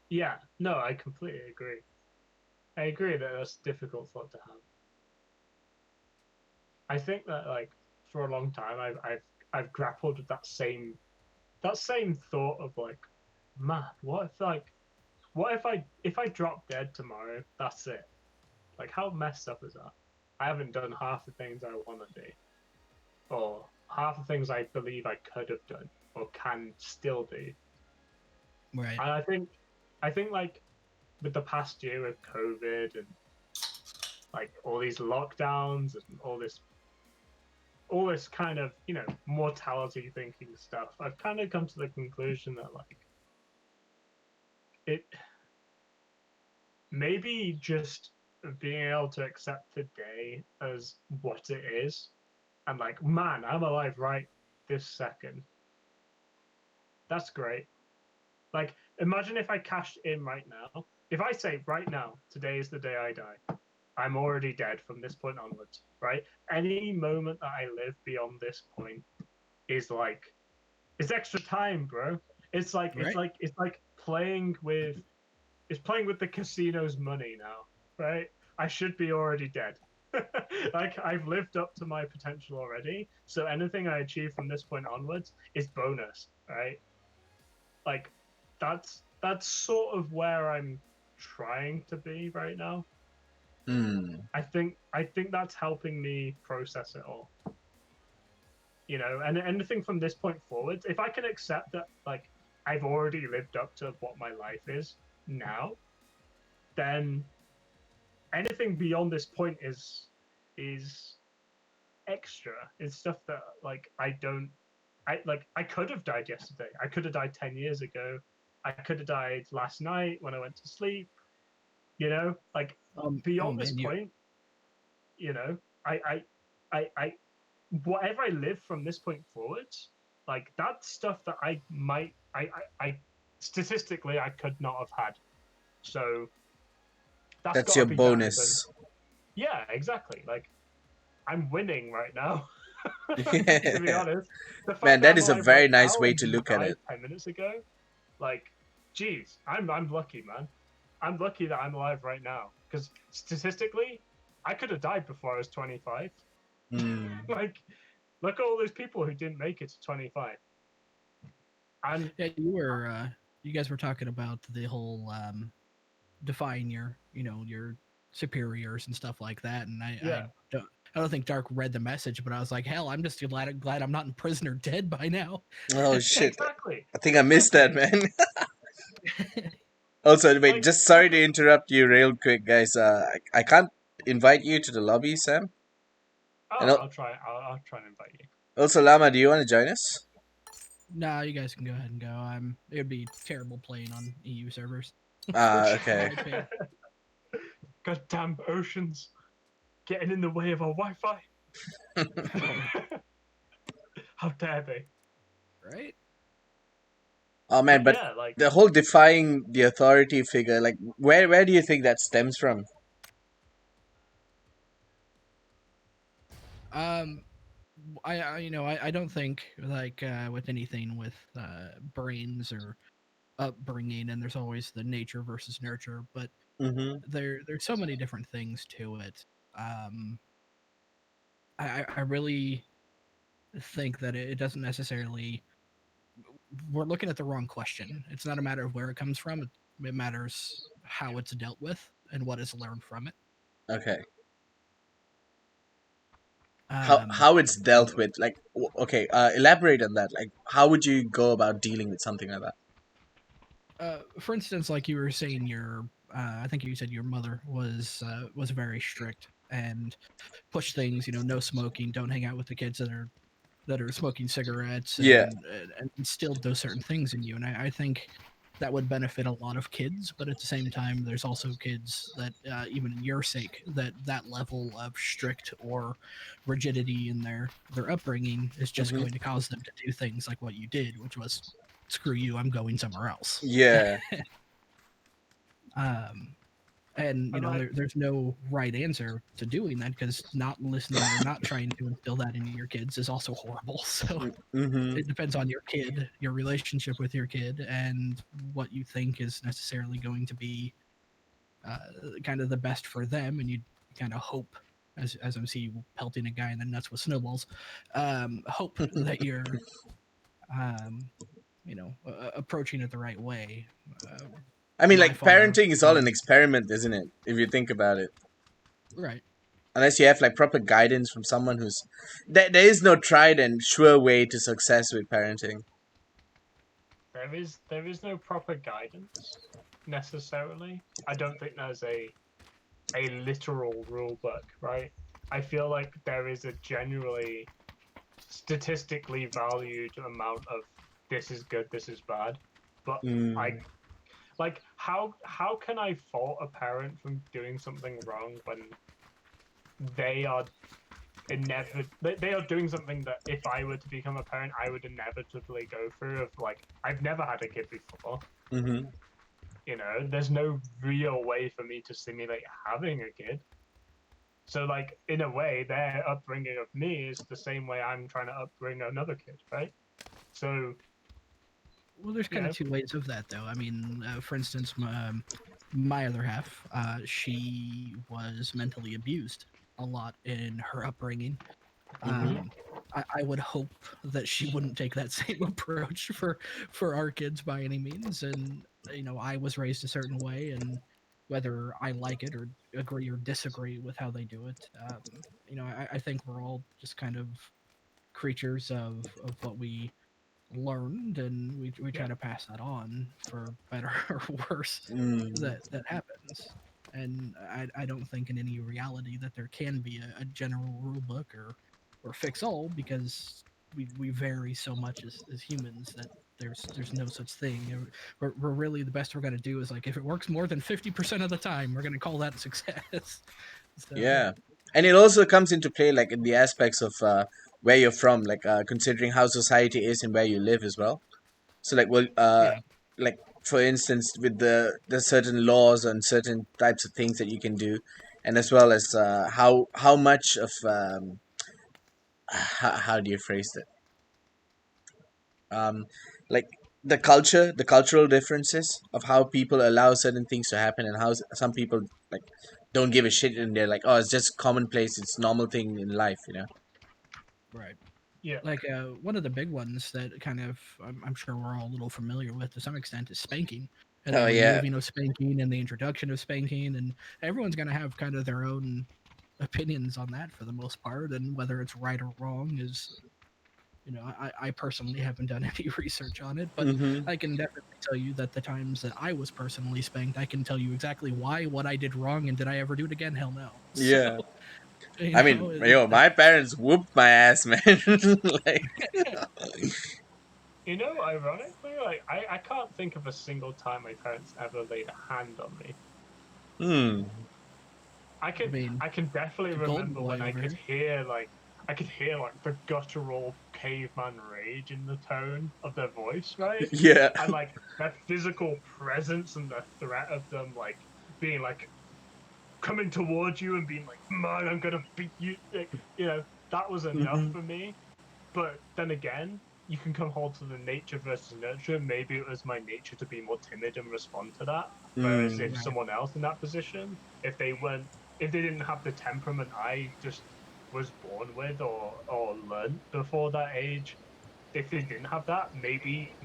Yeah. No, I completely agree. I agree that that's a difficult thought to have. I think that, like, for a long time, I've grappled with that same thought of, like, man, what if I drop dead tomorrow? That's it. Like, how messed up is that? I haven't done half the things I want to do, or half the things I believe I could have done or can still do. Right. And I think like, with the past year with COVID and like all these lockdowns and all this kind of, you know, mortality thinking stuff, I've kind of come to the conclusion that like it maybe just being able to accept today as what it is and like, man, I'm alive right this second. That's great. Like, imagine if I cashed in right now. If I say right now, today is the day I die, I'm already dead from this point onwards, right? Any moment that I live beyond this point is like, it's extra time, bro. It's like Right. playing with the casino's money now, right? I should be already dead. Like I've lived up to my potential already, so anything I achieve from this point onwards is bonus, right? Like that's sort of where I'm trying to be right now. I think that's helping me process it all. You know, and anything from this point forward, if I can accept that like I've already lived up to what my life is now, then anything beyond this point is extra. It's stuff that like I could have died yesterday. I could have died 10 years ago. I could have died last night when I went to sleep. You know, like Oh beyond this man, you point, you know, I whatever I live from this point forwards, like that's stuff that I statistically I could not have had. So that's That's got to your be dampened. bonus. Yeah, exactly. Like I'm winning right now. To be honest, the fact Man, that that I'm is a alive very right nice now way and to you look at died it. 10 minutes ago, like, geez, I'm lucky, man. I'm lucky that I'm alive right now because statistically, I could have died before I was 25. Like, look at all those people who didn't make it to 25. And yeah, you guys were talking about the whole defying your your superiors and stuff like that, and yeah, I don't think Dark read the message, but I was like, hell, I'm just glad I'm not in prison or dead by now. Oh shit! exactly, I think I missed that, exactly. man. Also, wait, Like, just sorry to interrupt you real quick, guys. I can't invite you to the lobby, Sam. And oh, I'll try. I'll try and invite you. also, Lama, do you want to join us? Nah, you guys can go ahead and go. It would be terrible playing on EU servers. Okay. Goddamn oceans getting in the way of our Wi-Fi. How dare they? Right? Oh man, but yeah, like the whole defying the authority figure, like, where do you think that stems from? Um, I don't think like with anything with brains or upbringing, and there's always the nature versus nurture, but Mm-hmm. there's so many different things to it. Um, I really think that it doesn't necessarily. We're looking at the wrong question. It's not a matter of where it comes from. It matters how it's dealt with and what is learned from it. Okay. How Um, how it's dealt with? Like, okay, elaborate on that. Like, how would you go about dealing with something like that? for instance, like you were saying, I think you said your mother was very strict and push things. No smoking. Don't hang out with the kids that are smoking cigarettes, Yeah. and instilled those certain things in you. And I think that would benefit a lot of kids, but at the same time, there's also kids that even in your sake, that level of strict or rigidity in their upbringing is just Mm-hmm. going to cause them to do things like what you did, which was screw you, I'm going somewhere else. Yeah. um, and I'm like, there's no right answer to doing that, because not listening or not trying to instill that into your kids is also horrible. So Mm-hmm. it depends on your kid, your relationship with your kid, and what you think is necessarily going to be uh, kind of the best for them. And you kind of hope, as I see you pelting a guy in the nuts with snowballs, hope that you're um, approaching it the right way. I mean, My like, father parenting is all an was experiment, isn't it? If you think about it, right. unless you have like proper guidance from someone who's there is no tried and sure way to success with parenting. there is no proper guidance, necessarily. I don't think there's a literal rule book, right? I feel like there is a generally statistically valued amount of this is good, this is bad. But I Mm. like how can I fault a parent from doing something wrong when they are they are doing something that if I were to become a parent, I would inevitably go through of like I've never had a kid before. Mm-hmm. There's no real way for me to simulate having a kid. So, like, in a way, their upbringing of me is the same way I'm trying to upbring another kid, right? So, Well, there's you kind of know, two ways of that, though. I mean, for instance, my other half, she was mentally abused a lot in her upbringing. Mm-hmm. Um, I would hope that she wouldn't take that same approach for our kids by any means. And I was raised a certain way, and whether I like it or agree or disagree with how they do it, I think we're all just kind of creatures of what we learned, and we try yeah, to pass that on for better or worse Mm. that happens. And I don't think in any reality that there can be a general rule book or fix all, because we vary so much as humans that there's no such thing. We're really, the best we're going to do is, like, if it works more than 50% of the time, we're going to call that a success. So Yeah, and it also comes into play like in the aspects of where you're from, like considering how society is and where you live as well. So yeah. like for instance, with the certain laws and certain types of things that you can do, and as well as how much of how do you phrase it? Um, like the cultural differences of how people allow certain things to happen, and how some people like don't give a shit, and they're like, oh, it's just commonplace, it's normal thing in life, you know. Right. yeah, Like, one of the big ones that kind of I'm sure we're all a little familiar with to some extent is spanking, and the Oh yeah. removing of spanking and the introduction of spanking, and everyone's going to have kind of their own opinions on that for the most part, and whether it's right or wrong is, I personally haven't done any research on it, but Mm-hmm. I can definitely tell you that the times that I was personally spanked, I can tell you exactly why, what I did wrong, and did I ever do it again? Hell no. So, Yeah. I mean, yo, that, my parents whooped my ass, man. Like, ironically, like I can't think of a single time my parents ever laid a hand on me. hmm. I I can mean, I can definitely the golden remember boy when over here. I could hear like the guttural caveman rage in the tone of their voice, right? Yeah. And like their physical presence and the threat of them like being like coming towards you and being like, "Man, I'm gonna beat you." Like, that was enough Mm-hmm. for me. But then again, you can come hold to the nature versus nurture. Maybe it was my nature to be more timid and respond to that. Whereas Mm. if Right. someone else in that position, if they didn't have the temperament I just was born with or learned before that age, if they didn't have that, maybe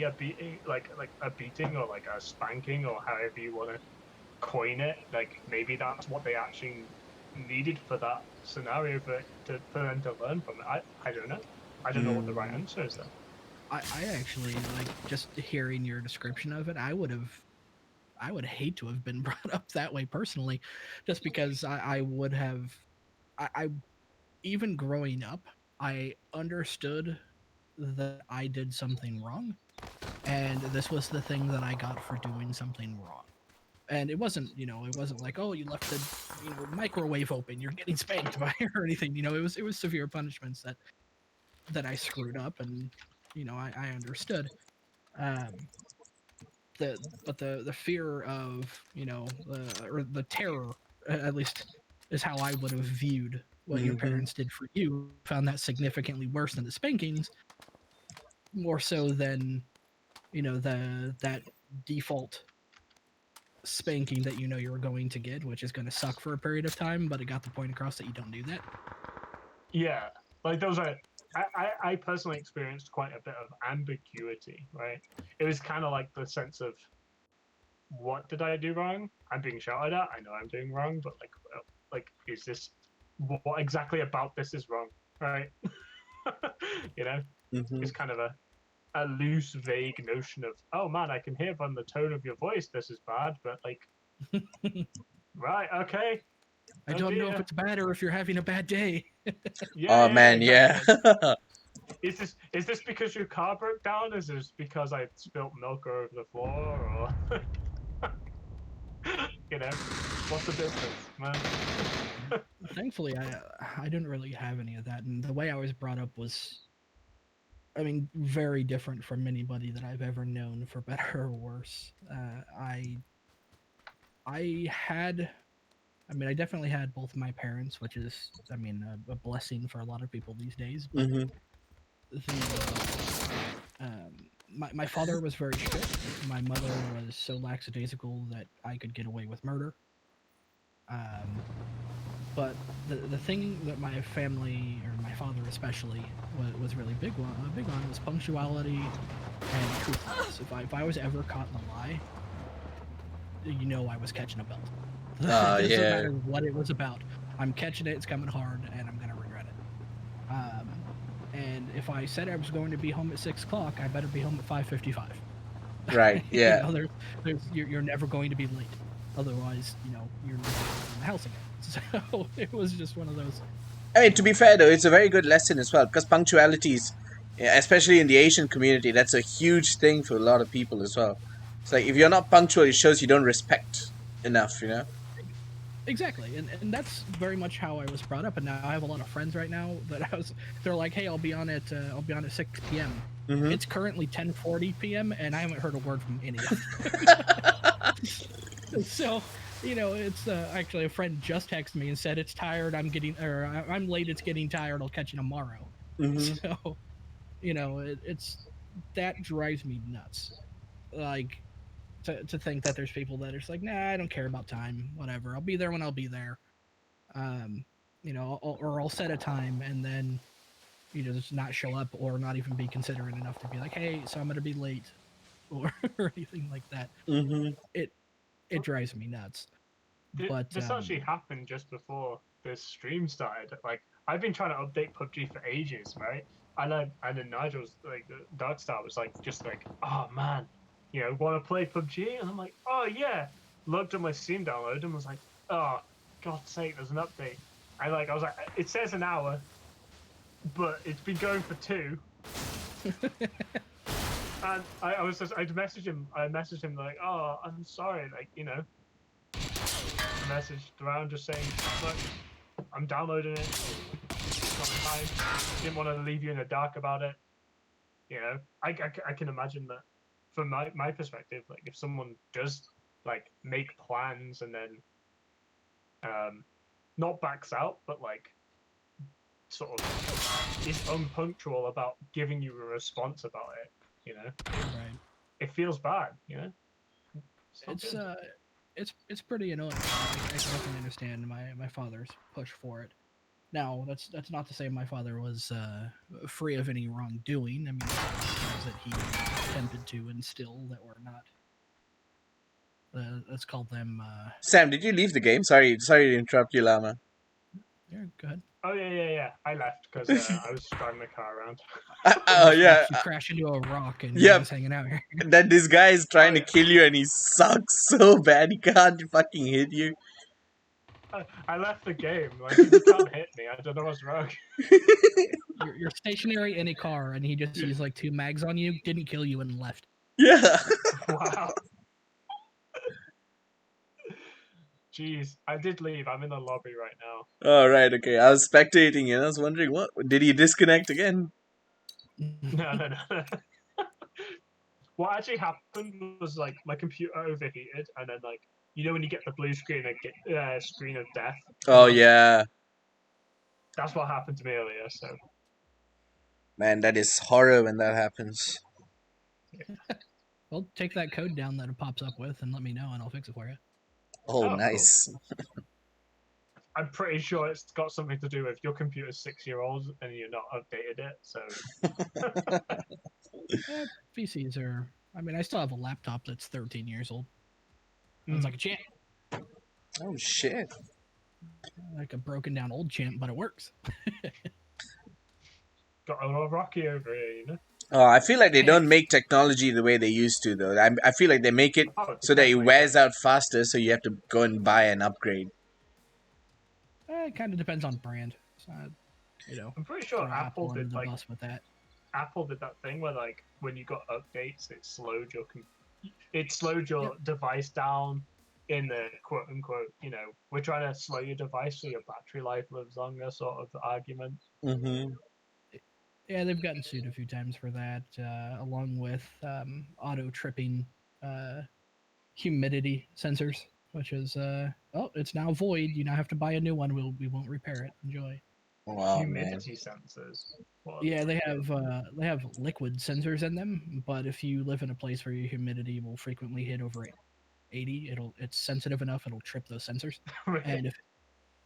a beating, like a beating or like a spanking or however you want to coin it, like maybe that's what they actually needed for that scenario for them to learn from it. I don't know. I don't know what the right Mm. answer is there. I actually, like, just hearing your description of it, I would hate to have been brought up that way personally, just because I would have, I even growing up, I understood that I did something wrong, and this was the thing that I got for doing something wrong. And it wasn't like, oh, you left the microwave open, you're getting spanked by or anything. It was severe punishments that I screwed up, and I understood. Um, the but the fear of, or the terror, at least is how I would have viewed what your Mm-hmm. parents did for you. Found that significantly worse than the spankings, more so than that default spanking that you're going to get, which is going to suck for a period of time, but it got the point across that you don't do that. Yeah, like those are. I personally experienced quite a bit of ambiguity, right? It was kind of like the sense of what did I do wrong? I'm being shouted at. I know I'm doing wrong, but like is this what exactly about this is wrong, right? you know, Mm-hmm. it's kind of a a loose, vague notion of, oh man, I can hear from the tone of your voice this is bad, but like, right, okay, I oh don't know if dear, it's bad or if you're having a bad day. yeah, Oh yeah, man, yeah. exactly. Like, is this because your car broke down? Is this because I spilt milk all over the floor, or what's the difference, man? Thankfully, I didn't really have any of that, and the way I was brought up was, I mean, very different from anybody that I've ever known, for better or worse. I had, I mean, I definitely had both my parents, which is, I mean, a blessing for a lot of people these days. But Hmm. the my father was very strict. My mother was so lackadaisical that I could get away with murder. Um, but the thing that my family, or my father especially, was really big on was punctuality and truthfulness. If I was ever caught in a lie, I was catching a belt. It doesn't Yeah. matter what it was about. I'm catching it. It's coming hard, and I'm gonna regret it. And if I said I was going to be home at 6 o'clock, I better be home at 5:55. Right. Yeah. You're never going to be late. Otherwise, you're never in the house again. So it was just one of those. I mean, to be fair though, it's a very good lesson as well because punctuality is, yeah, especially in the Asian community, that's a huge thing for a lot of people as well. It's like if you're not punctual, it shows you don't respect enough. Exactly, and that's very much how I was brought up. And now I have a lot of friends right now that they're like, "Hey, I'll be on at 6 p.m." Hmm. It's currently 10:40 p.m. and I haven't heard a word from any of them. So, it's actually a friend just texted me and said it's tired. I'm late. It's getting tired. I'll catch you tomorrow. Hmm. So, it's that drives me nuts. Like, to think that there's people that are just like, nah, I don't care about time. Whatever. I'll be there when I'll be there. Um, or I'll set a time and then just not show up or not even be considerate enough to be like, hey, so I'm gonna be late, or or anything like that. Hmm. It it drives me nuts. But This actually happened just before this stream started. Like, I've been trying to update PUBG for ages, right? And then Nigel's like, Darkstar was like, just like, oh man, want to play PUBG? And I'm like, oh yeah. Looked at my Steam download and was like, oh, God's sake, there's an update. I was like, it says an hour, but it's been going for 2. And I messaged him like, oh, I'm sorry, like, messaged around just saying, look, I'm downloading it. It's not time. Didn't want to leave you in the dark about it. I can imagine that from my perspective, like if someone does like make plans and then not backs out, but like sort of is unpunctual about giving you a response about it, right, it feels bad, it's good. it's pretty annoying. I can definitely understand my father's push for it. Now, that's not to say my father was free of any wrongdoing. I mean, there were things that he attempted to instill that were not. Let's call them. Sam, did you leave the game? Sorry to interrupt you, Lama. Yeah, go ahead. Oh yeah. I left because I was driving the car around. I Oh just yeah, watched you crash into a rock, and you're yeah. just hanging out here. That this guy is Oh trying to yeah. kill you, and he sucks so bad he can't fucking hit you. I left the game. Like, if you can't hit me, I don't know what's wrong. You're stationary in a car, and he just used like 2 mags on you, didn't kill you, and left. Yeah. Wow. Jeez, I did leave. I'm in the lobby right now. All right. Okay. I was spectating, and I was wondering, what did he disconnect again? No. What actually happened was like my computer overheated, and then like when you get the blue screen, screen of death come Oh up. yeah, That's what happened to me earlier. So man, that is horror when that happens. Well, take that code down that it pops up with, and let me know, and I'll fix it for you. Oh, oh cool. nice. I'm pretty sure it's got something to do with your computer's 6-year-old and you're not updated it. So PCs are. I mean, I still have a laptop that's 13 years old. It's like a champ, Oh shit. like a broken down old champ, but it works. got a little rocky over here, Oh, I feel like they don't And make technology the way they used to, though. I feel like they make it Oh, so that it definitely. wears out faster, so you have to go and buy an upgrade. it kind of depends on brand. So, you know, I'm pretty sure throw Apple under the bus with that. Apple did that thing where like when you got updates, it slowed Yep. your device down in the quote unquote, we're trying to slow your device so your battery life lives longer sort of argument. Mm-hmm. Yeah, they've gotten sued a few times for that, along with auto tripping humidity sensors, which is oh, it's now void. You now have to buy a new one. We won't repair it. Enjoy. Oh man. Humidity sensors. What Yeah, the they have liquid sensors in them, but if you live in a place where your humidity will frequently hit over 80, it's sensitive enough it'll trip those sensors. really? And if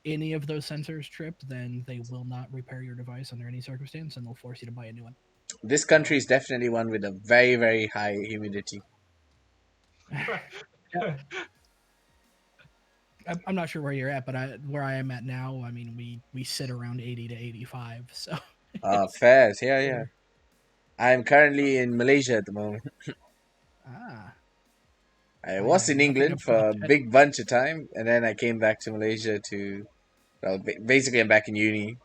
any of those sensors trip, then they will not repair your device under any circumstance, and they'll force you to buy a new one. This country is definitely one with a very, very high humidity. Yeah, I'm not sure where you're at, but where I am at now, I mean, we sit around 80 to 85, so it's Fairs. Yeah, yeah. I'm currently in Malaysia at the moment. ah, I I was have in nothing England for a about big bunch of time, and then I came back to Malaysia to, well, basically I'm back in uni.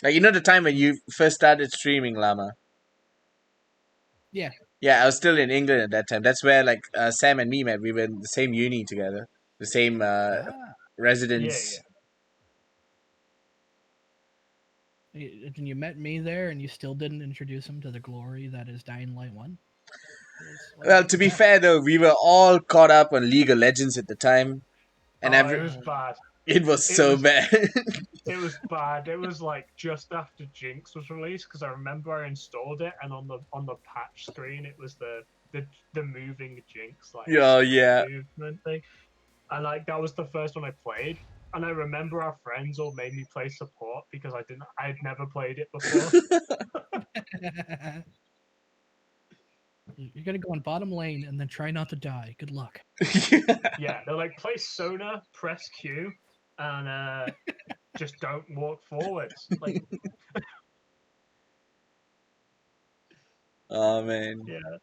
Like, you know the time when you first started streaming, Llama? yeah. Yeah, I was still in England at that time. That's where, like, Sam and me met. We were in the same uni together, the same Ah, Yeah, residence. yeah. and you met me there, and you still didn't introduce him to the glory that is Dying Light 1. Well, What to was be that? fair though, we were all caught up on League of Legends at the time, and Oh, it was bad. it was It so was bad. it was bad. It was like just after Jinx was released because I remember I installed it and on the patch screen it was the moving Jinx like Oh screen yeah. movement thing. And like that was the first one I played. And I remember our friends all made me play support because I had never played it before. You're gonna go on bottom lane and then try not to die. Good luck. Yeah, they're like play Sona, press Q, and just don't walk forwards. Like Oh man. yeah.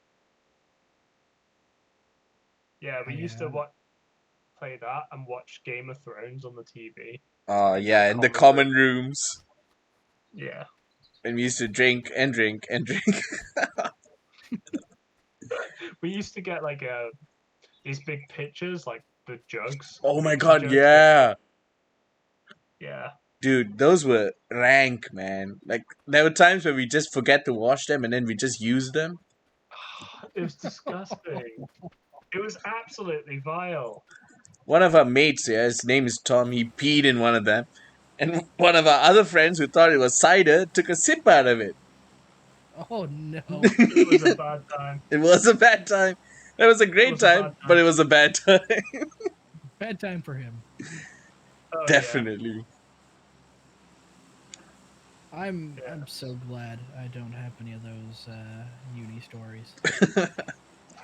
Yeah, we I used to play that and watch Game of Thrones on the TV Oh in the yeah, in the common room. common rooms, Yeah. and we used to drink and drink and drink. We used to get like these big pitchers, like the jugs, Oh my whiskey god, jugs with yeah. yeah. Dude, those were rank, man. Like there were times where we just forget to wash them and then we just use them. It was disgusting. It was absolutely vile. One of our mates, yeah, his name is Tom, he peed in one of them. And one of our other friends who thought it was cider took a sip out of it. Oh no. It was a bad time. It was a bad time. It was a It great was a bad time, but time. it was a bad time. Bad time for him. Oh yeah. Definitely. I'm Yeah. so glad I don't have any of those uni stories.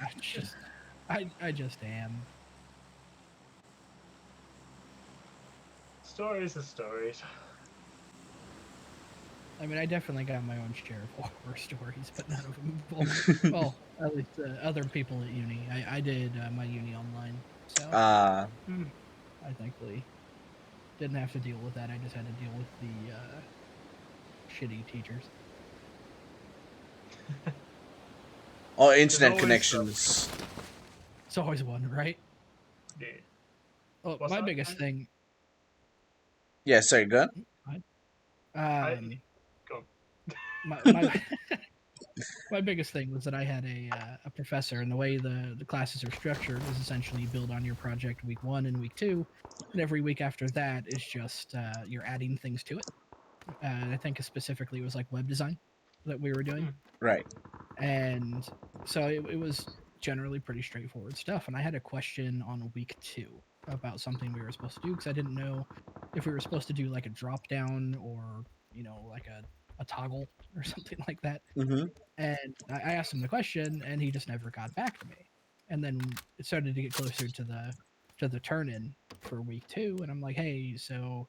I just I just am. Stories are stories. I mean, I definitely got my own share of horror stories, but none of them. Well, at least other people at uni. I did my uni online, so Hmm. I thankfully didn't have to deal with that. I just had to deal with the shitty teachers. Or There's internet always connections. It's always one, right? yeah. Well, What's my that? biggest thing. Yeah, sorry, go on. I Um, go on. my my biggest thing was that I had a professor, and the way the classes are structured is essentially you build on your project week 1 and week 2, and every week after that is just you're adding things to it. I think specifically it was like web design that we were doing, Right. and so it was generally pretty straightforward stuff. And I had a question on week 2 about something we were supposed to do because I didn't know if we were supposed to do like a drop down or like a toggle or something like that. Mm-hmm. And I asked him the question, and he just never got back to me. And then it started to get closer to the turn in for week 2, and I'm like, hey, so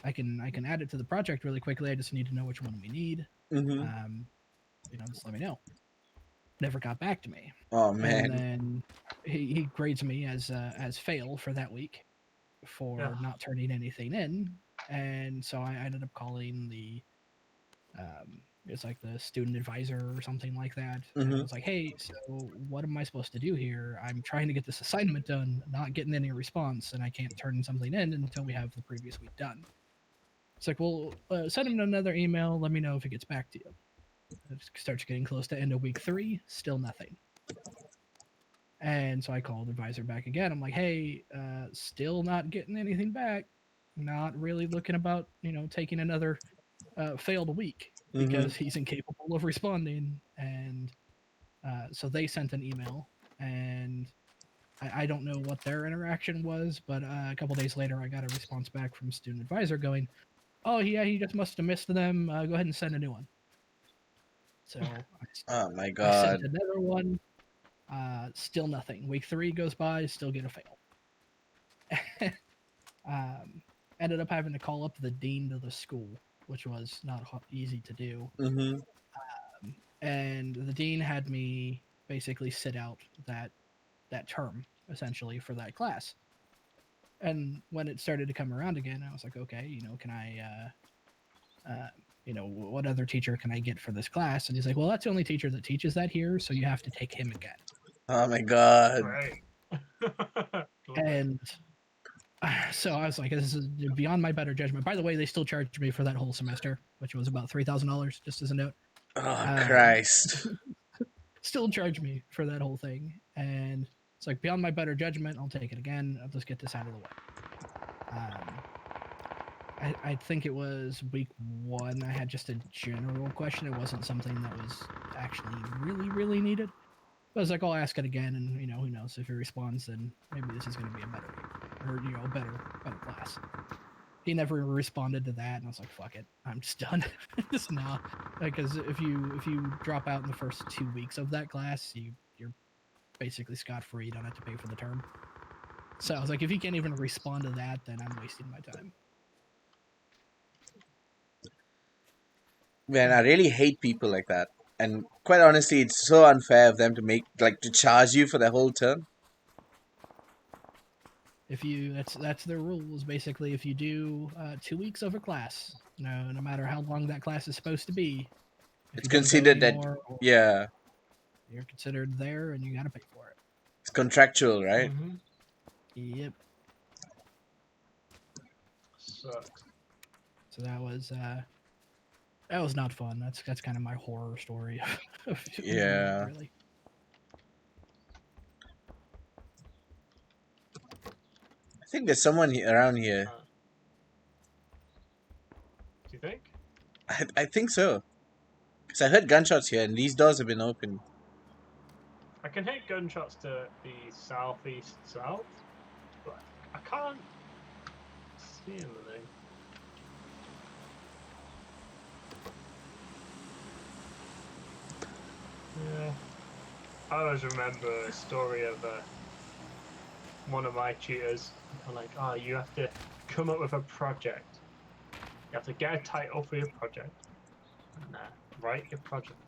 I can add it to the project really quickly. I just need to know which one we need. Mm-hmm. Just let me know. Never got back to me. Oh And man. then he grades me as fail for that week Yeah. for not turning anything in. And so I ended up calling the it's like the student advisor or something like that. And I Mm-hmm. was like, hey, so what am I supposed to do here? I'm trying to get this assignment done, not getting any response, and I can't turn something in until we have the previous week done. It's like, well, send him another email. Let me know if it gets back to you. It starts getting close to end of week 3, still nothing. And so I called the advisor back again. I'm like, hey, still not getting anything back. Not really looking about, taking another failed week Mm-hmm. because he's incapable of responding. And so they sent an email, and I don't know what their interaction was, but a couple days later, I got a response back from student advisor going, "Oh yeah, he just must have missed them. Go ahead and send a new one." So Oh my I god. sent another one. Still nothing. Week 3 goes by, still get a fail. Ended up having to call up the dean of the school, which was not easy to do. Mm-hmm. And the dean had me basically sit out that term essentially for that class. And when it started to come around again, I was like, okay, can I, what other teacher can I get for this class? And he's like, well, that's the only teacher that teaches that here, so you have to take him again. Oh my god. Great. Love it. And so I was like, this is beyond my better judgment. By the way, they still charged me for that whole semester, which was about $3,000, just as a note. Oh Um, Christ. Still charge me for that whole thing. And it's like, beyond my better judgment, I'll take it again. I'll just get this out of the way. I think it was week 1. I had just a general question. It wasn't something that was actually really, really needed. But I was like, I'll ask it again, and who knows if he responds, then maybe this is going to be a better week, or a better class. He never responded to that, and I was like, fuck it, I'm just done. Just nah, because if you drop out in the first 2 weeks of that class, you're basically scot free. You don't have to pay for the term. So I was like, if he can't even respond to that, then I'm wasting my time. Man, I really hate people like that. And quite honestly, it's so unfair of them to to charge you for the whole term. If you that's their rules basically. If you do 2 weeks of a class, no matter how long that class is supposed to be, if It's you don't go considered that, anymore, yeah, you're considered there, and you got to pay for it. it's contractual, right? Mm-hmm. Yep. Sucks. So that was not fun. That's kind of my horror story of uni, Yeah. really. I think there's someone around here. Do you think? I think so. Because I heard gunshots here, and these doors have been open. I can hit gunshots to the southeast south, but I can't see anything. Yeah. I always remember a story of one of my tutors. Like, oh, you have to come up with a project. You have to get a title for your project. And write your project.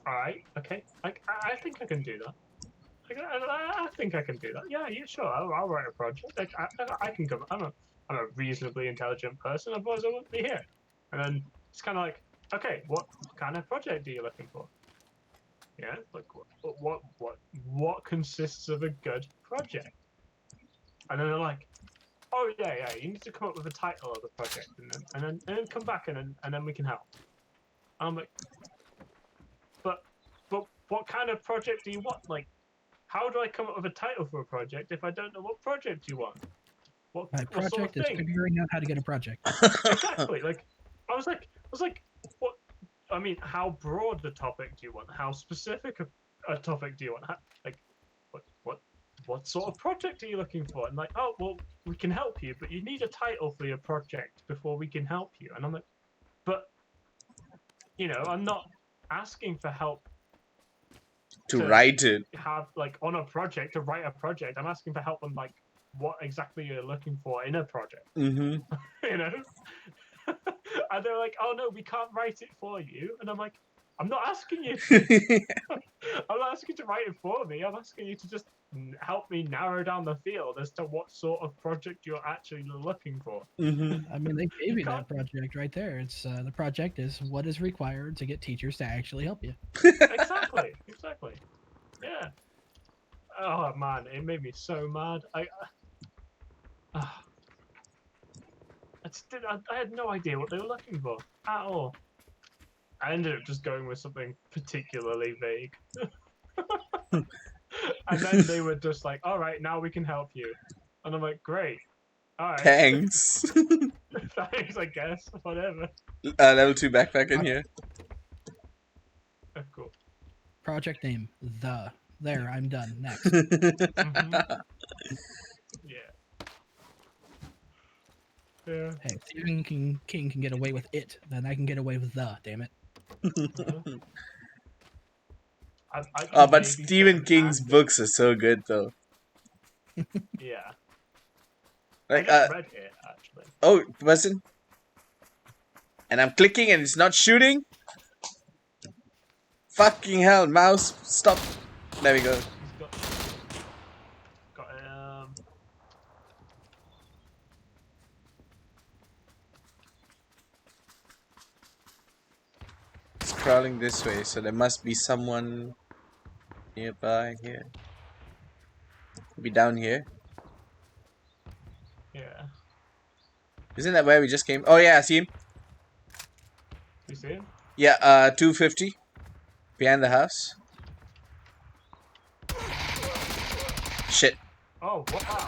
Alright, okay. I think I can do that. I think I can do that. Yeah, sure. I'll write a project. I can come. I'm a reasonably intelligent person. Otherwise, I wouldn't be here. And then it's kind of like, okay, what kind of project are you looking for? Yeah, like what consists of a good project? And then they're like, oh yeah, you need to come up with a title of the project, and then come back and then we can help. And I'm like, but what kind of project do you want? Like, how do I come up with a title for a project if I don't know what project you want? What sort of Project is thing? figuring out how to get a project. Exactly. Like, I was like, what? I mean, how broad a topic do you want? How specific a topic do you want? Like, what sort of project are you looking for? And like, oh well, we can help you, but you need a title for your project before we can help you. And I'm like, but I'm not asking for help To to write it. have like on a project to write a project. I'm asking for help on like what exactly you're looking for in a project. Mm-hmm. You know, and they're like, "Oh no, we can't write it for you," and I'm like, "I'm not asking you to. I'm not asking you to write it for me. I'm asking you to just help me narrow down the field as to what sort of project you're actually looking for." Mm-hmm. I mean, they gave You you can't that project right there. It's the project is what is required to get teachers to actually help you. exactly, yeah. Oh man, it made me so mad. Uh, I had no idea what they were looking for at all. I ended up just going with something particularly vague. And then they were just like, "All right, now we can help you." And I'm like, "Great, all right, Thanks. thanks, I guess, whatever." Level 2 backpack in here. Cool. Project name the. There, I'm done. Next. Mm-hmm. Yeah. Yeah. Hey, Stephen King can get away with it, then I can get away with the. Damn it. Uh-huh. I Oh, can but babysit Stephen an King's and books are so good, though. yeah. I Like, just read it actually. oh, person, and I'm clicking and it's not shooting. Fucking hell, mouse, stop. There we go. He's got It's crawling this way, so there must be someone nearby here. Be down here. yeah. Isn't that where we just came? Oh yeah, I see him. You see him? Yeah, 250 behind the house. Shit. Oh, wow.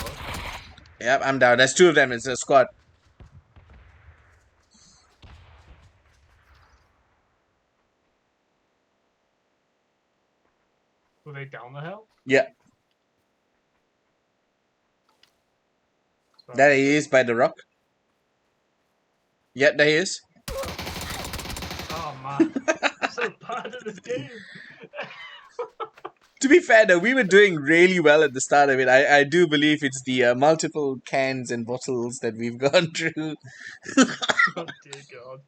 Yep, I'm down. There's two of them. It's a squad. Were they down the hill? Yeah, Sorry. there he is by the rock. Yeah, there he is. Oh man, I'm so bad at this game. To be fair though, we were doing really well at the start of it. I do believe it's the multiple cans and bottles that we've gone through. Oh dear God.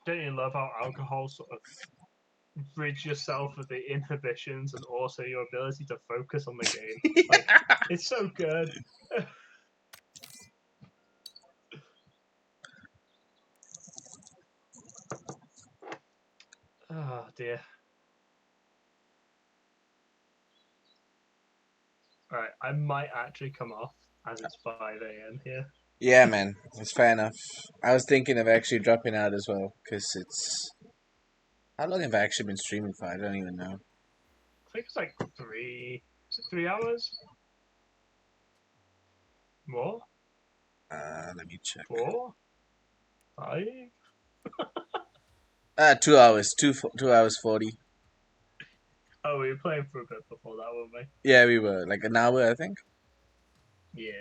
Don't you love how alcohol sort of rids yourself of the inhibitions and also your ability to focus on the game? Like, it's so good. Oh dear. Alright, I might actually come off as it's 5 a.m. here. Yeah, man, it's fair enough. I was thinking of actually dropping out as well, because it's... How long have I actually been streaming for? I don't even know. I think it's like 3 hours? More? Let me check. 4? 5? 2 hours. 2 hours 40. Oh, we were playing for a bit before that, weren't we? Yeah, we were. Like an hour, I think. Yeah.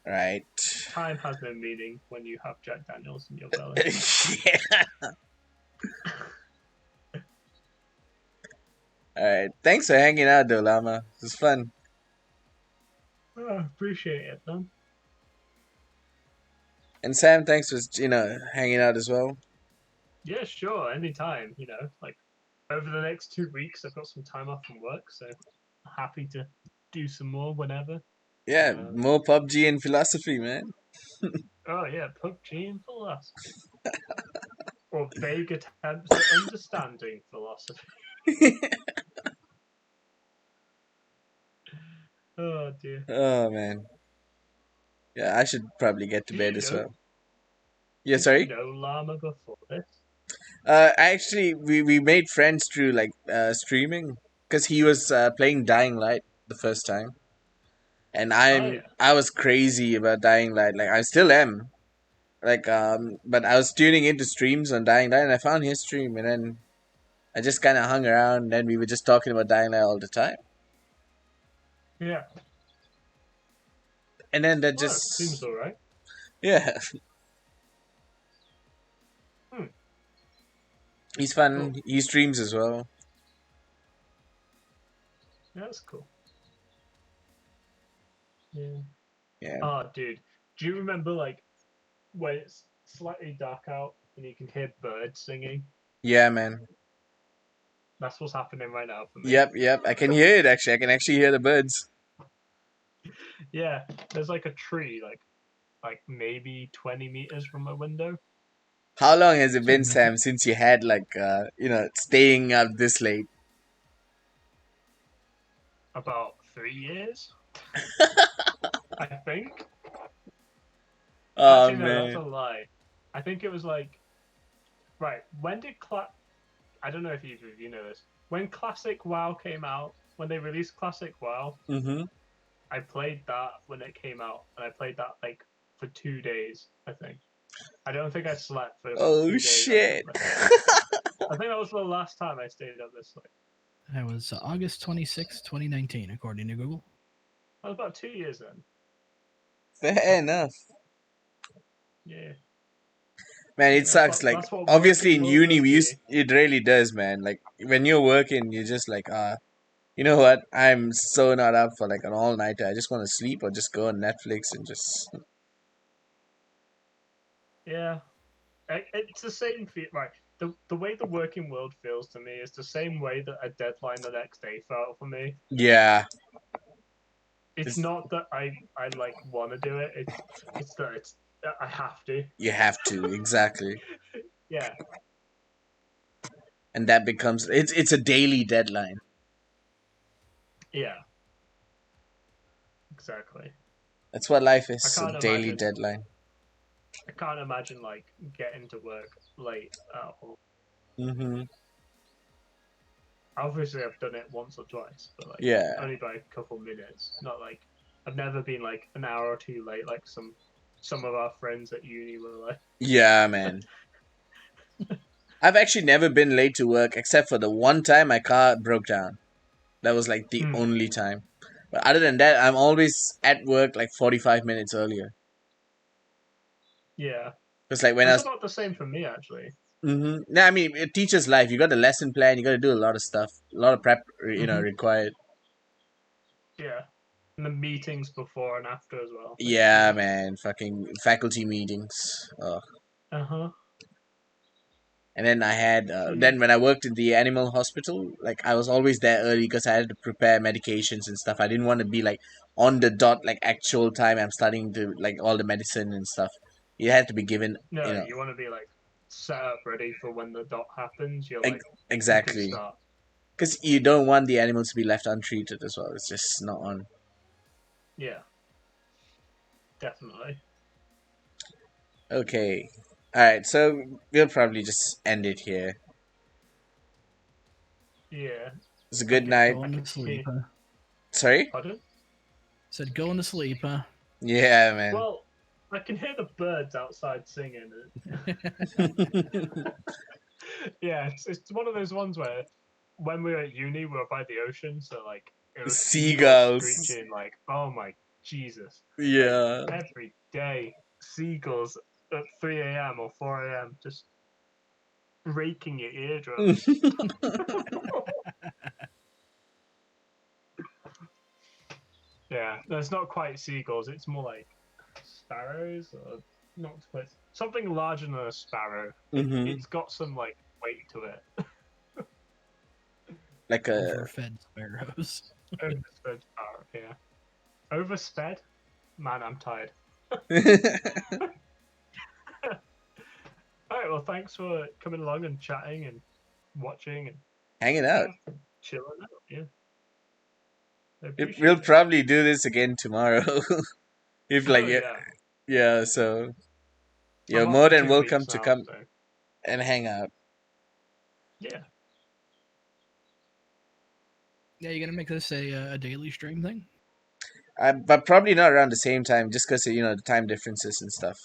Right. Time has no meaning when you have Jack Daniels in your belly. Yeah. Alright. Thanks for hanging out though, Llama. It was fun. Oh, appreciate it, man. And Sam, thanks for, hanging out as well. Yeah, sure, anytime, like over the next 2 weeks I've got some time off from work, so happy to do some more whenever. Yeah, more PUBG and philosophy, man. Oh yeah, PUBG and philosophy. Or vague attempts at understanding philosophy. Oh dear. Oh, man. Yeah, I should probably get to bed as know, well. Yeah, did sorry? you know Llama before this? Actually, we made friends through, like, streaming. Because he was playing Dying Light the first time. And Yeah. I was crazy about Dying Light. Like, I still am. Like, but I was tuning into streams on Dying Light, and I found his stream, and then I just kind of hung around, and then we were just talking about Dying Light all the time. Yeah. And then that Well, seems just... alright. Yeah. He's fun. Cool. He streams as well. Yeah, that's cool. Yeah. Yeah. Oh, dude, do you remember like when it's slightly dark out and you can hear birds singing? Yeah, man. That's what's happening right now for me. Yep. I can hear it actually. I can actually hear the birds. Yeah, there's like a tree like maybe 20 meters from my window. How long has it been, Significant. Sam, since you had like staying up this late? About 3 years, I think. Oh Actually, no, that's a man. lie. I think it was like right. When did I don't know if either of you know this. When Classic WoW came out, when they released Classic WoW, Mm-hmm. I played that when it came out, and I played that like for 2 days. I think. I don't think I slept for about Oh 2 days after shit. playing. I think that was the last time I stayed up this late. That was August 26, 2019, according to Google. That was about 2 years then. Fair enough. Yeah, Man, yeah. it sucks. Like That's what obviously working in world uni does we to used you. it really does, man. Like when you're working, you're just like, you know what? I'm so not up for like an all nighter. I just want to sleep or just go on Netflix and just Yeah, it's the same feel. Right, the way the working world feels to me is the same way that a deadline the next day felt for me. yeah. It's It's, not that I like want to do it. It's that it's I have to. you have to exactly, Yeah, and that becomes it's a daily deadline. yeah, exactly. That's what life I is, a can't daily imagine. deadline. I can't imagine like getting to work late at all. Mm-hmm. Obviously, I've done it once or twice, but like Yeah. only by a couple minutes. Not like I've never been like an hour or two late, like some of our friends at uni were like. Yeah, man. I've actually never been late to work except for the one time my car broke down. That was like the Hmm. only time. But other than that, I'm always at work like 45 minutes earlier. Yeah, Because like when I that's was, about the same for me actually. no, I mean it teaches life. You got the lesson plan. You got to do a lot of stuff, a lot of prep, Hmm. required. Yeah, and the meetings before and after as well. Like, Yeah, jeez. man, fucking faculty meetings. Uh huh. And then I had Jeez. then when I worked in the animal hospital, like I was always there early because I had to prepare medications and stuff. I didn't want to be like on the dot, like actual time I'm starting to like all the medicine and stuff. You had to be given, No, you want to be like set up ready for when the dot happens. You're like you can exactly, start. because you don't want the animals to be left untreated as well. It's just not on. Yeah, definitely. Okay, all right. So we'll probably just end it here. Yeah, It's a I good can night. I Going to can sleep, hear. huh? Sorry. Pardon? Said going to sleep, huh? Yeah, man. Well, I can hear the birds outside singing. Yeah, it's one of those ones where when we were at uni, we were by the ocean, so like it was seagulls Seagulls. screeching, like oh my Jesus, like Yeah. every day seagulls at 3 a.m. or 4 a.m. just raking your eardrums. Yeah, no, it's not quite seagulls. It's more like sparrows, or not quite something larger than a sparrow. Mm-hmm. It's got some like weight to it. Like a Overfed sparrows. Oversped sparrow, yeah. Oversped? Man, I'm tired. All right, well, thanks for coming along and chatting and watching and hanging out. yeah, chilling out. Yeah, I We'll appreciate it. probably do this again tomorrow. If like Oh yeah, yeah, yeah. So you're I'm off more for than 2 weeks welcome to now, come so and hang out. yeah. Yeah, you gonna make this a daily stream thing? But probably not around the same time, just because the time differences and stuff.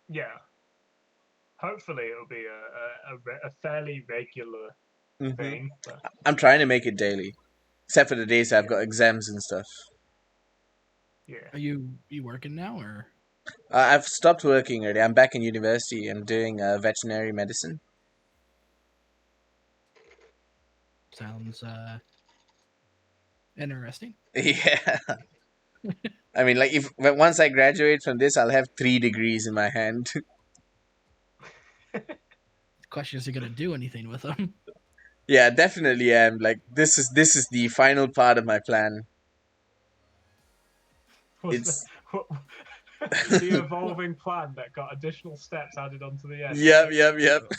Yeah. Hopefully, it'll be a fairly regular Hmm. thing, but I'm trying to make it daily, except for the days I've yeah, got exams and stuff. yeah. Are you working now or I've stopped working already. I'm back in university. I'm doing veterinary medicine. sounds Interesting. Yeah. I mean, like if once I graduate from this, I'll have 3 degrees in my hand. The question is, he going to do anything with them? Yeah, definitely am. Like this is the final part of my plan. Was It's what, the evolving plan that got additional steps added onto the end, yep, right? yep, yep.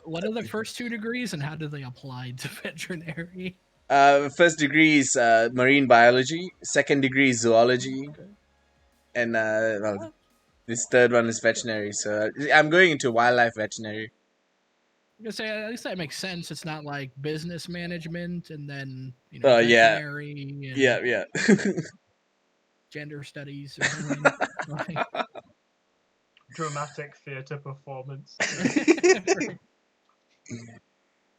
What are the first 2 degrees, and how do they apply to veterinary? First degree is marine biology. Second degree is zoology, Okay. and well, Well, this third one is veterinary. So I'm going into wildlife veterinary. I'm gonna say at least that makes sense. It's not like business management and then Yeah, veterinary and yeah, yeah. gender studies or something. Like, Dramatic theatre performance.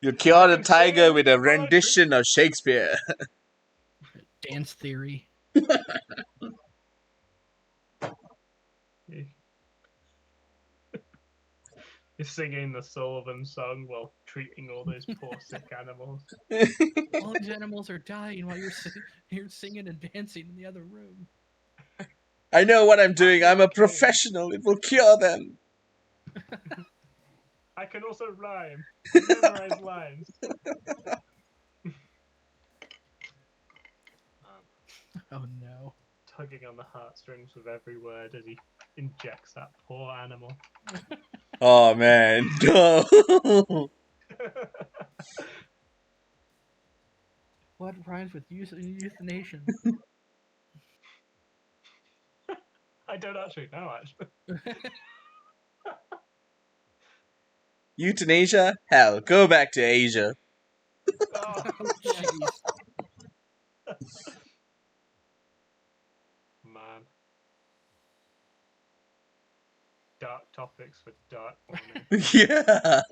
You cure I the can tiger sing with a poetry. rendition of Shakespeare. dance theory. You're singing the Sullivan song while treating all those poor sick animals. All these animals are dying while you're singing and dancing in the other room. I know what I'm doing. I'm a Okay. professional. It will cure them. I can also rhyme. Memorize lines. Oh no. Tugging on the heartstrings with every word as he injects that poor animal. Oh man, no. What rhymes with euthanasia? I don't actually know, actually. Euthanasia? Hell, go back to Asia. Oh, Oh jeez. man. Dark topics for dark morning. Yeah.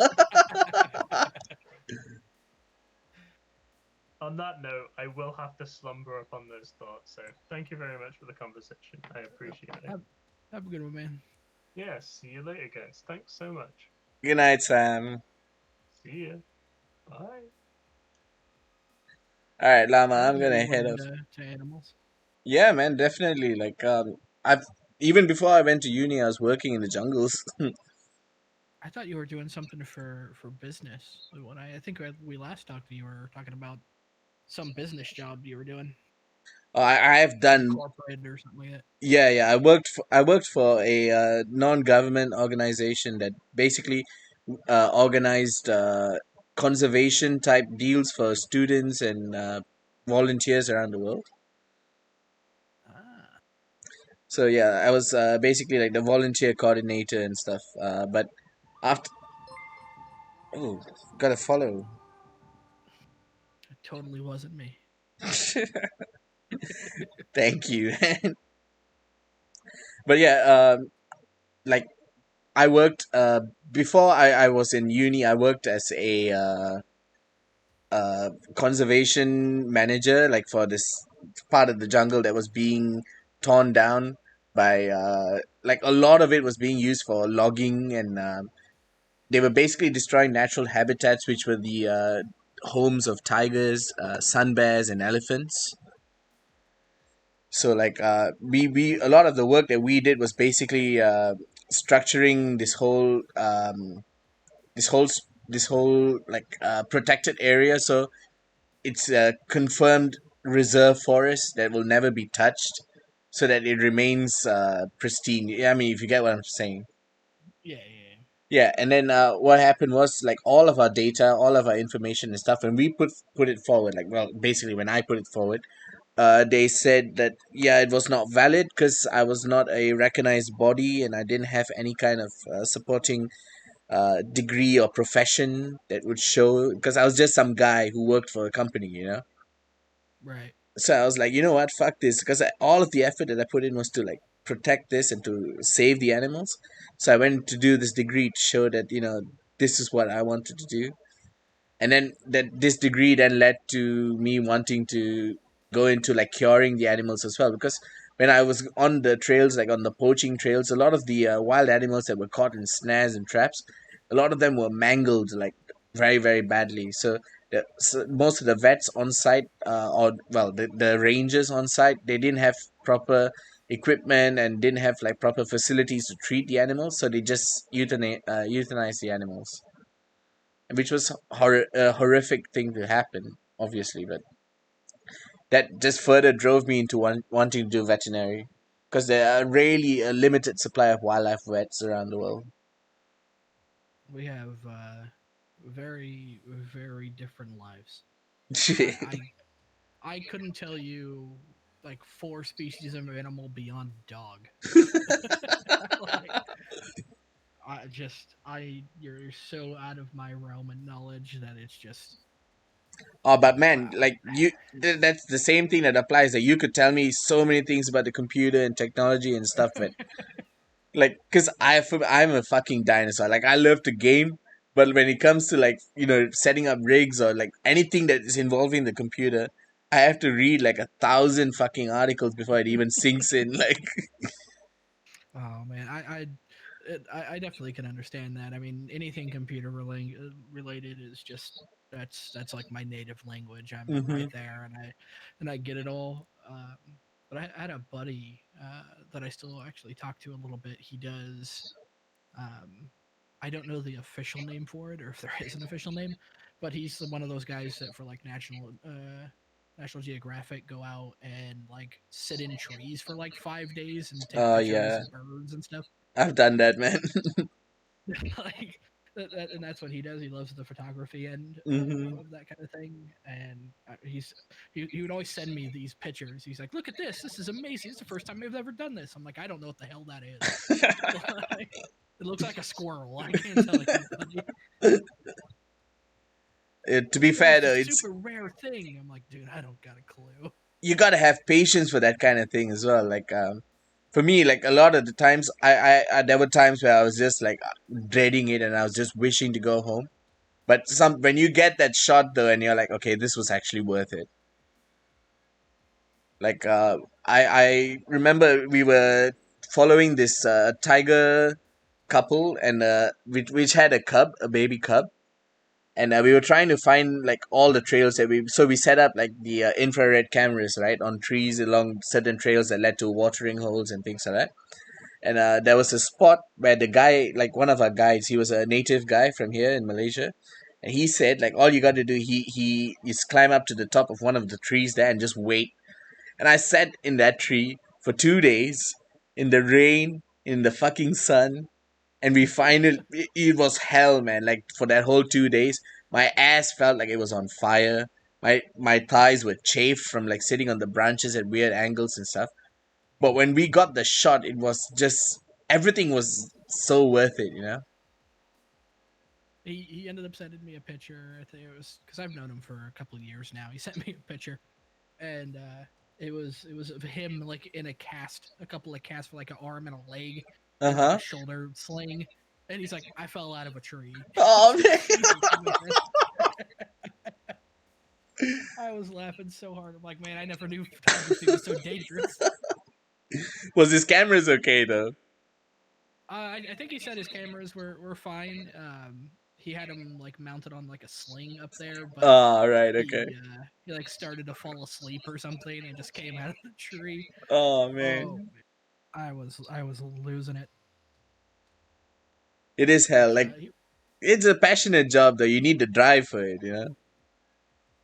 On that note, I will have to slumber upon those thoughts. So thank you very much for the conversation. I appreciate it. Have a good one, man. Yeah, see you later, guys. Thanks so much. Good night, Sam. See ya. Bye. All right, Lama. Glad I'm to hear gonna you went head off. to animals. Yeah, man, definitely. Like, I've even before I went to uni, I was working in the jungles. I thought you were doing something for business. When I think we last talked, you were talking about some business job you were doing, I have some done. corporate or something like that. Yeah, yeah. I worked for a non-government organization that basically organized conservation type deals for students and volunteers around the world. Ah, So yeah, I was basically like the volunteer coordinator and stuff. But after, oh, gotta follow. it totally wasn't me. Thank you. But yeah, like I worked before I was in uni. I worked as a conservation manager, like for this part of the jungle that was being torn down by like a lot of it was being used for logging, and they were basically destroying natural habitats, which were the homes of tigers, sun bears, and elephants. So like we a lot of the work that we did was basically structuring this whole this whole like protected area. So it's a confirmed reserve forest that will never be touched, so that it remains pristine. Yeah, I mean, if you get what I'm saying. Yeah, yeah. Yeah, and then what happened was like all of our data, all of our information and stuff, when we put it forward, like well, basically when I put it forward, they said that yeah, it was not valid because I was not a recognized body and I didn't have any kind of supporting degree or profession that would show, because I was just some guy who worked for a company, you know. Right. So I was like, you know what, fuck this, because all of the effort that I put in was to like protect this and to save the animals. So I went to do this degree to show that this is what I wanted to do, and then that this degree then led to me wanting to go into like curing the animals as well, because when I was on the trails, like on the poaching trails, a lot of the wild animals that were caught in snares and traps, a lot of them were mangled like very very badly. So most of the vets on site, or well, the rangers on site, they didn't have proper equipment and didn't have like proper facilities to treat the animals, so they just euthanize the animals, which was a horrific thing to happen, obviously. But that just further drove me into wanting to do veterinary, because there are really a limited supply of wildlife vets around the world. We have very very different lives. I couldn't tell you like four species of animal beyond dog. Like you're so out of my realm and knowledge that it's just Oh, but man, uh, like that's the same thing that applies. That you could tell me so many things about the computer and technology and stuff, but like, cause I'm a fucking dinosaur. Like, I love to game, but when it comes to like setting up rigs or like anything that is involving the computer, I have to read like 1,000 fucking articles before it even sinks in. Like, oh man, I definitely can understand that. I mean, anything related is just that's like my native language. I'm hmm right there, and I get it all. But I had a buddy that I still actually talk to a little bit. He does. Um, I don't know the official name for it, or if there is an official name, but he's one of those guys that for like National Geographic go out and like sit in trees for like 5 days and take oh pictures yeah, of birds and stuff. I've done that, man. Like and that's what he does. He loves the photography end hmm of that kind of thing. And he would always send me these pictures. He's like, "Look at this! This is amazing! It's the first time I've ever done this." I'm like, "I don't know what the hell that is." Like, it looks like a squirrel. I can't tell you, buddy. To be He's like, "Oh, fair it's a though, it's super rare thing." I'm like, "Dude, I don't got a clue." you gotta have patience for that kind of thing as well. Like, for me, like a lot of the times, there were times where I was just like dreading it, and I was just wishing to go home. But when you get that shot though, and you're like, okay, this was actually worth it. Like, I remember we were following this tiger couple, and which had a baby cub, and we were trying to find like all the trails that we set up like the infrared cameras right on trees along certain trails that led to watering holes and things like that. And there was a spot where the guy, like one of our guides, he was a native guy from here in Malaysia, and he said like all you got to do, he is climb up to the top of one of the trees there and just wait. And I sat in that tree for 2 days in the rain, in the fucking sun, and we finally it was hell, man. Like for that whole 2 days, my ass felt like it was on fire. My thighs were chafed from like sitting on the branches at weird angles and stuff. But when we got the shot, it was just everything was so worth it. He ended up sending me a picture. I think it was because I've known him for a couple of years now. He sent me a picture, and it was of him like in a cast, a couple of casts for like an arm and a leg, Uh and like huh. a shoulder sling. And he's like, "I fell out of a tree." Oh It's like, Jesus, man. I was laughing so hard. I'm like, man, I never knew photography was so dangerous. man, was his cameras okay though? I think he said his cameras were fine. He had them like mounted on like a sling up there, but Oh, right, okay. he like started to fall asleep or something and just came out of the tree. Oh Oh, man, man. I was losing it. it is But hell. Like it's a passionate job though. You need the drive for it.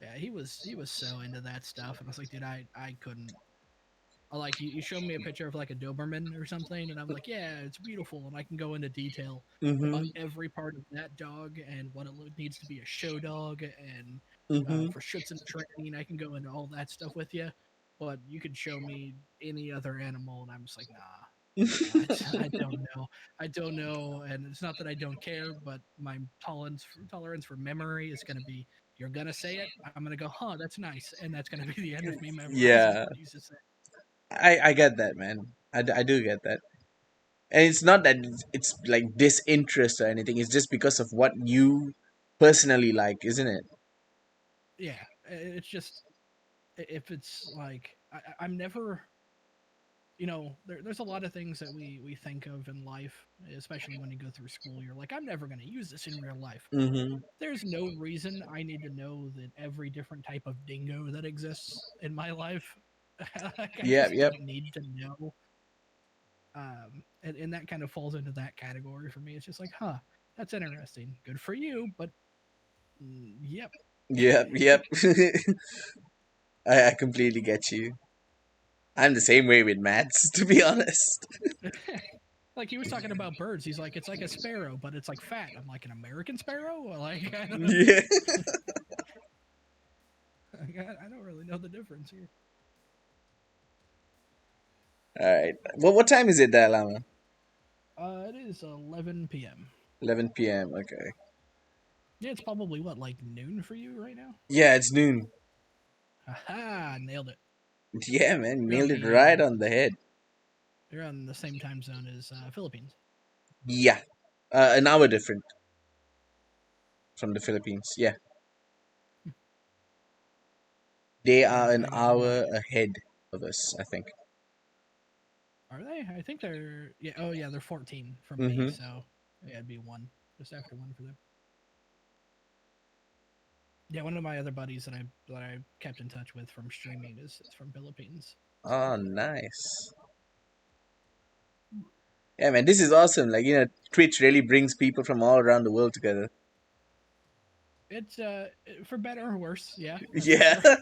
yeah, he was so into that stuff, and I was like, dude, I couldn't. Like you showed me a picture of like a Doberman or something, and I'm like, yeah, it's beautiful, and I can go into detail about Mhm. every part of that dog and what it needs to be a show dog, and Mhm. for shits and training, I can go into all that stuff with you. But you could show me any other animal, and I'm just like, nah, I don't know. I don't know, and it's not that I don't care, but my tolerance for memory is going to be. You're gonna say it. I'm gonna go, huh? That's nice, and that's gonna be the end of me memorizing Yeah, what you just said. I get that, man. I do get that. And it's not that it's like disinterest or anything. It's just because of what you personally like, isn't it? Yeah, it's just if it's like I'm never there's a lot of things that we think of in life, especially when you go through school. You're like, I'm never going to use this in real life. Mm-hmm. There's no reason I need to know that every different type of dingo that exists in my life. Like, I Yep, just yep. don't need to know. And that kind of falls into that category for me. It's just like, huh, that's interesting. Good for you, but yep. Yep, yep. I completely get you. I'm the same way with maths, to be honest. Like he was talking about birds. He's like, it's like a sparrow, but it's like fat. I'm like, an American sparrow? Like, I don't know. Yeah. I don't really know the difference here. All right. What time is it there, Lama? It is 11 p.m. 11 p.m. Okay. Yeah, it's probably what, like noon for you right now? Yeah, it's noon. Aha, nailed it. Yeah, man, You're on nailed it the right on the head. you're on the same time zone as Philippines. Yeah. An hour different from the Philippines. Yeah. They are an I got hour ahead of us, I think. Are they? I think they're yeah. Oh yeah, they're 14 from me. Mm-hmm. So yeah, it'd be one, just after one for them. Yeah, one of my other buddies that I kept in touch with from streaming is from Philippines. So Oh, nice. Yeah, man, this is awesome. Like, Twitch really brings people from all around the world together. it's for better or worse. Yeah, that's for Yeah. sure.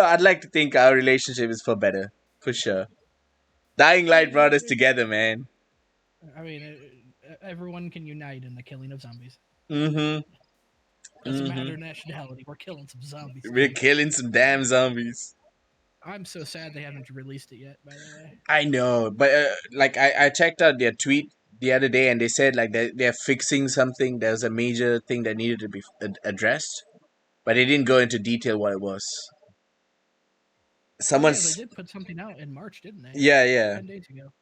I'd like to think our relationship is for better, for sure. Dying I Light mean, brought us together, man. everyone can unite in the killing of zombies. Mm-hmm. Doesn't matter Mm-hmm. nationality. We're killing some zombies We're today. killing some damn zombies. I'm so sad they haven't released it yet. By the way, I know, but like I checked out their tweet the other day, and they said like they're fixing something. There's a major thing that needed to be addressed, but they didn't go into detail what it was. oh yeah, they Someone's did put something out in March, didn't they? Yeah, yeah. 10 days ago.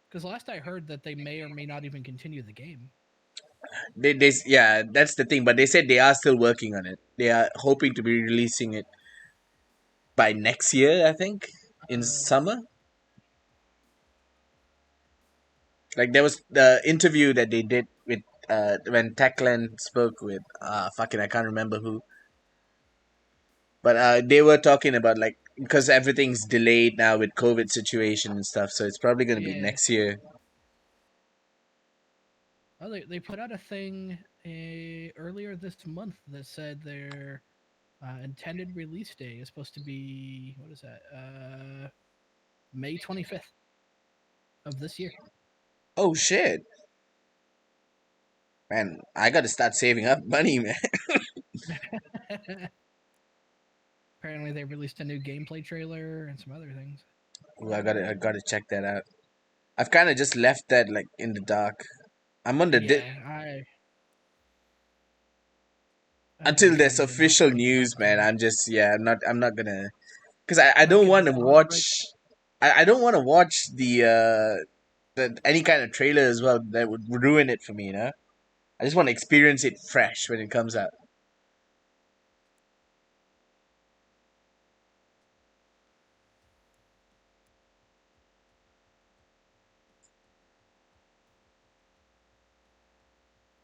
Because last I heard that they may or may not even continue the game. Yeah, that's the thing. But they said they are still working on it. They are hoping to be releasing it by next year. I think in Uh, summer. Like there was the interview that they did with when Techland spoke with fucking I can't remember who, but they were talking about like because everything's delayed now with COVID situation and stuff, so it's probably gonna be yeah. next year. Oh, they put out a thing earlier this month that said their intended release day is supposed to be what is that? May 25th of this year. Oh shit, man! I gotta start saving up money, man. Apparently, they released a new gameplay trailer and some other things. Ooh, I gotta check that out. I've kind of just left that like in the dark. I'm on the Yeah, I've been until there's trying to not official think about news, it too man. much. I'm not gonna because I Not don't gonna want to get on it, watch right? I don't want to watch any kind of trailer as well that would ruin it for me, I just want to experience it fresh when it comes out.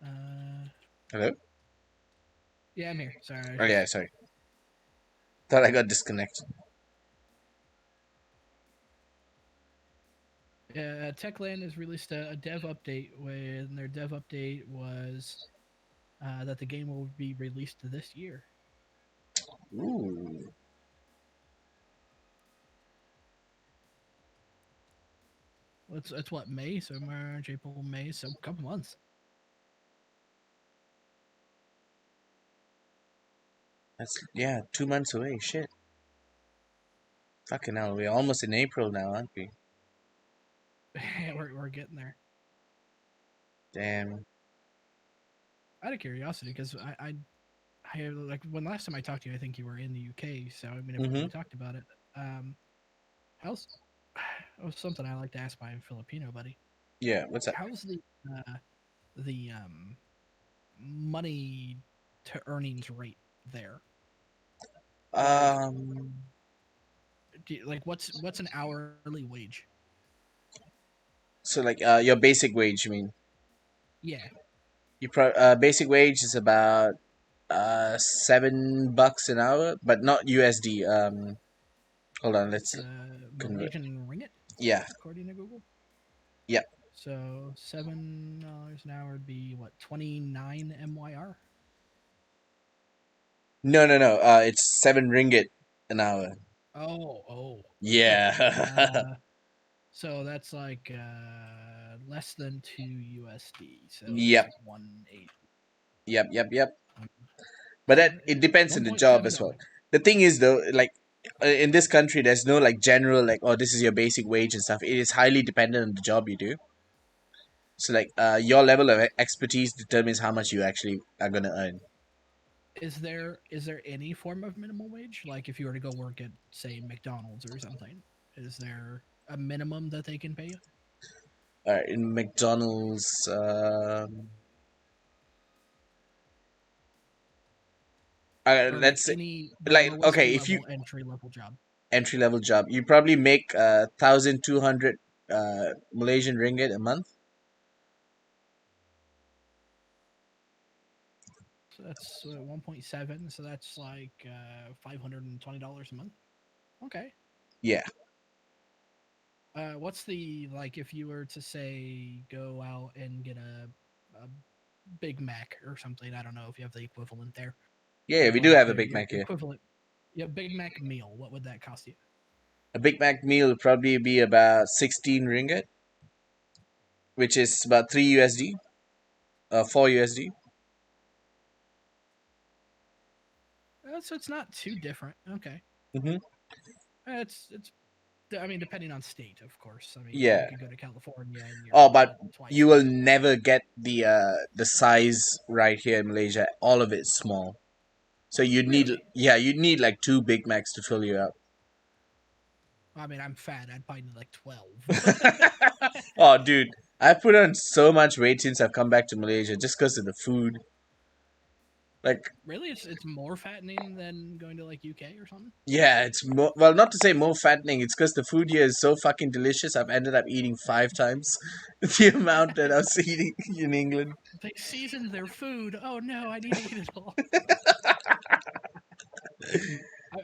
Uh, Hello? yeah, I'm here. Sorry, I was Oh yeah, just sorry. Thought I got disconnected. Techland has released a dev update. When their dev update was that the game will be released this year. Ooh, Well, it's what, May? So March, April, May. So a couple months. that's 2 months away. Shit, fucking hell, we're almost in April now, aren't we? We're getting there. Damn. Out of curiosity, because I like when last time I talked to you, I think you were in the UK. So I mean, if we Mm-hmm. talked about it, how's oh, something I like to ask my Filipino buddy. Yeah. What's up? How's the money to earnings rate there? Like Um. like what's an hourly wage? So like your basic wage, you mean? Yeah, Basic wage is about $7 an hour, but not USD. Hold on, let's convert. Malaysian ringgit Yeah, according to Google. yeah. So $7 an hour would be what 29 MYR. No, no, no. It's 7 ringgit an hour. Okay. Yeah. So that's like less than 2 USD. So that's Yep, like 180. yep, yep, yep. Um, But that seven, it depends on one the point job seven as well. dollars. The thing is though, like in this country, there's no like general like, oh, this is your basic wage and stuff. It is highly dependent on the job you do. So like your level of expertise determines how much you actually are gonna earn. Is there any form of minimum wage? Like if you were to go work at say McDonald's or something, is there a minimum that they can pay you? In McDonald's, Or like let's say, any the like lowest okay, if you level entry level job? entry level job, you probably make 1,200 Malaysian ringgit a month. So that's 1.7. So that's like $520 a month. Okay. Yeah, What's the like if you were to say go out and get a Big Mac or something? I don't know if you have the equivalent there, yeah, but we do like have a the Big your Mac here. equivalent, yeah, Big Mac meal. What would that cost you? A Big Mac meal would probably be about 16 ringgit, which is about 3 USD, 4 USD. So it's not too different. Okay. Mm-hmm. It's I mean depending on state, of course. I mean you Yeah. could go to California and you're Oh, looking but at twice you will that. never get the size right here in Malaysia. All of it's small. So Really? you need like 2 Big Macs to fill you up. I mean I'm fat. I'd probably need like 12. Oh, dude, I've put on so much weight since I've come back to Malaysia just because of the food. Like, Really, it's more fattening than going to like UK or something. yeah, it's more, well, not to say more fattening. It's because the food here is so fucking delicious. I've ended up eating 5 times the amount that I was eating in England. They seasoned their food. Oh no, I need to eat it all.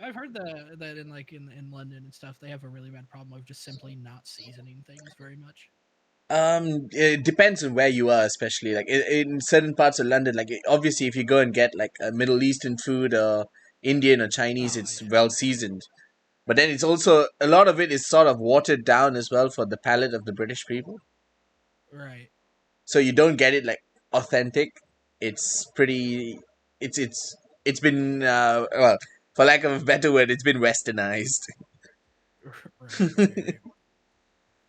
I've heard that in like in London and stuff, they have a really bad problem of just simply not seasoning things very much. It depends on where you are, especially like in certain parts of London. Like obviously, if you go and get like a Middle Eastern food or Indian or Chinese, Oh it's yeah, well seasoned. But then it's also a lot of it is sort of watered down as well for the palate of the British people. right. So you don't get it like authentic. It's pretty. It's been well, for lack of a better word, it's been westernized. Right, right.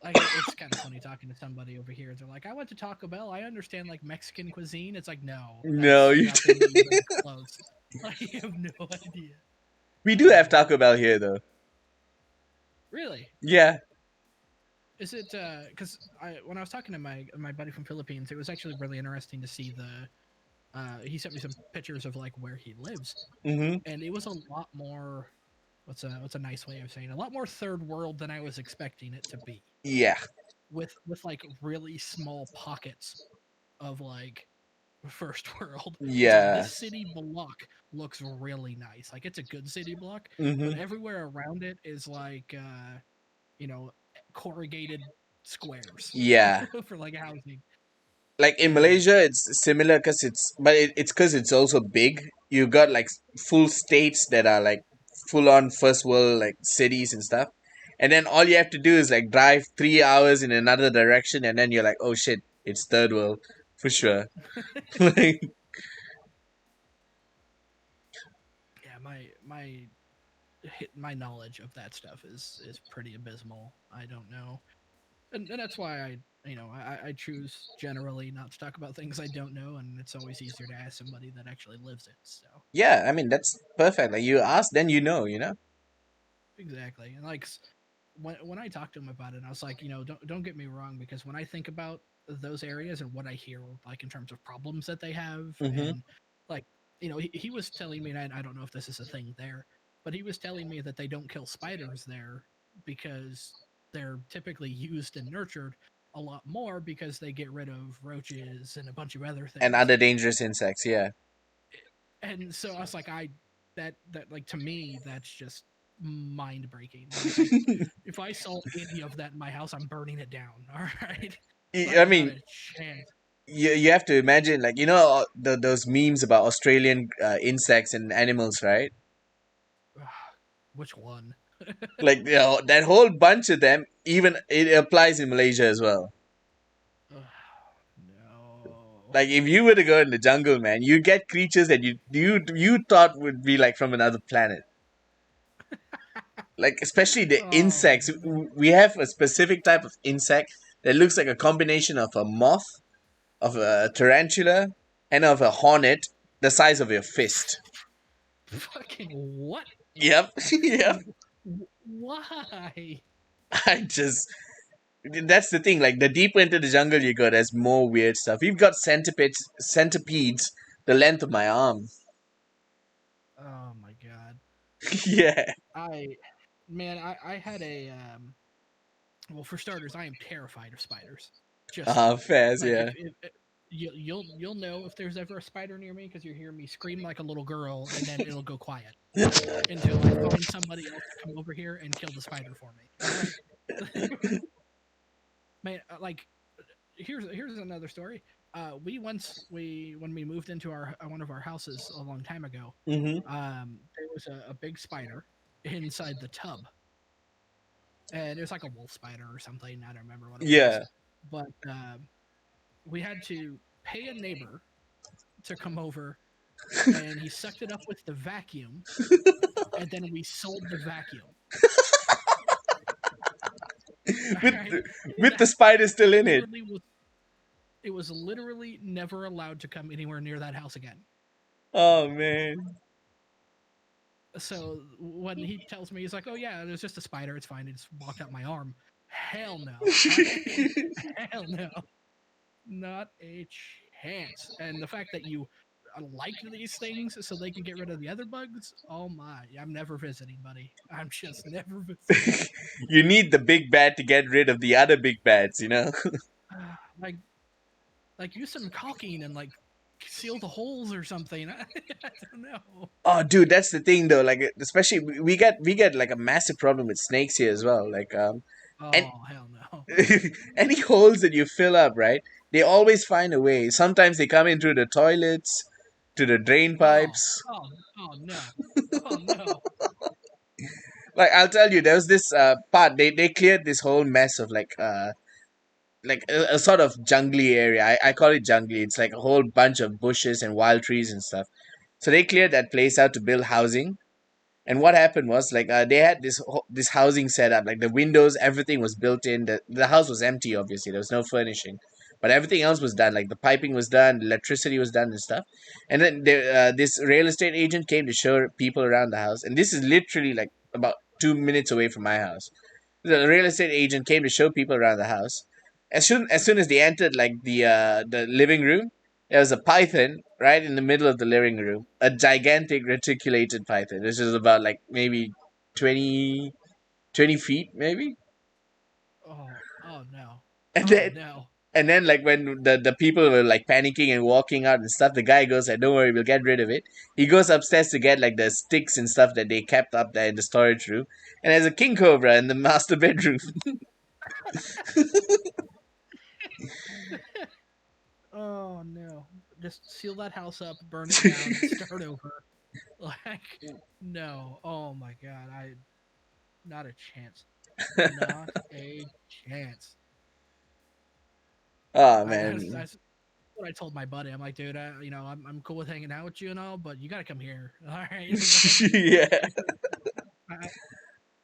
Like it's kind of funny talking to somebody over here. They're like, "I went to Taco Bell. I understand like Mexican cuisine." It's like, no, No, that's you. nothing even close. I have no idea. We do have Um, Taco Bell here though. really, Yeah. is it? Because I when I was talking to my buddy from Philippines, it was actually really interesting to see the. He sent me some pictures of like where he lives, Mm-hmm. and it was a lot more. What's a nice way of saying it? A lot more third world than I was expecting it to be. Yeah. With like really small pockets of like first world. It's like Yeah. this city block looks really nice. Like it's a good city block, but Mm-hmm. everywhere around it is like you know, corrugated squares Yeah. for like housing. Like in And Malaysia, it's similar because it's because it's also big. You got like full states that are like full on first world like cities and stuff, and then all you have to do is like drive 3 hours in another direction, and then you're like, oh shit, it's third world for sure. Like, yeah, my knowledge of that stuff is pretty abysmal. I don't know, and that's why I choose generally not to talk about things I don't know, and it's always easier to ask somebody that actually lives it. So yeah, I mean that's perfect. Like you ask, then you know. exactly, and like when I talked to him about it, I was like, don't get me wrong, because when I think about those areas and what I hear, like in terms of problems that they have, Mm-hmm. and like he was telling me, and I don't know if this is a thing there, But he was telling me that they don't kill spiders there because they're typically used and nurtured a lot more because they get rid of roaches and a bunch of other And things. other dangerous insects. Yeah. And so I was like, that like to me that's just mind breaking. I was like, if I saw any of that in my house, I'm burning it down. All right, I like not mean, a chance. you have to imagine, like, those memes about Australian insects and animals, right? Which one? Like, that whole bunch of them. Even it applies in Malaysia as well. No. Like, if you were to go in the jungle, man, you get creatures that you thought would be like from another planet. Like, especially the Oh, insects. We have a specific type of insect that looks like a combination of a moth, of a tarantula, and of a hornet, the size of your fist. fucking what? Yep, yep. Why? I just That's the thing. Like, the deeper into the jungle you go, there's more weird stuff. We've got centipedes the length of my arm. Oh my god. Yeah. I man, I had a well, for starters, I am terrified of spiders. Just Fairs. like Yeah. if you'll know if there's ever a spider near me because you hear me scream like a little girl, and then it'll go quiet until I find somebody else to come over here and kill the spider for me. All right, man. Like here's another story. We once we when we moved into our one of our houses a long time ago, Mm-hmm. there was a big spider inside the tub, and it was like a wolf spider or something. I don't remember what it was, Yeah. but we had to pay a neighbor to come over, and he sucked it up with the vacuum, and then we sold the vacuum. All with right, with the that spider still in it. literally was it was literally never allowed to come anywhere near that house again. Oh man. So when he tells me, he's like, "Oh yeah, it was just a spider. It's fine. It just walked up my arm." Hell no! All right, hell no, not a chance. And the fact that you like these things so they can get rid of the other bugs. Oh my, I'm never visiting, buddy. I'm just never visiting. You need the big bad to get rid of the other big bads. like use some caulking and like seal the holes or something. I don't know. Oh, dude, that's the thing though. Like, especially we get like a massive problem with snakes here as well. Like, and Oh hell no. any holes that you fill up, right? They always find a way. Sometimes they come in through the toilets, to the drain Oh pipes. oh no. Oh no. Like, I'll tell you, there was this part. They cleared this whole mess of like a sort of jungly area. I call it jungly. It's like a whole bunch of bushes and wild trees and stuff. So they cleared that place out to build housing. And what happened was, like, they had this housing set up. Like, the windows, everything was built in. The house was empty. Obviously, there was no furnishing, but everything else was done. Like, the piping was done, the electricity was done and stuff. And then this real estate agent came to show people around the house. And this is literally like about 2 minutes away from my house. The real estate agent came to show people around the house. As soon as they entered, like, the living room, there was a python right in the middle of the living room, a gigantic reticulated python. This is about like maybe 20, 20 feet, maybe. Oh no. And Oh then no. and then like when the people were like panicking and walking out and stuff, the guy goes like, "Don't worry, we'll get rid of it." He goes upstairs to get like the sticks and stuff that they kept up there in the storage room, and there's a king cobra in the master bedroom. Oh no. Just seal that house up, burn it down, start over. Like no. Oh my god. I not a chance. Not a chance. Oh I man. what I told my buddy. I'm like, dude, I'm cool with hanging out with you and all, but you gotta come here. All right. Yeah.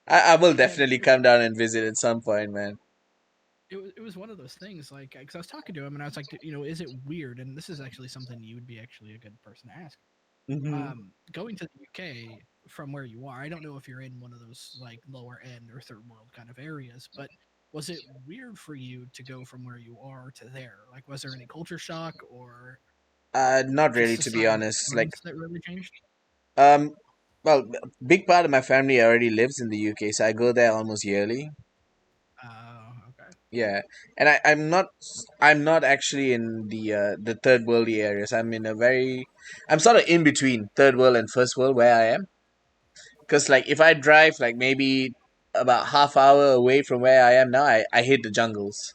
I, I will man, definitely come down and visit at some point, man. it was one of those things, like, because I was talking to him and I was like, is it weird? And this is actually something you would be actually a good person to ask. Hmm. Going to the UK from where you are, I don't know if you're in one of those like lower end or third world kind of areas, but was it weird for you to go from where you are to there? Like, was there any culture shock or Not just really, to be societal honest. Like, norms that really changed? um, well, big part of my family already lives in the UK, so I go there almost yearly. Okay. Yeah, and I'm not actually in the third worldy areas. I'm sort of in between third world and first world where I am. Because like if I drive like maybe about half hour away from where I am now, I hit the jungles.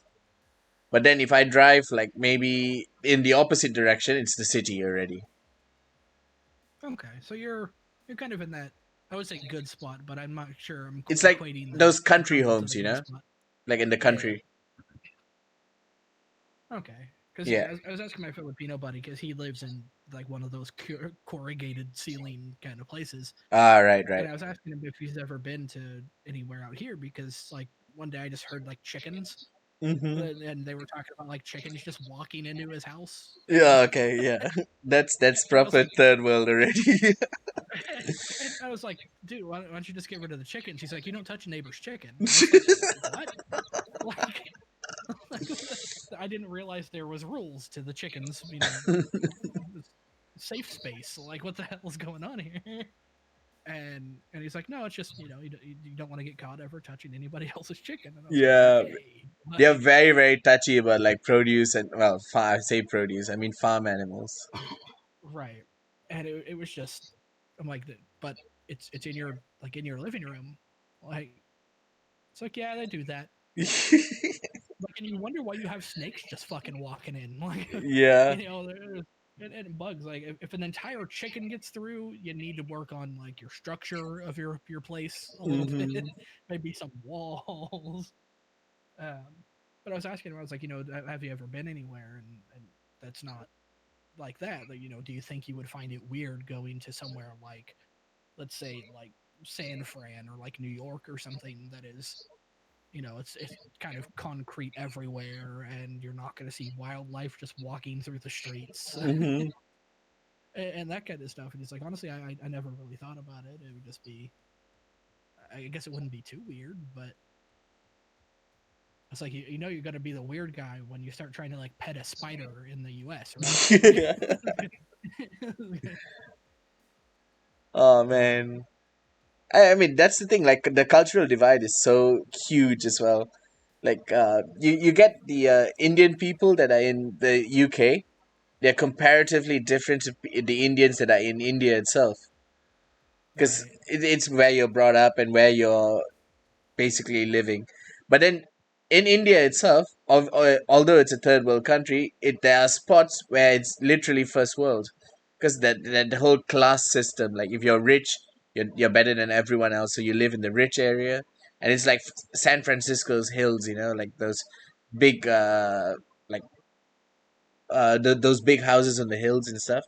But then if I drive like maybe in the opposite direction, it's the city already. Okay, so you're kind of in that, I would say, good spot, but I'm not sure I'm It's like equating those the country jungle to homes, the good spot. like in the Yeah. country. Okay. Because Yeah. yeah, I was asking my Filipino buddy because he lives in like one of those corrugated ceiling kind of places, Ah, right, right. and I was asking him if he's ever been to anywhere out here because like one day I just heard like chickens, Mm-hmm. and they were talking about like chickens just walking into his house, and Yeah. Okay. Yeah. That's and I was proper like, third world already. and I was like, dude, why don't you just get rid of the chickens? He's like, you don't touch a neighbor's chicken, and I was like, what? Like, like I didn't realize there was rules to the chickens. You know, safe space. Like, what the hell is going on here? And he's like, no, it's just you don't want to get caught ever touching anybody else's chicken. And I was like, Yeah. okay, They're like, very, very touchy about like produce and well, I say produce. I mean farm animals. right. And it was just, I'm like, but it's in your like in your living room, like it's like yeah they do that. Like, and you wonder why you have snakes just fucking walking in, like, Yeah. and bugs. Like, if an entire chicken gets through, you need to work on like your structure of your place a little bit, Mm-hmm. maybe some walls. Um, but I was asking him, I was like, have you ever been anywhere, and that's not like that. Like, do you think you would find it weird going to somewhere like, let's say, like San Fran or like New York or something that is it's kind of concrete everywhere, and you're not going to see wildlife just walking through the streets Mm-hmm. and that kind of stuff. And it's like, honestly, I never really thought about it. It would just be, I guess it wouldn't be too weird, but it's like you're going to be the weird guy when you start trying to like pet a spider in the U.S., right? Like, Oh but man. I mean that's the thing, like the cultural divide is so huge as well. Like you get the Indian people that are in the UK, they're comparatively different to the Indians that are in India itself. Because right, it's where you're brought up and where you're basically living. But then in India itself, although it's a third world country, there are spots where it's literally first world. Because that whole class system, like if you're rich, you're better than everyone else, so you live in the rich area. And it's like San Francisco's hills, like those big, like those big houses on the hills and stuff,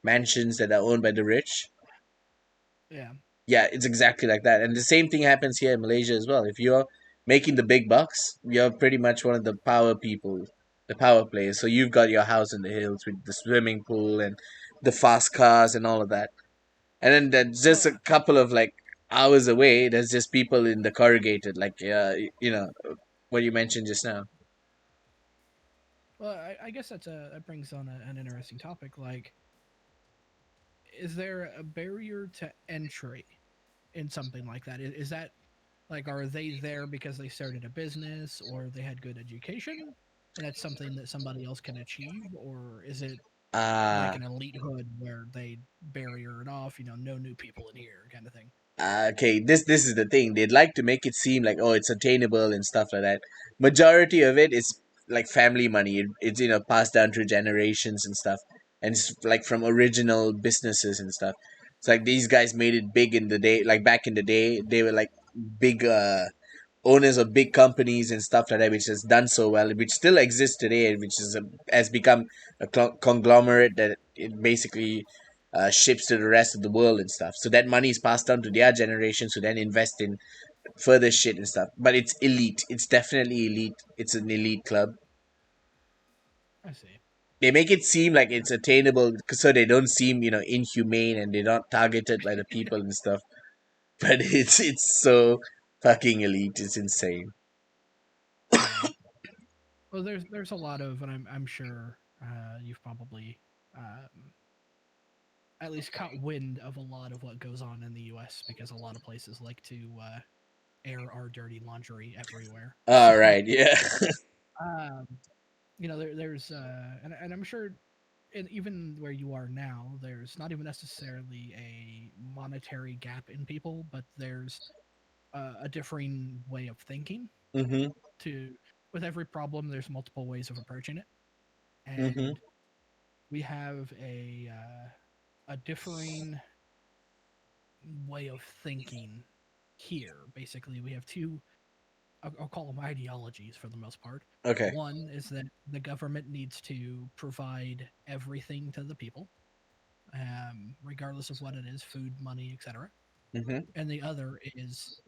mansions that are owned by the rich. yeah, Yeah, it's exactly like that. And the same thing happens here in Malaysia as well. If you're making the big bucks, you're pretty much one of the power people, the power players. So you've got your house in the hills with the swimming pool and the fast cars and all of that. And then there's just well, a couple of like hours away, there's just people in the corrugated, like what you mentioned just now. I guess that brings on an interesting topic. Like, is there a barrier to entry in something like that? Is that like, are they there because they started a business or they had good education and that's something that somebody else can achieve? Or is it like Ah, an elite hood where they barrier it off, no new people in here kind of thing? okay, this is the thing. They'd like to make it seem like, oh, it's attainable and stuff like that. Majority of it is like family money. It's passed down through generations and stuff, and it's like from original businesses and stuff. It's like these guys made it big in the day. Like back in the day, they were like big owners of big companies and stuff like that, which has done so well, which still exists today, which has become a conglomerate that it basically ships to the rest of the world and stuff. So that money is passed on to their generations who then invest in further shit and stuff. But it's elite. It's definitely elite. It's an elite club. I see. They make it seem like it's attainable so they don't seem, inhumane and they're not targeted by the people and stuff. But it's so fucking elite. It's insane. Yeah. Well, there's a lot of, and I'm sure you've probably um, at least caught wind of a lot of what goes on in the U.S. because a lot of places like to air our dirty laundry everywhere. All right. Yeah. Um, there's and I'm sure, and even where you are now, there's not even necessarily a monetary gap in people, but there's a differing way of thinking. Mhm. To With every problem, there's multiple ways of approaching it, Mhm. and we have a differing way of thinking here. Basically, we have two. I'll call them ideologies for the most part. Okay. One is that the government needs to provide everything to the people, regardless of what it is, food, money, etc. Mhm. And the other is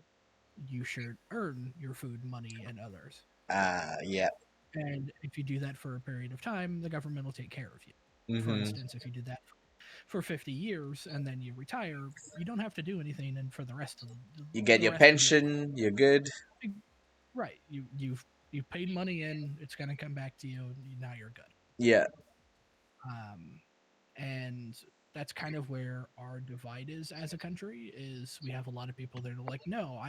you should earn your food, money, and others. Yeah. And if you do that for a period of time, the government will take care of you. For Mhm. instance, if you did that for 50 years and then you retire, you don't have to do anything, and for the rest of You get the your rest of your pension. You're good. right, you've paid money in, it's going to come back to you. Now you're good. Yeah. Um, and that's kind of where our divide is as a country. Is we have a lot of people that are like, no,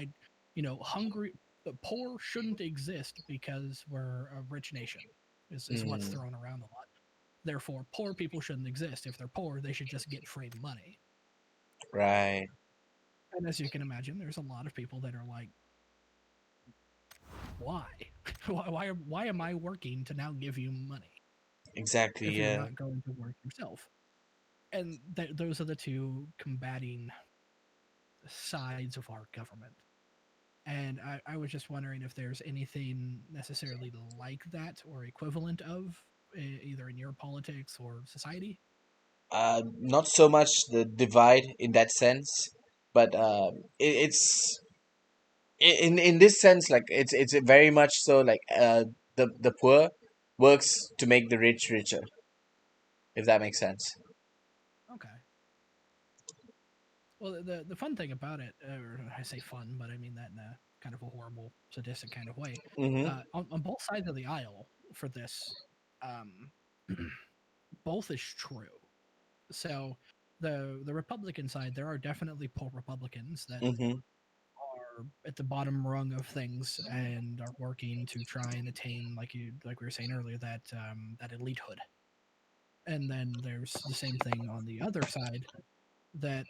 hungry, the poor shouldn't exist because we're a rich nation. Is what's Mm. thrown around a lot. Therefore, poor people shouldn't exist. If they're poor, they should just get free money. Right. And as you can imagine, there's a lot of people that are like, why? Why am I working to now give you money Exactly. if you're Yeah. not going to work yourself? And those are the two combating sides of our government. And I was just wondering if there's anything necessarily like that or equivalent of, either in your politics or society. Not so much the divide in that sense, but it's in this sense, like it's very much so like the poor works to make the rich richer, if that makes sense. Okay. Well, the fun thing about it, or I say fun, but I mean that in a kind of a horrible, sadistic kind of way, Mhm. on both sides of the aisle for this, um, both is true. So the Republican side, there are definitely poor Republicans that Mhm. are at the bottom rung of things and are working to try and attain, like we were saying earlier, that elitehood. And then there's the same thing on the other side that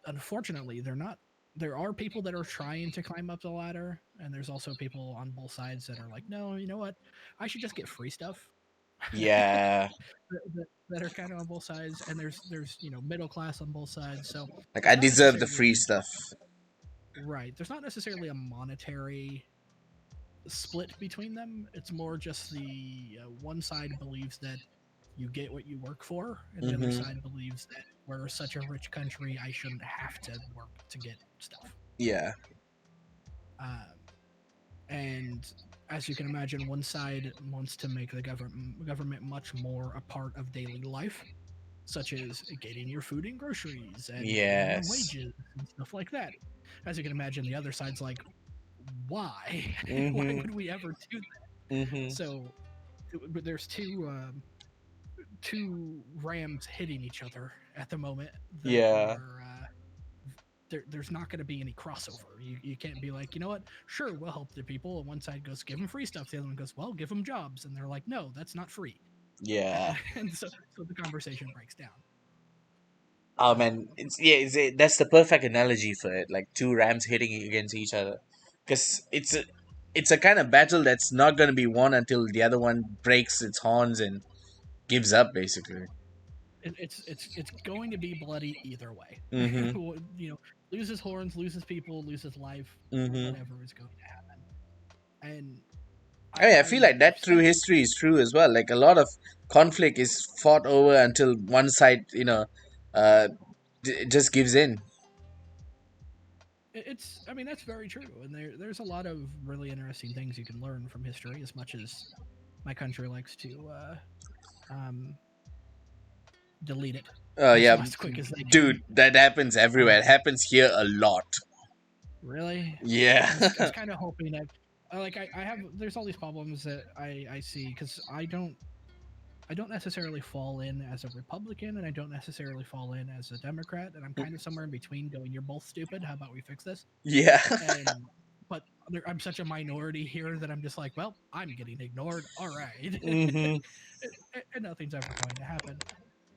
unfortunately they're not. There are people that are trying to climb up the ladder, and there's also people on both sides that are like, no, you know what, I should just get free stuff. Yeah. That are kind of on both sides, and there's middle class on both sides. So Like I there's not deserve the necessarily free stuff. right. There's not necessarily a monetary split between them. It's more just the one side believes that you get what you work for, and the other Mhm. side believes that we're such a rich country, I shouldn't have to work to get stuff. Yeah. Um, and as you can imagine, one side wants to make the government much more a part of daily life, such as getting your food and groceries and paying your Yes. wages and stuff like that. As you can imagine, the other side's like, why? Why Mhm. would we ever do that? Mhm. So but there's two rams hitting each other at the moment that Yeah. are there's not going to be any crossover. You can't be like, you know what, sure, we'll help the people, and one side goes, give them free stuff, the other one goes, well, give them jobs, and they're like, no, that's not free. Yeah. And so the conversation breaks down. Oh man, that's the perfect analogy for it. Like two rams hitting against each other, because it's a kind of battle that's not going to be won until the other one breaks its horns and gives up, basically. It's going to be bloody either way. Mm-hmm. Loses horns, loses people, loses life, Mm-hmm. whatever is going to happen. And I feel like I've that through said history is true as well. Like a lot of conflict is fought over until one side, uh, just gives in. it's I mean that's very true, and there's a lot of really interesting things you can learn from history. As much as my country likes to um, delete it Yeah, as quick as they can. dude, that happens everywhere. It Um, happens here a lot. really, Yeah. I was kind of hoping that, I have, there's all these problems that I see because I I don't necessarily fall in as a Republican, and I don't necessarily fall in as a Democrat, and I'm kind of somewhere in between. Going, you're both stupid. How about we fix this? Yeah. And but I'm such a minority here that I'm just like, well, I'm getting ignored. All right, Hmm. and nothing's ever going to happen.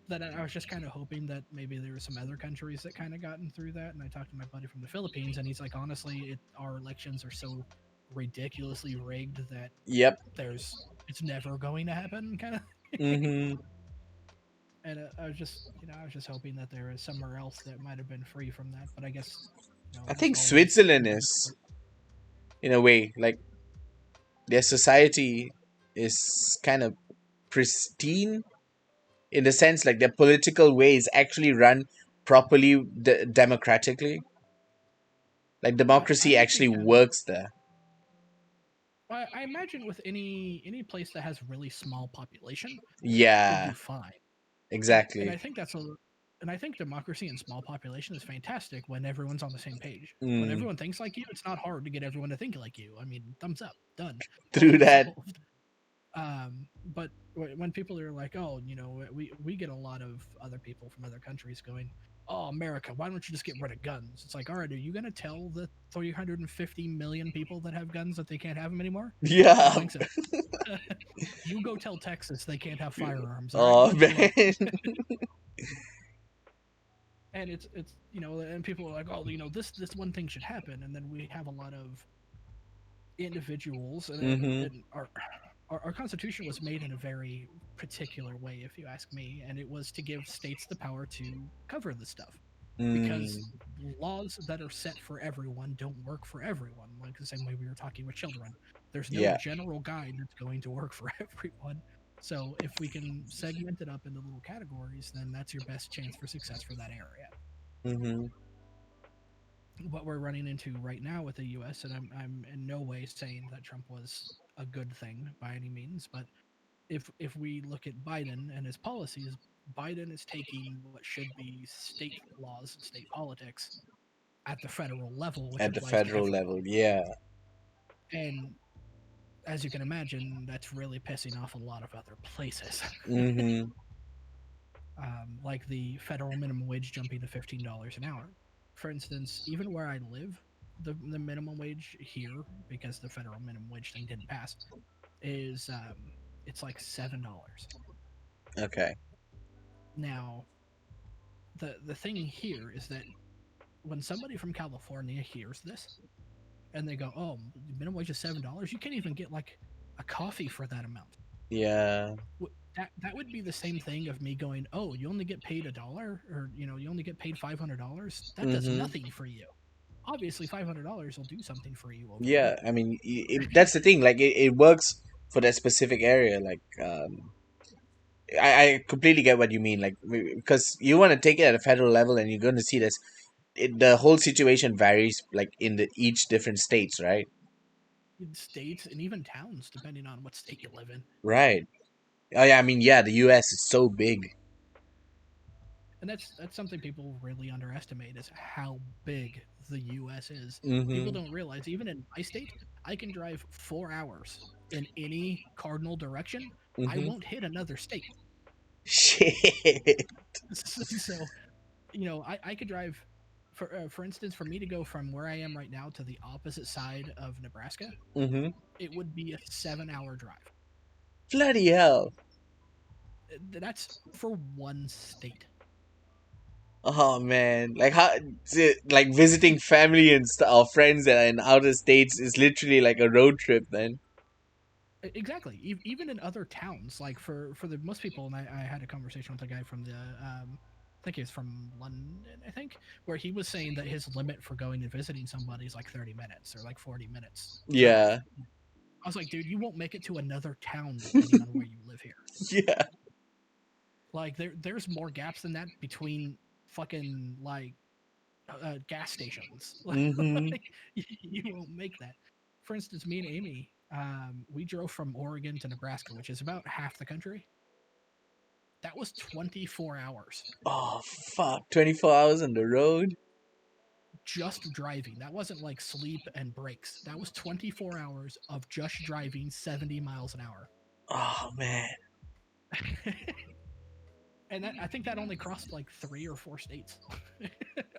That I was just kind of hoping that maybe there were some other countries that kind of gotten through that. And I talked to my buddy from the Philippines, and he's like, honestly, our elections are so ridiculously rigged that Yep. it's never going to happen, kind of. Hmm. And I was just, I was just hoping that there is somewhere else that might have been free from that. But I guess, I as think always, Switzerland is, in a way, like their society is kind of pristine in the sense like their political way is actually run properly democratically. Like democracy I think they actually have. works there. I imagine with any place that has really small population, would Yeah, do fine. And exactly. I think and I think democracy in small population is fantastic when everyone's on the same page. When Mm, everyone thinks like you, it's not hard to get everyone to think like you. I mean, thumbs up, done, through problem that. solved. But when people are like, oh, we get a lot of other people from other countries going, oh, America, why don't you just get rid of guns? It's like, all right, are you going to tell the 350 million people that have guns that they can't have them anymore? I don't Yeah. think so. You go tell Texas they can't have firearms. All right, Oh good luck. man. And it's and people are like, oh, this one thing should happen, and then we have a lot of individuals, Hmm. and our constitution was made in a very particular way, if you ask me, and it was to give states the power to cover this stuff, because Mm, laws that are set for everyone don't work for everyone, like the same way we were talking with children. There's no yeah. general guide that's going to work for everyone. So if we can segment it up into little categories, then that's your best chance for success for that area. Hmm. What we're running into right now with the US, and I'm in no way saying that Trump was a good thing by any means, but if we look at Biden and his policies, Biden is taking what should be state laws and state politics at the federal level, which At the applies to federal everyone. level, yeah. And as you can imagine, that's really pissing off a lot of other places. Hmm. Like the federal minimum wage jumping to $15 an hour. For instance, even where I live, the minimum wage here, because the federal minimum wage thing didn't pass, is it's like $7. Okay. Now, the thing here is that when somebody from California hears this and they go, "Oh, minimum wage is $7," you can't even get like a coffee for that amount. Yeah. That would be the same thing of me going, "Oh, you only get paid $1, or you only get paid $500. That does Hmm. nothing for you. Obviously, $500 will do something for you over Yeah. here." I mean, that's the thing. Like, it works for that specific area. Like, I completely get what you mean. Like, because you want to take it at a federal level, and you're going to see this. The whole situation varies, like in the each different states, right? In states and even towns, depending on what state you live in. Right. Oh yeah. I mean, yeah. The U.S. is so big. And that's something people really underestimate, is how big the US is. People Hmm. don't realize, even in my state, I can drive 4 hours in any cardinal direction. I Hmm. won't hit another state. Shit. So, I could drive, for instance, for me to go from where I am right now to the opposite side of Nebraska, Hmm. it would be a 7 hour drive. Bloody hell. That's for one state. Oh man, like how like visiting family and or friends that are in outer states is literally like a road trip. Then. Exactly. Even in other towns, like for the most people, and I had a conversation with a guy from I think he was from London, I think, where he was saying that his limit for going and visiting somebody is like 30 minutes or like 40 minutes drive. Yeah. I was like, dude, you won't make it to another town depending on where you live here. Yeah. Like there's more gaps than that between fucking like gas stations. Hmm. Like, you won't make that. For instance, me and Amy, we drove from Oregon to Nebraska, which is about half the country. That was 24 hours Oh fuck! 24 hours on the road. just driving. That wasn't like sleep and breaks. That was 24 hours of just driving 70 miles an hour. Oh man. And I think that only crossed like 3 or 4 states of the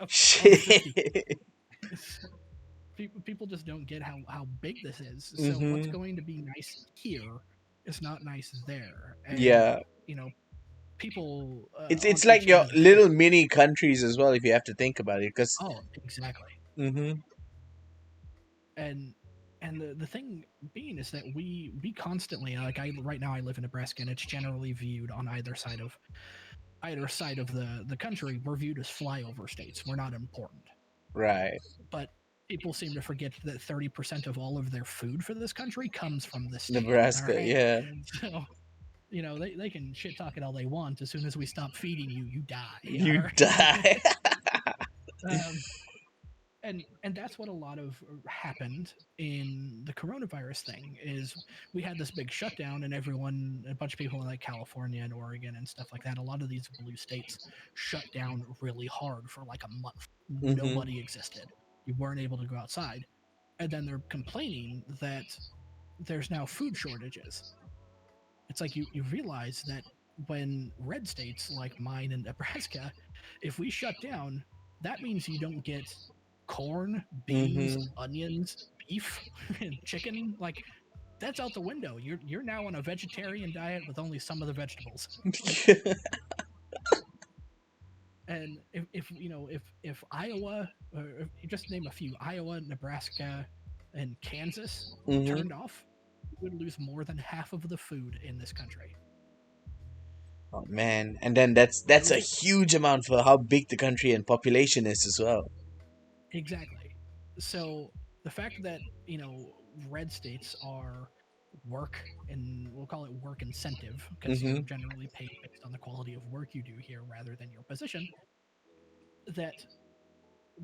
50. Shit. So people just don't get how big this is. So what's Mm-hmm. going to be nice here is not nice there, and Yeah. you know people on It's like each your end of the little coast. mini countries as well, if you have to think about it. Because. Oh, exactly. Mm-hmm. And the thing being is that we constantly, like, I right now I live in Nebraska, and it's generally viewed on either side of the country, we're viewed as flyover states. We're not important. Right. But people seem to forget that 30% of all of their food for this country comes from this state. All Nebraska. right. Yeah. So, they can shit talk it all they want. As soon as we stop feeding you, you die. All You right. die. um, and that's what a lot of happened in the coronavirus thing is we had this big shutdown, and a bunch of people in like California and Oregon and stuff like that, a lot of these blue states shut down really hard for like a month. Mm-hmm. Nobody existed. You weren't able to go outside, and then they're complaining that there's now food shortages. It's like you realize that when red states like mine and Nebraska, if we shut down, that means you don't get corn, beans, Mm-hmm. onions, beef, and chicken. Like, that's out the window. You're now on a vegetarian diet with only some of the vegetables. And if Iowa, or if you just name a few, Iowa, Nebraska, and Kansas Mm-hmm. turned off, we would lose more than half of the food in this country. Oh man, and then that's a huge amount for how big the country and population is as well. Exactly. So the fact that, red states are work, and we'll call it work incentive, because you're Mm-hmm. generally paid based on the quality of work you do here rather than your position, that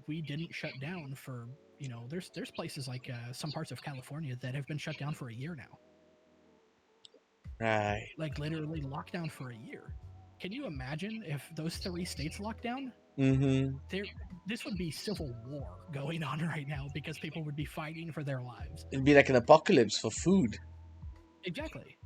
we didn't shut down for, there's places like some parts of California that have been shut down for a year now. Right. Like, literally locked down for a year. Can you imagine if those 3 states locked down? Mm-hmm. This would be civil war going on right now, because people would be fighting for their lives. It'd be like an apocalypse for food. Exactly.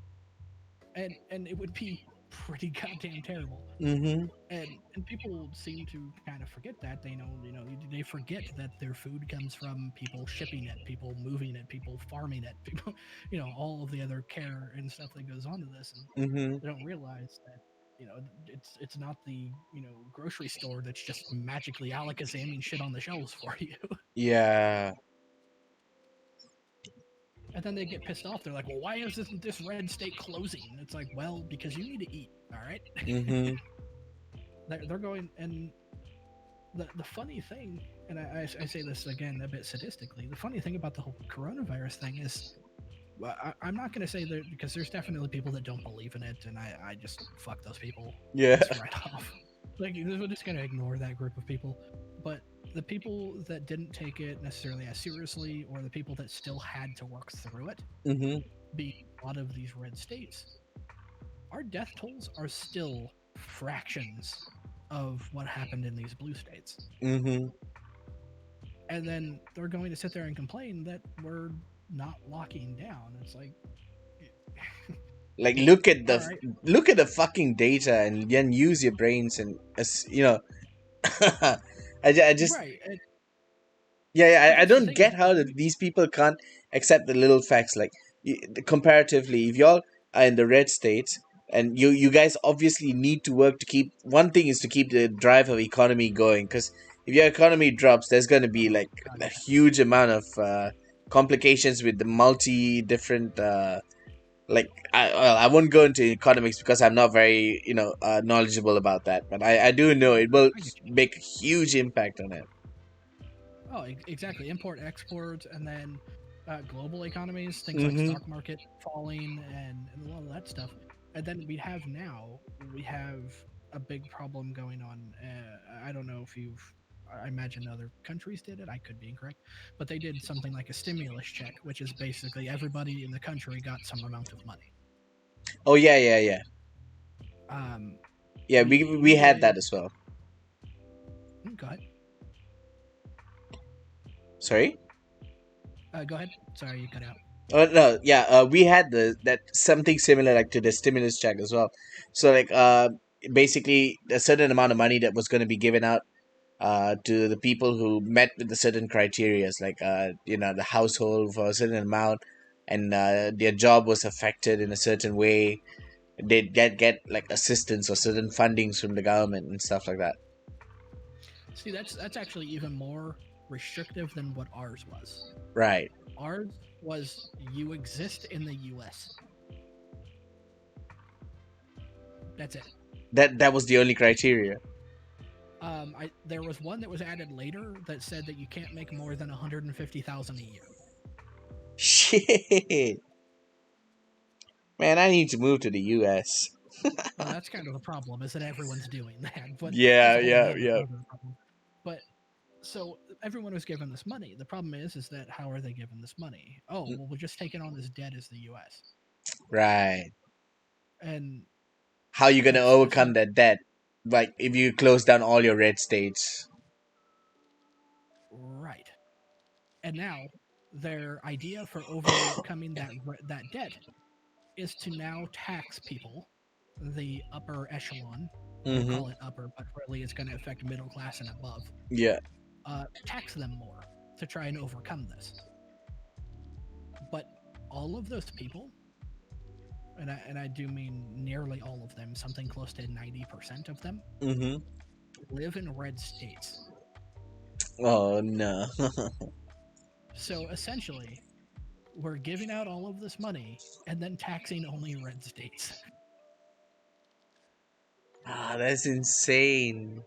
And it would be pretty goddamn terrible. Mm-hmm. And people seem to kind of forget that. They forget that their food comes from people shipping it, people moving it, people farming it, people, all of the other care and stuff that goes on to this, and Mm-hmm. they don't realize that, it's not the, grocery store that's just magically alakazamming shit on the shelves for you. Yeah. And then they get pissed off. They're like, well, why is this red state closing? It's like, well, because you need to eat, all right? Mm-hmm. They're going, and the funny thing, and I say this again a bit sadistically, the funny thing about the whole coronavirus thing is, well, I'm not going to say that, because there's definitely people that don't believe in it, and I just fuck those people Yeah. just right off. Like, we're just going to ignore that group of people. But the people that didn't take it necessarily as seriously, or the people that still had to work through it, Mm-hmm. being a lot of these red states, our death tolls are still fractions of what happened in these blue states. Mm-hmm. And then they're going to sit there and complain that we're not locking down. It's like, Like look at the right. look at the fucking data and then use your brains and I just Right. yeah, I That's the don't thing is, get how these people can't accept the little facts. Like comparatively, if y'all are in the red states and you guys obviously need to work to keep, one thing is to keep the drive of economy going, because if your economy drops, there's going to be like God, a yeah. huge amount of complications with the multi different like I won't go into economics because I'm not very knowledgeable about that, but I do know Oh, it will I get you. make a huge impact on it. Oh, exactly. Import, export, and then global economies, things like Mm-hmm. stock market falling, and a lot of that stuff. And then we have a big problem going on. I don't know if I imagine other countries did it. I could be incorrect, but they did something like a stimulus check, which is basically everybody in the country got some amount of money. Oh yeah. Um, Yeah, we we had that did. as well. Go ahead. Sorry? Go ahead. Sorry, you cut out. Oh no, yeah, we had that something similar like to the stimulus check as well. So like basically a certain amount of money that was going to be given out to the people who met with the certain criterias, like the household for a certain amount, and their job was affected in a certain way. They'd get like assistance or certain fundings from the government and stuff like that. See, that's actually even more restrictive than what ours was. Right. Ours was you exist in the U.S. That's it. That was the only criteria. There was one that was added later that said that you can't make more than 150,000 a year. Shit. Man, I need to move to the US. Well, that's kind of the problem, is that everyone's doing that, but that's Yeah, a whole yeah, nother yeah. problem. But so everyone was given this money. The problem is that how are they given this money? Oh, well, we'll just take it on as debt as the U.S. Right. And How you gonna it's overcome that debt? Like if you close down all your red states. right. And now their idea for overcoming that debt is to now tax people, the upper echelon. We'll Mm-hmm. call it upper, but really it's going to affect middle class and above. Yeah. Tax them more to try and overcome this. But all of those people, and I do mean nearly all of them, something close to 90% of them, Mm-hmm. live in red states. Oh no. So essentially, we're giving out all of this money and then taxing only red states. That's insane.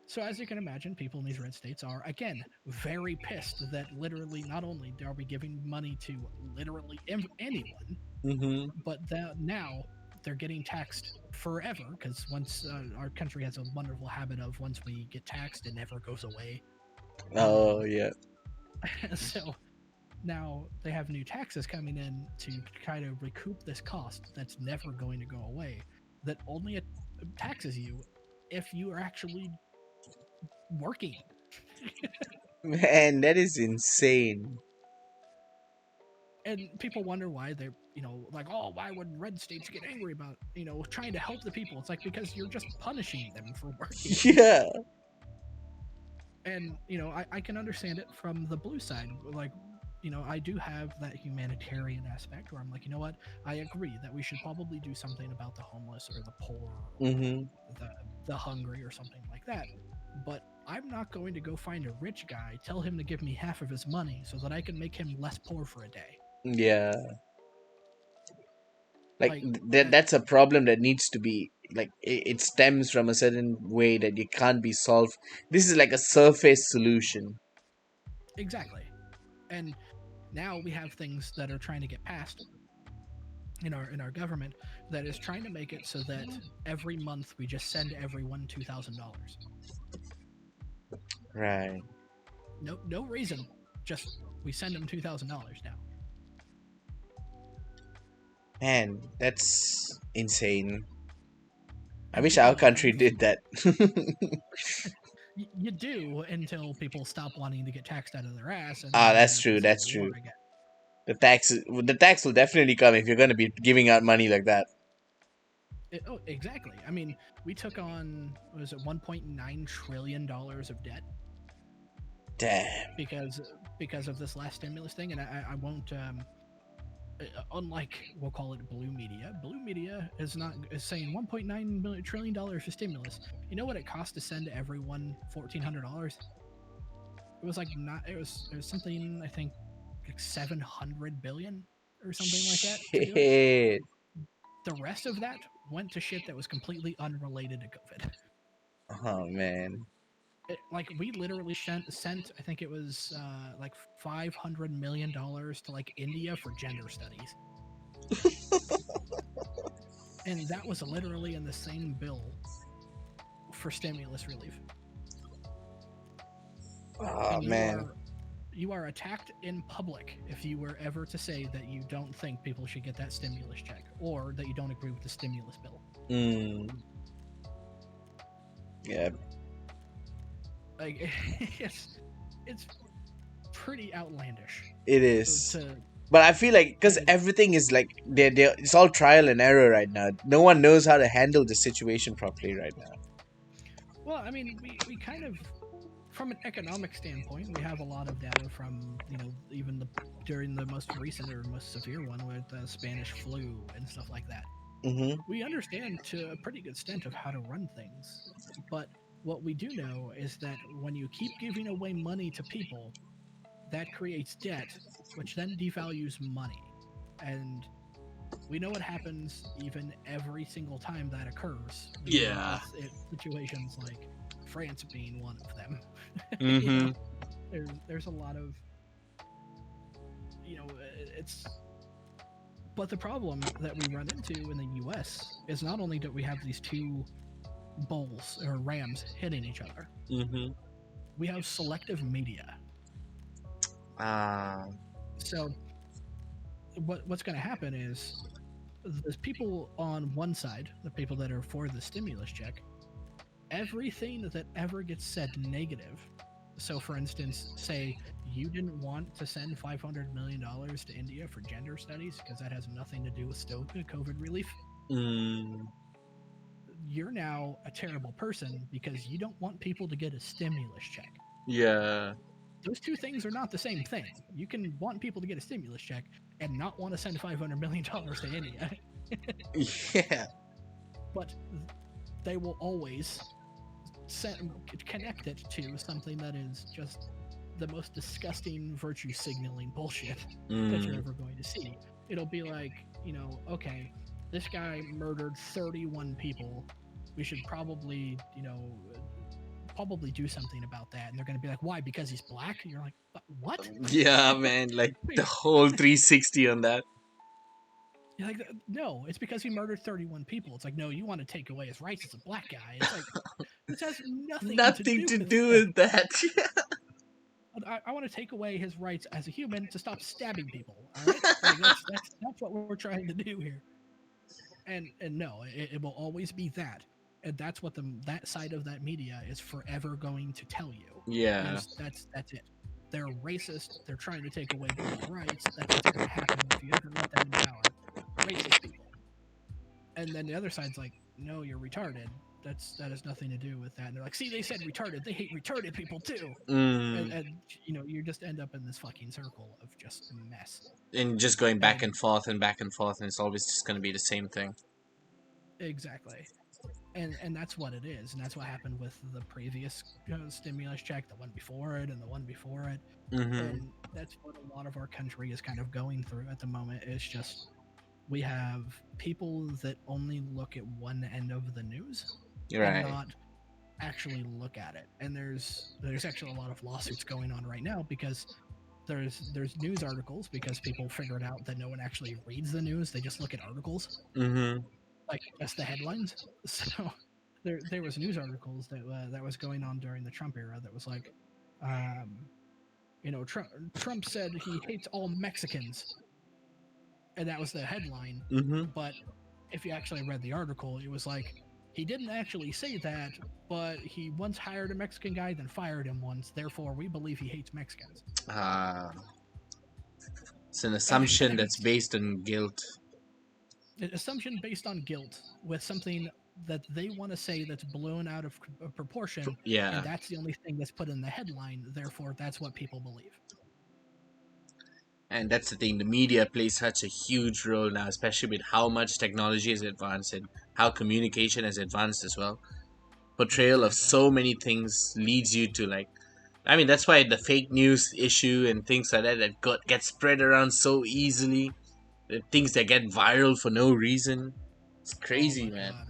So as you can imagine, people in these red states are, again, very pissed that literally not only are we giving money to literally anyone, Mm-hmm. but that now they're getting taxed forever, because once our country has a wonderful habit of once we get taxed, it never goes away. Oh yeah. So now they have new taxes coming in to try to recoup this cost that's never going to go away, that only taxes you if you are actually working. Man, that is insane. And people wonder why they're, like, oh, why would red states get angry about, trying to help the people? It's like, because you're just punishing them for working. Yeah. And I can understand it from the blue side. Like, I do have that humanitarian aspect where I'm like, you know what, I agree that we should probably do something about the homeless or the poor or Mm-hmm. the hungry or something like that. But I'm not going to go find a rich guy, tell him to give me half of his money so that I can make him less poor for a day. Yeah. Like Like, that's a problem that needs to be like it stems from a certain way that it can't be solved. This is like a surface solution. exactly. And now we have things that are trying to get passed in our government that is trying to make it so that every month we just send everyone $2,000. Right. No reason, just we send them $2,000 now. Man, that's insane. I And wish our people country did that. you do, until people stop wanting to get taxed out of their ass, and then we That's end up true. in civil That's war true. again. The tax will definitely come if you're going to be giving out money like that. Exactly. I mean, we took on, what was it, $1.9 trillion of debt Damn. because of this last stimulus thing, and I won't. Unlike, we'll call it blue media is saying $1.9 trillion for stimulus. You know what it cost to send everyone $1,400? It was like not. It was something, I think, like 700 billion or something like that to do it. Shit. The rest of that went to shit that was completely unrelated to COVID. Oh man. Like, we literally sent, I think it was like $500 million to like India for gender studies. And that was literally in the same bill for stimulus relief. Oh And man. you are attacked in public if you were ever to say that you don't think people should get that stimulus check, or that you don't agree with the stimulus bill. Yeah. Like, it's pretty outlandish It is. But I feel like because And everything is like it's all trial and error right now. No one knows how to handle the situation properly right now. well, I mean, we kind of, from an economic standpoint, we have a lot of data from, even during the most recent or most severe one with the Spanish flu and stuff like that. Mm-hmm. We understand to a pretty good extent of how to run things, but what we do know is that when you keep giving away money to people, that creates debt, which then devalues money. And we know what happens even every single time that occurs. We end up Yeah. with situations like France being one of them. Mm-hmm. There's a lot of, it's, but the problem that we run into in the US is not only do we have these two bulls or rams hitting each other, Mm-hmm. we have selective media. Ah. So what's going to happen is the people on one side, the people that are for the stimulus check, everything that ever gets said negative. So, for instance, say you didn't want to send $500 million to India for gender studies because that has nothing to do with COVID relief. Mm. You're now a terrible person because you don't want people to get a stimulus check. Yeah. Those two things are not the same thing. You can want people to get a stimulus check and not want to send $500 million to India. Yeah. But they will always connect it to something that is just the most disgusting virtue signaling bullshit that you're ever going to see. It'll be like, okay, this guy murdered 31 people. We should probably, do something about that. And they're going to be like, why? Because he's black? And you're like, what? Yeah, man. Like the whole 360 on that. You're like, no, it's because he murdered 31 people. It's like, no, you want to take away his rights as a black guy. It's like, this has nothing to Nothing do to with do that. with that. I want to take away his rights as a human to stop stabbing people. All right, like that's what we're trying to do here. And no, it will always be that, and that's what that side of that media is forever going to tell you. Yeah. That's it. They're racist. They're trying to take away people's rights. That's what's going to happen if you ever let them in power. Racist people. And then the other side's like, no, you're retarded. That has nothing to do with that. And they're like, see, they said retarded. They hate retarded people too. Mm. And you just end up in this fucking circle of just mess. And just going back and forth and back and forth, and it's always just going to be the same thing. Exactly. And that's what it is. And that's what happened with the previous stimulus check, the one before it, and the one before it. Mm-hmm. And that's what a lot of our country is kind of going through at the moment. It's just we have people that only look at one end of the news and not actually look at it. And there's actually a lot of lawsuits going on right now because there's news articles because people figured out that no one actually reads the news. They just look at articles. Mm-hmm. Like just the headlines. So there was news articles that was going on during the Trump era that was like, Trump said he hates all Mexicans, and that was the headline. Mm-hmm. But if you actually read the article, it was like he didn't actually say that, but he once hired a Mexican guy, then fired him once. Therefore, we believe he hates Mexicans. It's an assumption that's based on guilt. An assumption based on guilt with something that they want to say that's blown out of proportion. Yeah. And that's the only thing that's put in the headline. Therefore, that's what people believe. And that's the thing. The media plays such a huge role now, especially with how much technology has advanced and how communication has advanced as well. Portrayal of so many things leads you to that's why the fake news issue and things like that get spread around so easily. The things that get viral for no reason. It's crazy, man. God,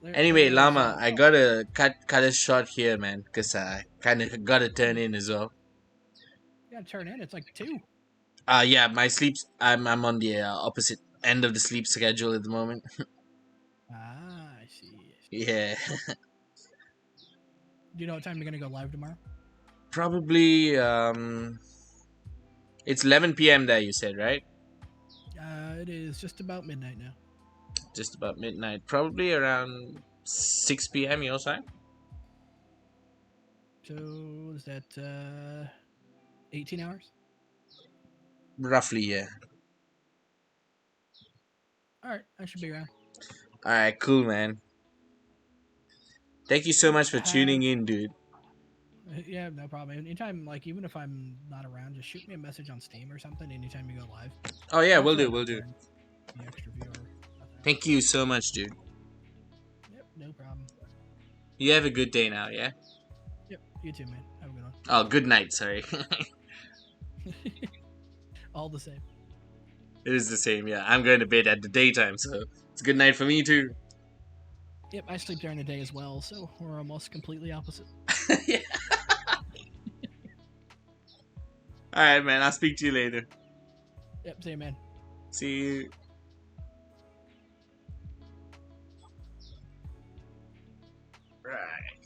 right? Anyway, Lama, I gotta cut it short here, man, because I kind of gotta turn in as well. You gotta turn in. It's like 2. Yeah, my sleeps. I'm on the opposite end of the sleep schedule at the moment. I see. Yeah. Do you know what time you're gonna go live tomorrow? Probably it's 11 p.m. there. You said, right? It is just about midnight now. Just about midnight. Probably around 6 p.m. your side. So is that 18 hours? Roughly, yeah. All right, I should be around. All right, cool, man. Thank you so much for Have tuning in, dude. yeah, no problem. Anytime, like even if I'm not around, just shoot me a message on Steam or something. Anytime you go live, Oh yeah, not we'll for do, like we'll do. the extra viewer. Nothing. Thank you so much, dude. Yep, no problem. You have a good day now, yeah? Yep, you too, man. Have a good one. Oh, good night, sorry. All the same. It is the same, yeah. I'm going to bed at the daytime, so it's a good night for me too. Yep, I sleep during the day as well, so we're almost completely opposite. Yeah. Alright, man. I'll speak to you later. Yep, same, man. See you. Right.